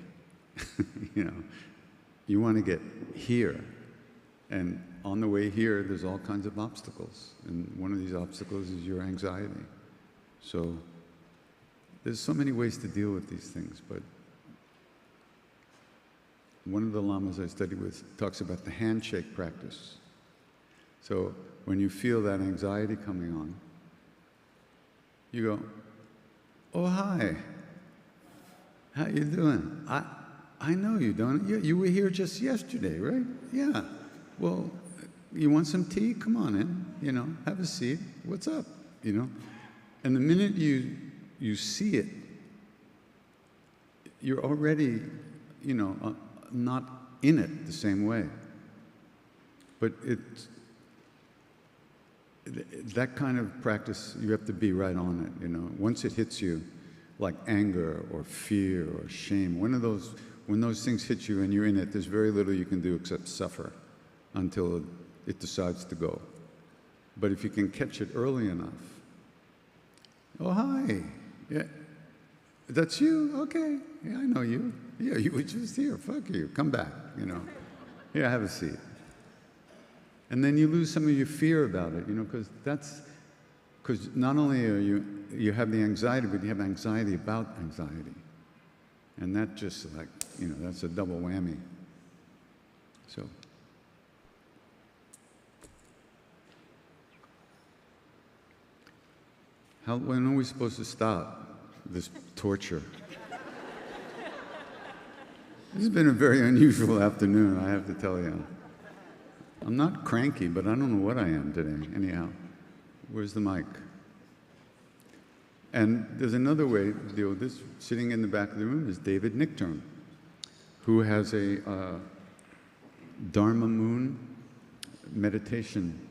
You know, you want to get here. And on the way here, there's all kinds of obstacles. And one of these obstacles is your anxiety. So there's so many ways to deal with these things. But one of the lamas I studied with talks about the handshake practice. So when you feel that anxiety coming on, you go, oh, hi. How you doing? I know you, don't you? You were here just yesterday, right? Yeah. Well, you want some tea? Come on in, you know, have a seat. What's up? You know? And the minute you see it, you're already, you know, not in it the same way. But it's that kind of practice, you have to be right on it, you know. Once it hits you, like anger or fear or shame, when those things hit you and you're in it, there's very little you can do except suffer until it decides to go. But if you can catch it early enough, oh, hi, yeah, that's you? Okay, yeah, I know you. Yeah, you were just here, fuck you, come back, you know. Here, have a seat. And then you lose some of your fear about it, you know, because not only are you have the anxiety, but you have anxiety about anxiety. And that just like, you know, that's a double whammy. So. When are we supposed to stop this torture? This has been a very unusual afternoon, I have to tell you. I'm not cranky, but I don't know what I am today, anyhow. Where's the mic? And there's another way to deal with this. Sitting in the back of the room is David Nickturn. who has a Dharma Moon meditation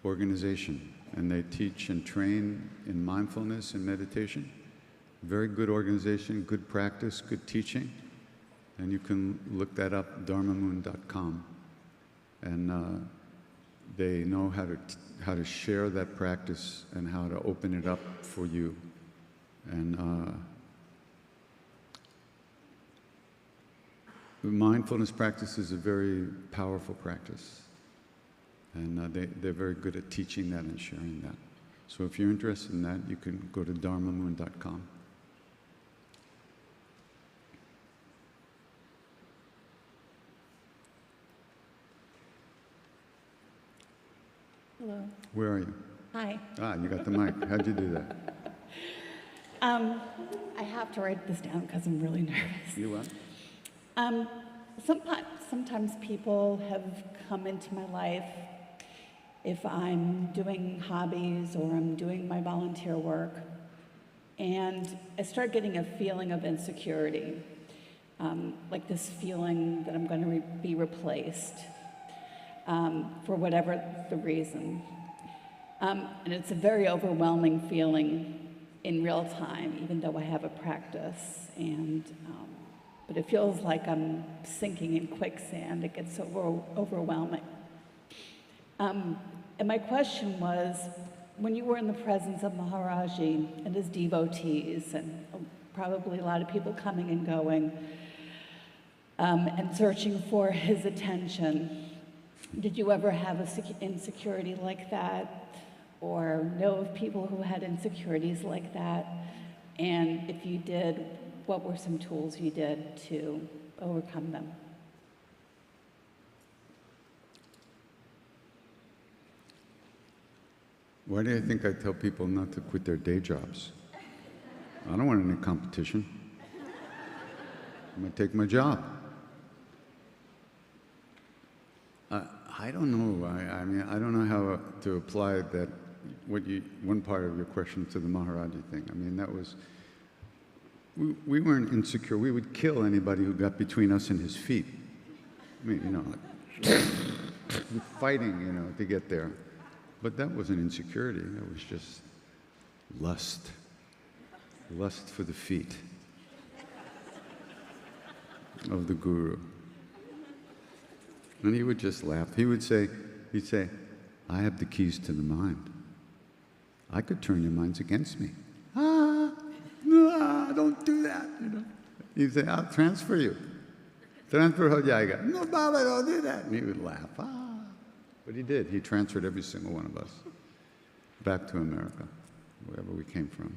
organization, and they teach and train in mindfulness and meditation. Very good organization, good practice, good teaching, and you can look that up, dharmamoon.com, and they know how to share that practice and how to open it up for you. And mindfulness practice is a very powerful practice, and they're very good at teaching that and sharing that. So if you're interested in that, you can go to dharmamoon.com. Hello. Where are you? Hi. Ah, you got the mic. How'd you do that? I have to write this down because I'm really nervous. You what? Sometimes people have come into my life if I'm doing hobbies or I'm doing my volunteer work, and I start getting a feeling of insecurity, like this feeling that I'm going to be replaced for whatever the reason. And it's a very overwhelming feeling in real time, even though I have a practice, and but it feels like I'm sinking in quicksand. It gets so overwhelming. And my question was, when you were in the presence of Maharaji and his devotees, and probably a lot of people coming and going, and searching for his attention, did you ever have an insecurity like that, or know of people who had insecurities like that? And if you did, what were some tools you did to overcome them? Why do you think I tell people not to quit their day jobs? I don't want any competition. I'm going to take my job. I don't know. I mean, I don't know how to apply that, one part of your question to the Maharaji thing. I mean, that was, we weren't insecure. We would kill anybody who got between us and his feet. I mean, you know, like, fighting, you know, to get there. But that wasn't insecurity. That was just lust. Lust for the feet of the guru. And he would just laugh. He'd say, I have the keys to the mind. I could turn your minds against me. Don't do that. You know? He'd say, I'll transfer you. Transfer ho jayega. No, Baba, don't do that. And he would laugh. But he did. He transferred every single one of us back to America, wherever we came from.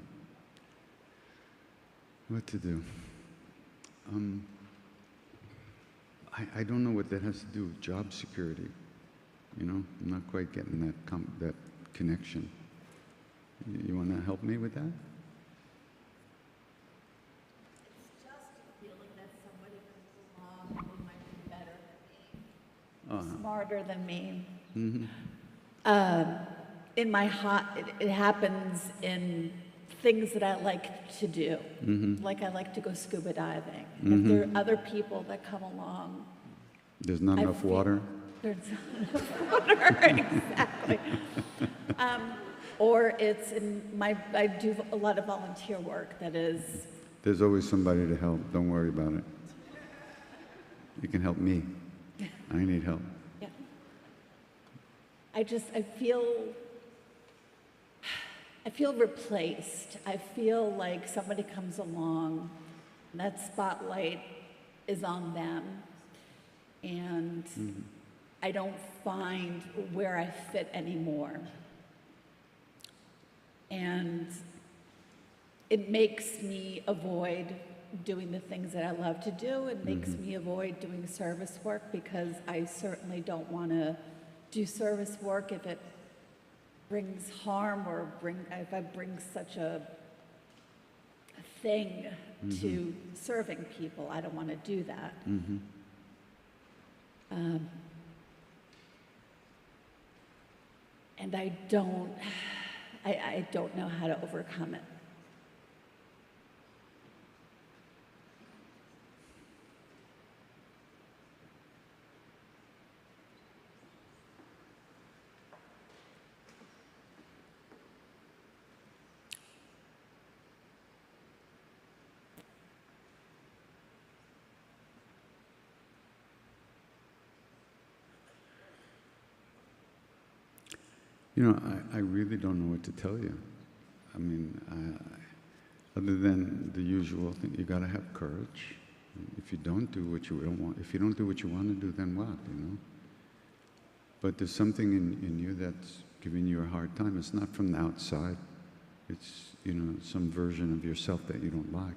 What to do? I don't know what that has to do with job security. You know, I'm not quite getting that connection. You want to help me with that? It's just a feeling that somebody comes along who might be better than me, smarter than me. Mm-hmm. In my it happens in things that I like to do. Mm-hmm. Like I like to go scuba diving. Mm-hmm. If there are other people that come along, There's not enough water? There's not enough water, exactly. Or it's I do a lot of volunteer work that is. There's always somebody to help. Don't worry about it. You can help me. I need help. Yeah. I feel replaced. I feel like somebody comes along, and that spotlight is on them, and I don't find where I fit anymore. And it makes me avoid doing the things that I love to do. It makes me avoid doing service work, because I certainly don't want to do service work if it brings harm, or if I bring such a thing to serving people. I don't want to do that. And I don't know how to overcome it. You know, I really don't know what to tell you. I mean, other than the usual thing, you got to have courage. If you don't do what you don't want, if you don't do what you want to do, then what, you know? But there's something in you that's giving you a hard time. It's not from the outside. It's, you know, some version of yourself that you don't like.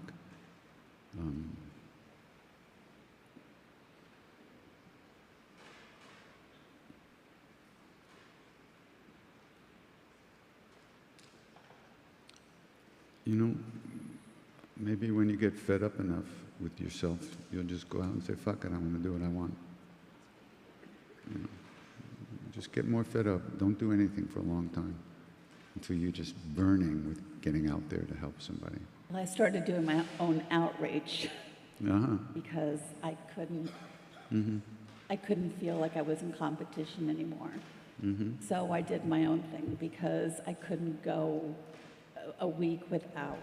You know, maybe when you get fed up enough with yourself, you'll just go out and say, fuck it, I want to do what I want. You know, just get more fed up. Don't do anything for a long time until you're just burning with getting out there to help somebody. Well, I started doing my own outreach Uh-huh. because I couldn't feel like I was in competition anymore. Mm-hmm. So I did my own thing because I couldn't go a week without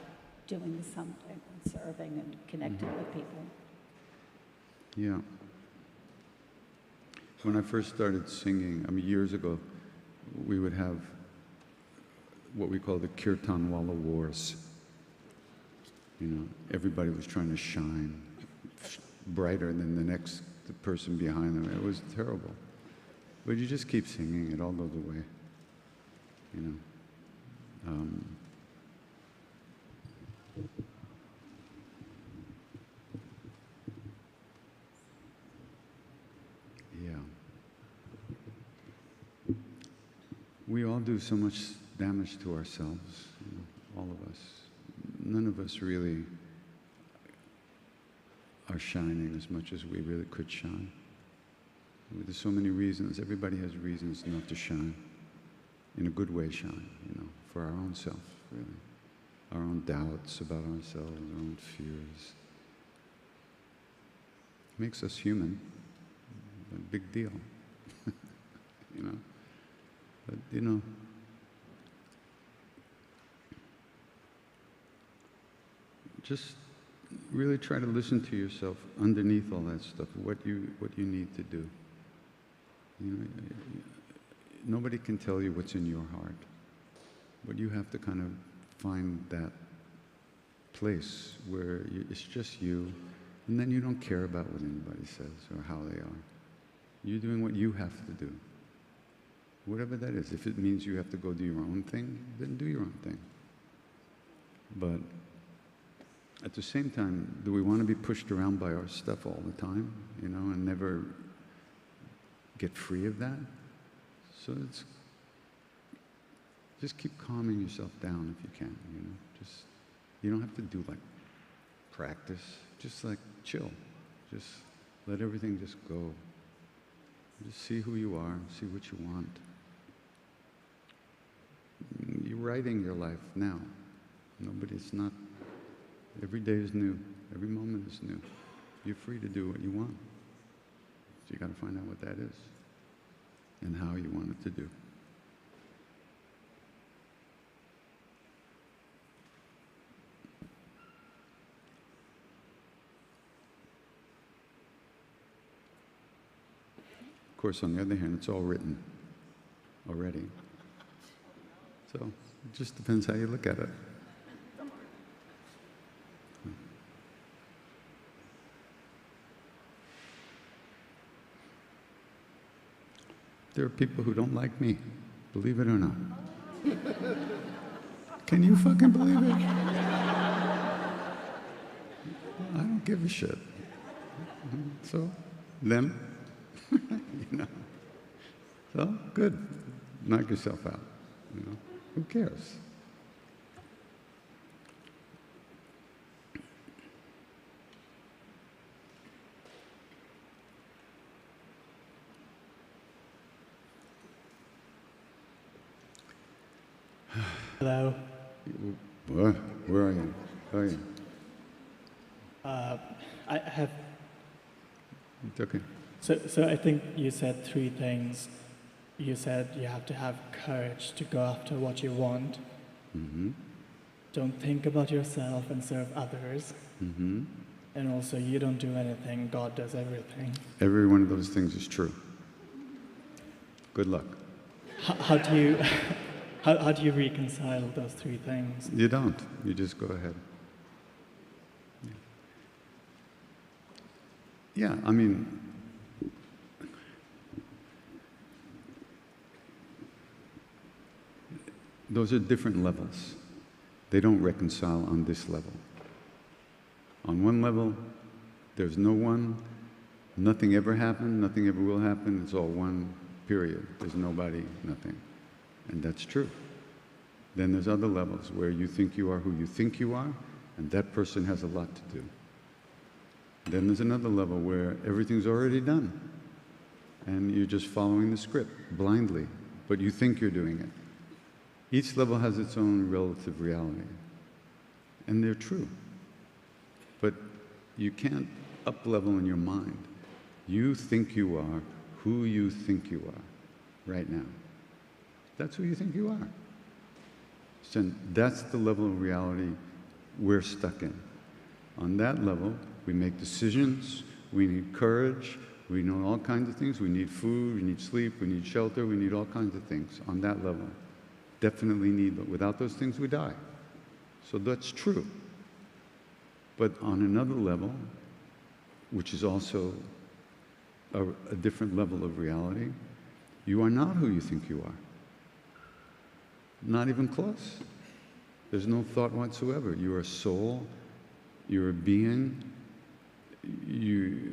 doing something, serving and connecting with people. Yeah. When I first started singing, I mean, years ago, we would have what we call the Kirtan Wallah Wars. You know, everybody was trying to shine brighter than the next person behind them. It was terrible. But you just keep singing, it all goes away. You know. Yeah. We all do so much damage to ourselves, you know, all of us. None of us really are shining as much as we really could shine. There's so many reasons. Everybody has reasons not to shine. In a good way shine, you know, for our own self, really. Our own doubts about ourselves, our own fears. Makes us human. A big deal. You know? But, you know, just really try to listen to yourself underneath all that stuff, what you need to do. You know, nobody can tell you what's in your heart, but you have to kind of find that place where it's just you, and then you don't care about what anybody says or how they are. You're doing what you have to do, whatever that is. If it means you have to go do your own thing, then do your own thing. But at the same time, do we want to be pushed around by our stuff all the time, you know, and never get free of that? So it's just keep calming yourself down if you can, you know. Just, you don't have to do like practice, just like chill. Just let everything just go. Just see who you are, see what you want. You're writing your life now. Nobody's not, every day is new, every moment is new. You're free to do what you want. So you got to find out what that is and how you want it to do. Of course, on the other hand, it's all written already. So it just depends how you look at it. There are people who don't like me, believe it or not. Can you fucking believe it? I don't give a shit. So, them, you know. So, good. Knock yourself out, you know. Who cares? Hello. What? Where are you? How are you? I have. It's okay. So I think you said three things. You said you have to have courage to go after what you want. Mm-hmm. Don't think about yourself and serve others. Mm-hmm. And also, you don't do anything, God does everything. Every one of those things is true. Good luck. how do you how do you reconcile those three things? You don't. You just go ahead. Yeah, I mean, those are different levels. They don't reconcile on this level. On one level, there's no one, nothing ever happened, nothing ever will happen, it's all one, period. There's nobody, nothing. And that's true. Then there's other levels where you think you are who you think you are, and that person has a lot to do. Then there's another level where everything's already done, and you're just following the script blindly, but you think you're doing it. Each level has its own relative reality, and they're true. But you can't up-level in your mind. You think you are who you think you are right now. That's who you think you are. So that's the level of reality we're stuck in. On that level, we make decisions, we need courage, we know all kinds of things. We need food, we need sleep, we need shelter, we need all kinds of things on that level. Definitely need, but without those things we die. So that's true. But on another level, which is also a different level of reality, you are not who you think you are. Not even close. There's no thought whatsoever. You are a soul, you're a being, you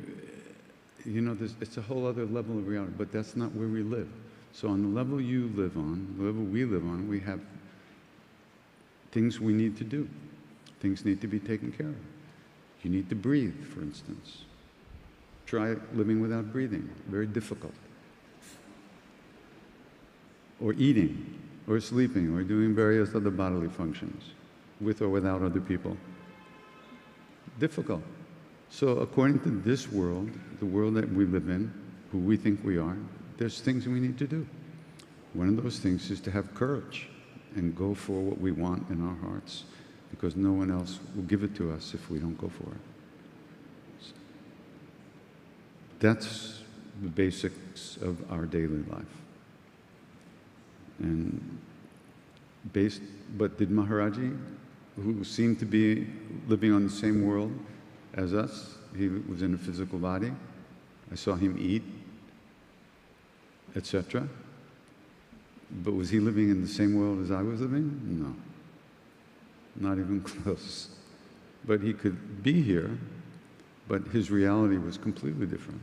know, it's a whole other level of reality, but that's not where we live. So on the level you live on, the level we live on, we have things we need to do. Things need to be taken care of. You need to breathe, for instance. Try living without breathing. Very difficult. Or eating, or sleeping, or doing various other bodily functions, with or without other people. Difficult. So according to this world, the world that we live in, who we think we are, there's things we need to do. One of those things is to have courage and go for what we want in our hearts, because no one else will give it to us if we don't go for it. So that's the basics of our daily life. And but did Maharaji, who seemed to be living on the same world as us, he was in a physical body, I saw him eat, etc. But was he living in the same world as I was living? No. Not even close. But he could be here, but his reality was completely different.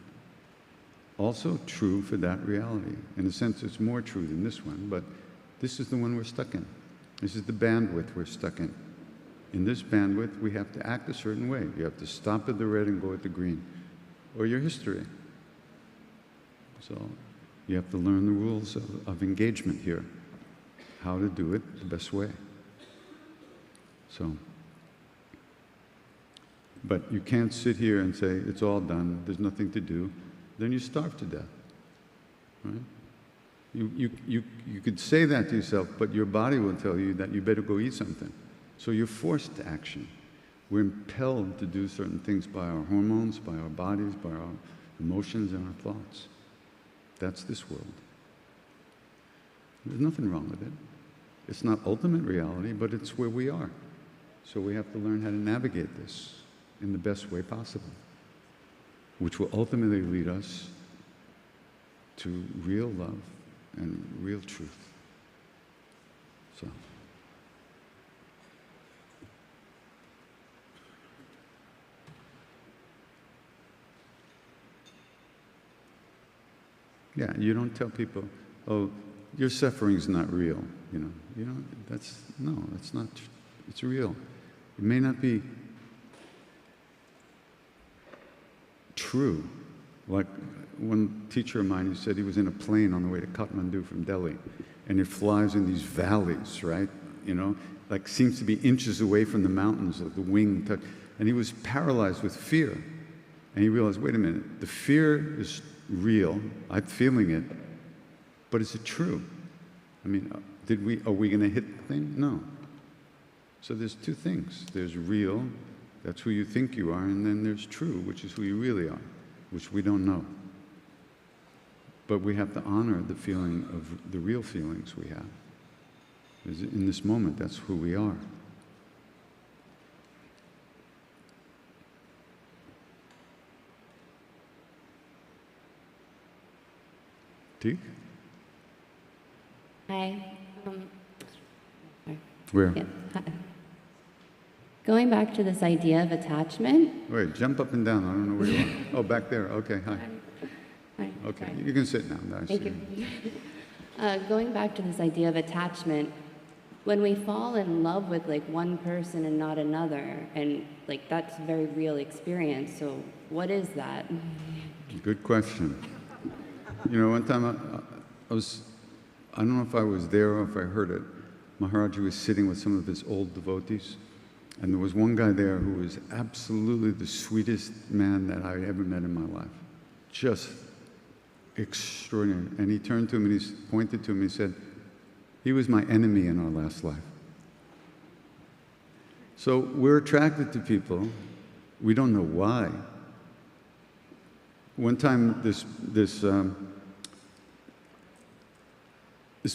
Also true for that reality. In a sense, it's more true than this one, but this is the one we're stuck in. This is the bandwidth we're stuck in. In this bandwidth, we have to act a certain way. You have to stop at the red and go at the green, or your history. So you have to learn the rules of engagement here, how to do it the best way. So, but you can't sit here and say, it's all done, there's nothing to do, then you starve to death, right? You could say that to yourself, but your body will tell you that you better go eat something. So you're forced to action. We're impelled to do certain things by our hormones, by our bodies, by our emotions and our thoughts. That's this world. There's nothing wrong with it. It's not ultimate reality, but it's where we are. So we have to learn how to navigate this in the best way possible, which will ultimately lead us to real love and real truth. So. Yeah, you don't tell people, oh, your suffering's not real, you know, that's not, it's real. It may not be true. Like one teacher of mine, who said he was in a plane on the way to Kathmandu from Delhi, and it flies in these valleys, right? You know, like seems to be inches away from the mountains, like the wing touch. And he was paralyzed with fear. And he realized, wait a minute, the fear is real, I'm feeling it, but is it true? I mean, are we going to hit the thing? No. So there's two things. There's real, that's who you think you are, and then there's true, which is who you really are, which we don't know. But we have to honor the feeling of the real feelings we have. Because in this moment, that's who we are. Teek? Hi. Where? Yeah, hi. Going back to this idea of attachment. Wait, jump up and down. I don't know where you are. Oh, back there. Okay, hi. Hi, Okay, sorry. you can sit now. I Thank see. you. Going back to this idea of attachment, when we fall in love with like one person and not another, and like that's a very real experience. So what is that? Good question. You know, one time I don't know if I was there or if I heard it. Maharaji was sitting with some of his old devotees, and there was one guy there who was absolutely the sweetest man that I ever met in my life. Just extraordinary. And he turned to him and he pointed to him and he said, he was my enemy in our last life. So we're attracted to people. We don't know why. One time this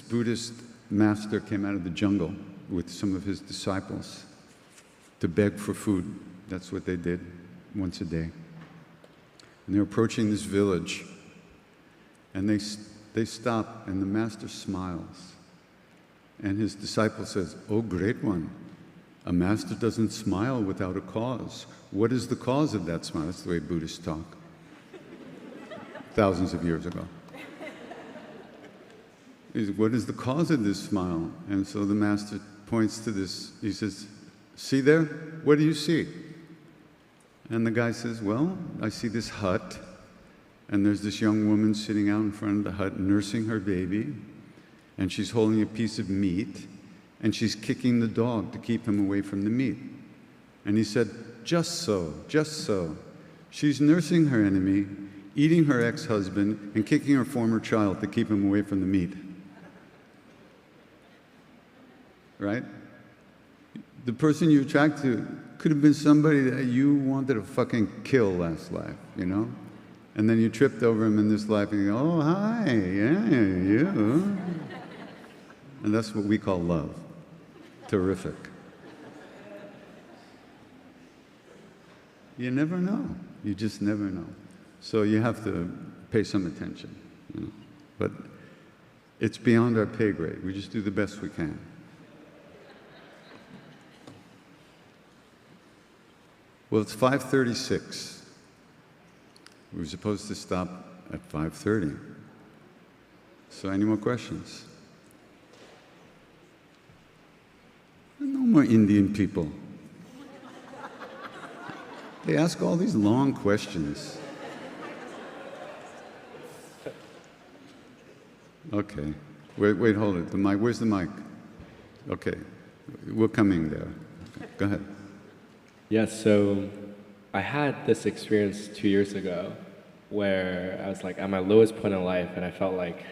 Buddhist master came out of the jungle with some of his disciples to beg for food. That's what they did once a day. And they're approaching this village, and they stop, and the master smiles. And his disciple says, "Oh, great one, a master doesn't smile without a cause. What is the cause of that smile?" That's the way Buddhists talk. Thousands of years ago. He says, "What is the cause of this smile?" And so the master points to this. He says, "See there? What do you see?" And the guy says, "Well, I see this hut, and there's this young woman sitting out in front of the hut nursing her baby, and she's holding a piece of meat, and she's kicking the dog to keep him away from the meat." And he said, "Just so, just so. She's nursing her enemy, eating her ex-husband, and kicking her former child to keep him away from the meat." Right? The person you attract to could have been somebody that you wanted to fucking kill last life, you know? And then you tripped over him in this life and you go, "Oh, hi, yeah, you." And that's what we call love. Terrific. You never know. You just never know. So you have to pay some attention, you know? But it's beyond our pay grade. We just do the best we can. Well, it's 5:36. We were supposed to stop at 5:30. So any more questions? No more Indian people. They ask all these long questions. Okay. Wait, hold it. The mic. Where's the mic? Okay. We're coming there. Okay. Go ahead. Yes, so I had this experience 2 years ago where I was like at my lowest point in life, and I felt like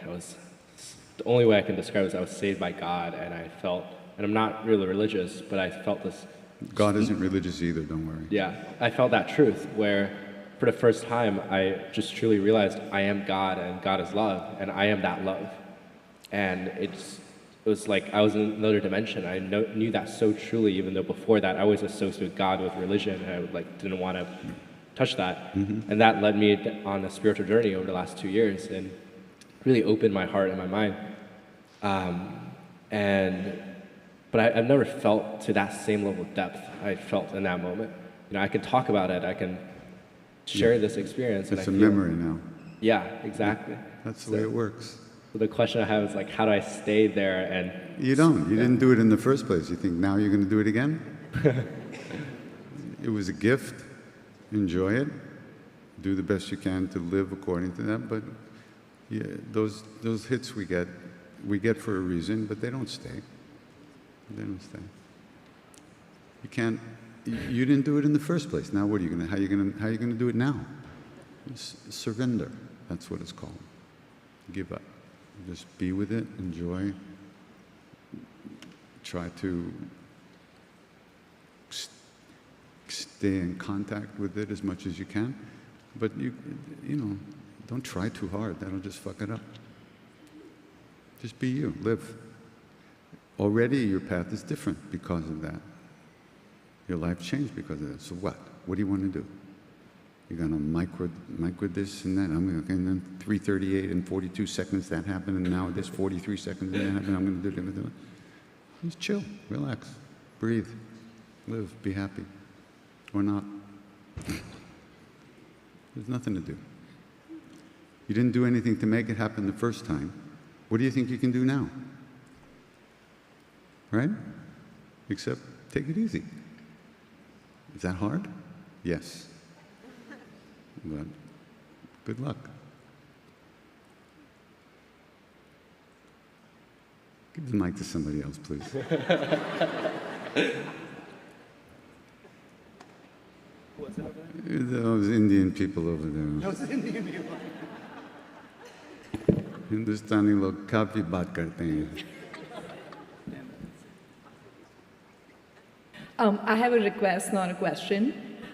the only way I can describe it is I was saved by God, and I felt, and I'm not really religious, but I felt this. God isn't religious either, don't worry. Yeah, I felt that truth where for the first time I just truly realized I am God and God is love, and I am that love. And it was like I was in another dimension. I knew that so truly, even though before that I always associated God with religion, and I didn't want to touch that. Mm-hmm. And that led me on a spiritual journey over the last 2 years and really opened my heart and my mind. But I've never felt to that same level of depth I felt in that moment. You know, I can talk about it, I can share this experience. It's and a memory now. Yeah, exactly. That's the way it works. So the question I have is like, how do I stay there? And You don't. You didn't do it in the first place. You think now you're going to do it again? It was a gift. Enjoy it. Do the best you can to live according to that. But yeah, those hits we get for a reason, but they don't stay. They don't stay. You can't. You didn't do it in the first place. Now what are you going to? How are you going to do it now? Surrender. That's what it's called. Give up. Just be with it, enjoy, try to stay in contact with it as much as you can. But you know, Don't try too hard. That'll just fuck it up. Just be you. Live. Already your path is different because of that. Your life changed because of that. So what? What do you want to do? You're going to micro this and that. I'm going to, and then 3:38 and 42 seconds that happened, and now this 43 seconds and that happened. I'm going to do it. Just chill, relax, breathe, live, be happy, or not. There's nothing to do. You didn't do anything to make it happen the first time. What do you think you can do now? Right? Except take it easy. Is that hard? Yes. But good luck. Give the mic to somebody else, please. What's that over Those Indian people over there. Those Indian people. हिंदुस्तानी लोग काफी बात करते हैं. I have a request, not a question.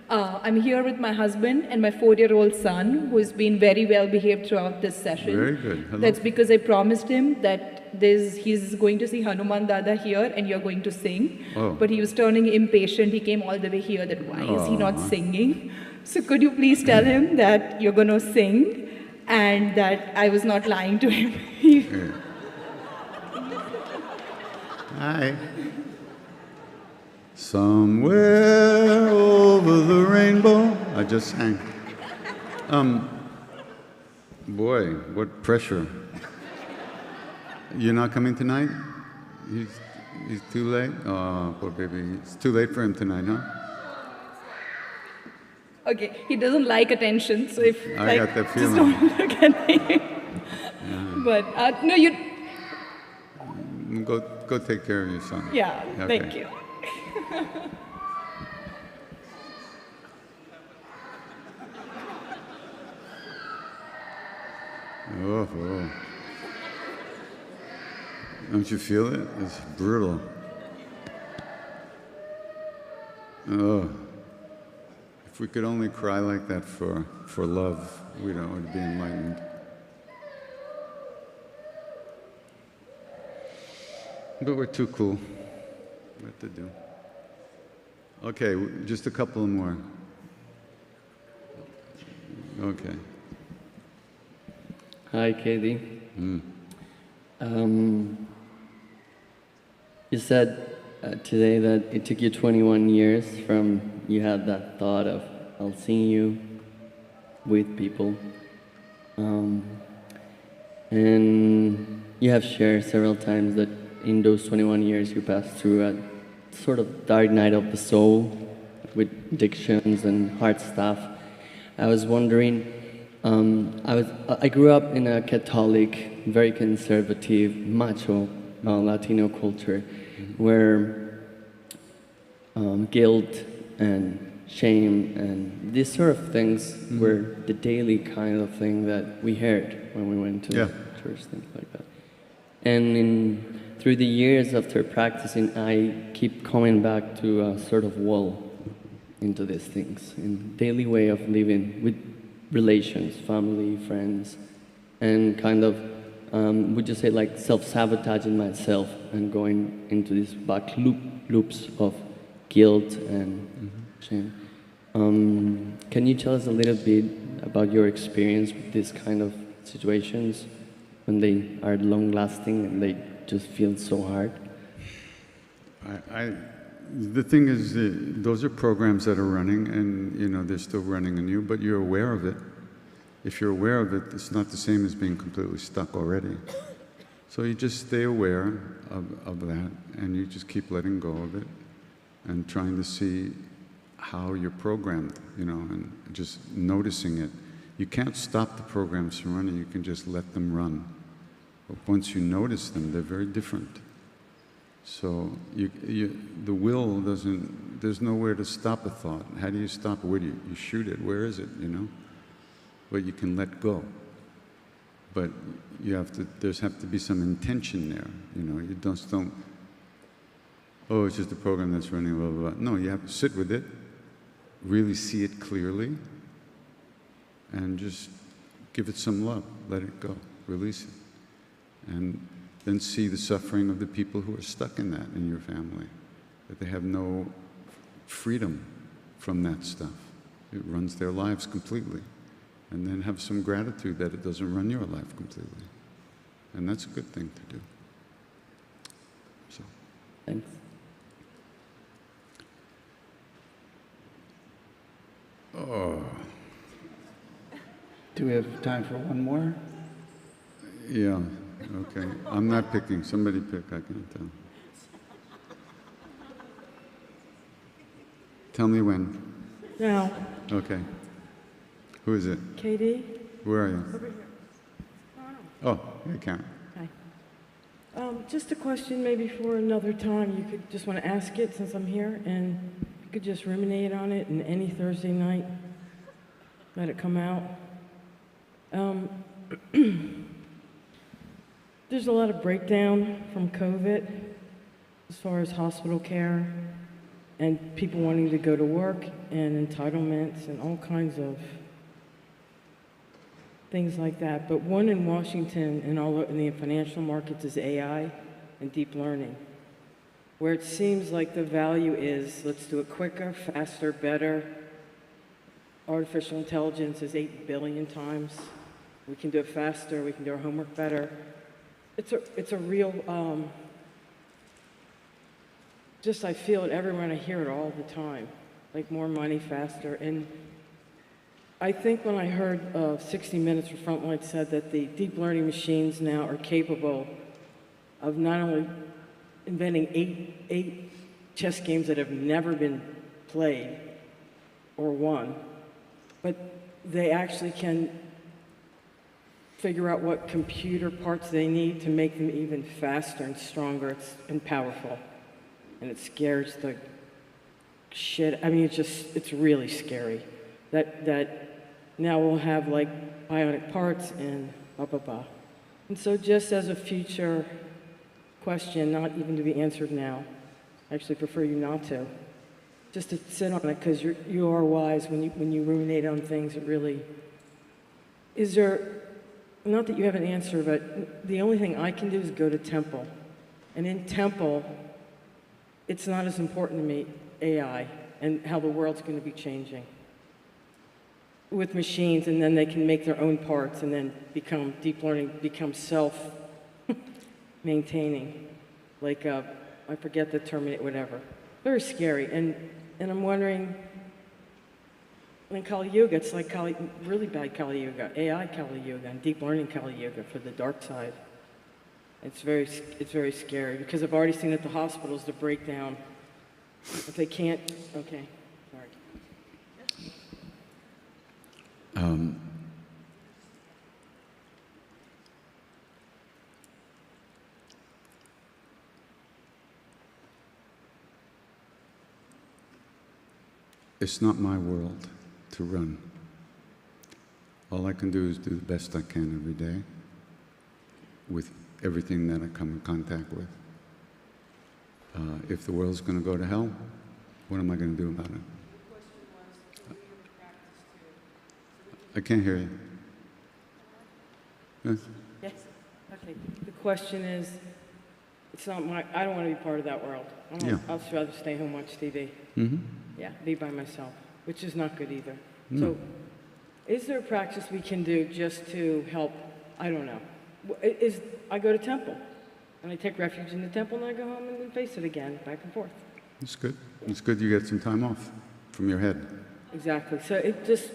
I'm here with my husband and my 4-year-old son, who's been very well behaved throughout this session. Very good. Hello. That's because I promised him that he's going to see Hanuman Dada here and you're going to sing. Oh. But he was turning impatient. He came all the way here that why is he not Aw. singing? So could you please tell him that you're going to sing and that I was not lying to him? Yeah. Hi. Somewhere over the rainbow. I just sang. Boy, what pressure. You're not coming tonight? He's too late? Oh, poor baby. It's too late for him tonight, huh? Okay, he doesn't like attention, so if I got that just feeling. don't look at me. Yeah. But no, you. Go take care of your son. Yeah, Okay. thank you. Oh. Don't you feel it? It's brutal. Oh. If we could only cry like that for love, we would be enlightened. But we're too cool. What to do? Okay, just a couple more. Okay. Hi, Katie. You said today that it took you 21 years from you had that thought of, I'll sing you with people. And you have shared several times that in those 21 years you passed through a sort of dark night of the soul with addictions and hard stuff. I was wondering, I grew up in a Catholic, very conservative, macho Latino culture where guilt and shame and these sort of things were the daily kind of thing that we heard when we went to church, things like that. And through the years after practicing, I keep coming back to a sort of wall into these things, in daily way of living with relations, family, friends, and kind of, would you say, like self-sabotaging myself and going into these back loops of guilt and shame. Can you tell us a little bit about your experience with these kind of situations when they are long-lasting and they just feel so hard? The thing is, those are programs that are running, and they're still running in you, but you're aware of it. If you're aware of it, it's not the same as being completely stuck already. So you just stay aware of that, and you just keep letting go of it, and trying to see how you're programmed, and just noticing it. You can't stop the programs from running, you can just let them run. But once you notice them, they're very different. So the will doesn't, there's nowhere to stop a thought. How do you stop it? Where do you shoot it? Where is it, But you can let go. But there's have to be some intention there, You don't, oh, it's just a program that's running, blah, blah, blah. No, you have to sit with it, really see it clearly, and just give it some love, let it go, release it. And then see the suffering of the people who are stuck in that in your family, that they have no freedom from that stuff. It runs their lives completely. And then have some gratitude that it doesn't run your life completely. And that's a good thing to do. So. Thanks. Oh. Do we have time for one more? Yeah, okay. I'm not picking. Somebody pick, I can't tell. Tell me when. Now. Okay. Who is it? Katie? Where are you? Over here. Oh, hey, Karen. Hi. Just a question maybe for another time. You could just want to ask it since I'm here, and you could just ruminate on it, and any Thursday night, let it come out. There's a lot of breakdown from COVID as far as hospital care and people wanting to go to work and entitlements and all kinds of things like that. But one in Washington and all in the financial markets is AI and deep learning, where it seems like the value is let's do it quicker, faster, better. Artificial intelligence is 8 billion times. We can do it faster, we can do our homework better. It's a real, just I feel it everywhere and I hear it all the time, like more money, faster. And I think when I heard 60 Minutes for Frontline said that the deep learning machines now are capable of not only inventing eight chess games that have never been played or won, but they actually can figure out what computer parts they need to make them even faster and stronger and powerful. And it scares the shit. I mean, it's really scary that now we'll have like bionic parts and blah, blah, blah. And so just as a future question, not even to be answered now, I actually prefer you not to, just to sit on it because you are wise when you ruminate on things. It really, is there, not that you have an answer, but the only thing I can do is go to temple. And in temple, it's not as important to me, AI, and how the world's going to be changing with machines, and then they can make their own parts and then become deep learning, become self-maintaining. Like, I forget the term, whatever. Very scary. And I'm wondering, in Kali Yuga, it's like really bad Kali Yuga, AI Kali Yuga, and deep learning Kali Yuga for the dark side. It's very scary because I've already seen at the hospitals the breakdown. If they can't, okay, sorry. It's not my world to run. All I can do is do the best I can every day with everything that I come in contact with. If the world's going to go to hell, what am I going to do about it? I can't hear you. Yes? Yes. Okay. The question is, it's not my, I don't want to be part of that world. I'll just rather stay home, watch TV. Mm-hmm. Yeah, be by myself, which is not good either. No. So, is there a practice we can do just to help? I don't know. I go to temple, and I take refuge in the temple, and I go home and then face it again, back and forth. It's good. It's good you get some time off from your head. Exactly. So it just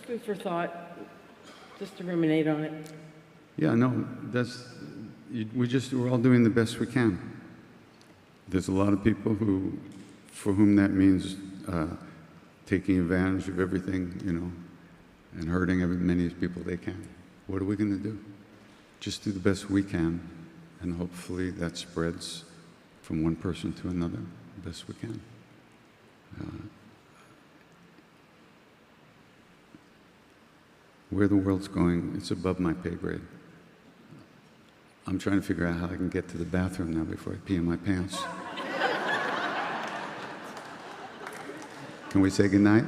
food for thought, just to ruminate on it. Yeah, no, we're all doing the best we can. There's a lot of people for whom that means taking advantage of everything, and hurting as many people they can. What are we going to do? Just do the best we can, and hopefully that spreads from one person to another the best we can. Where the world's going, it's above my pay grade. I'm trying to figure out how I can get to the bathroom now before I pee in my pants. Can we say goodnight?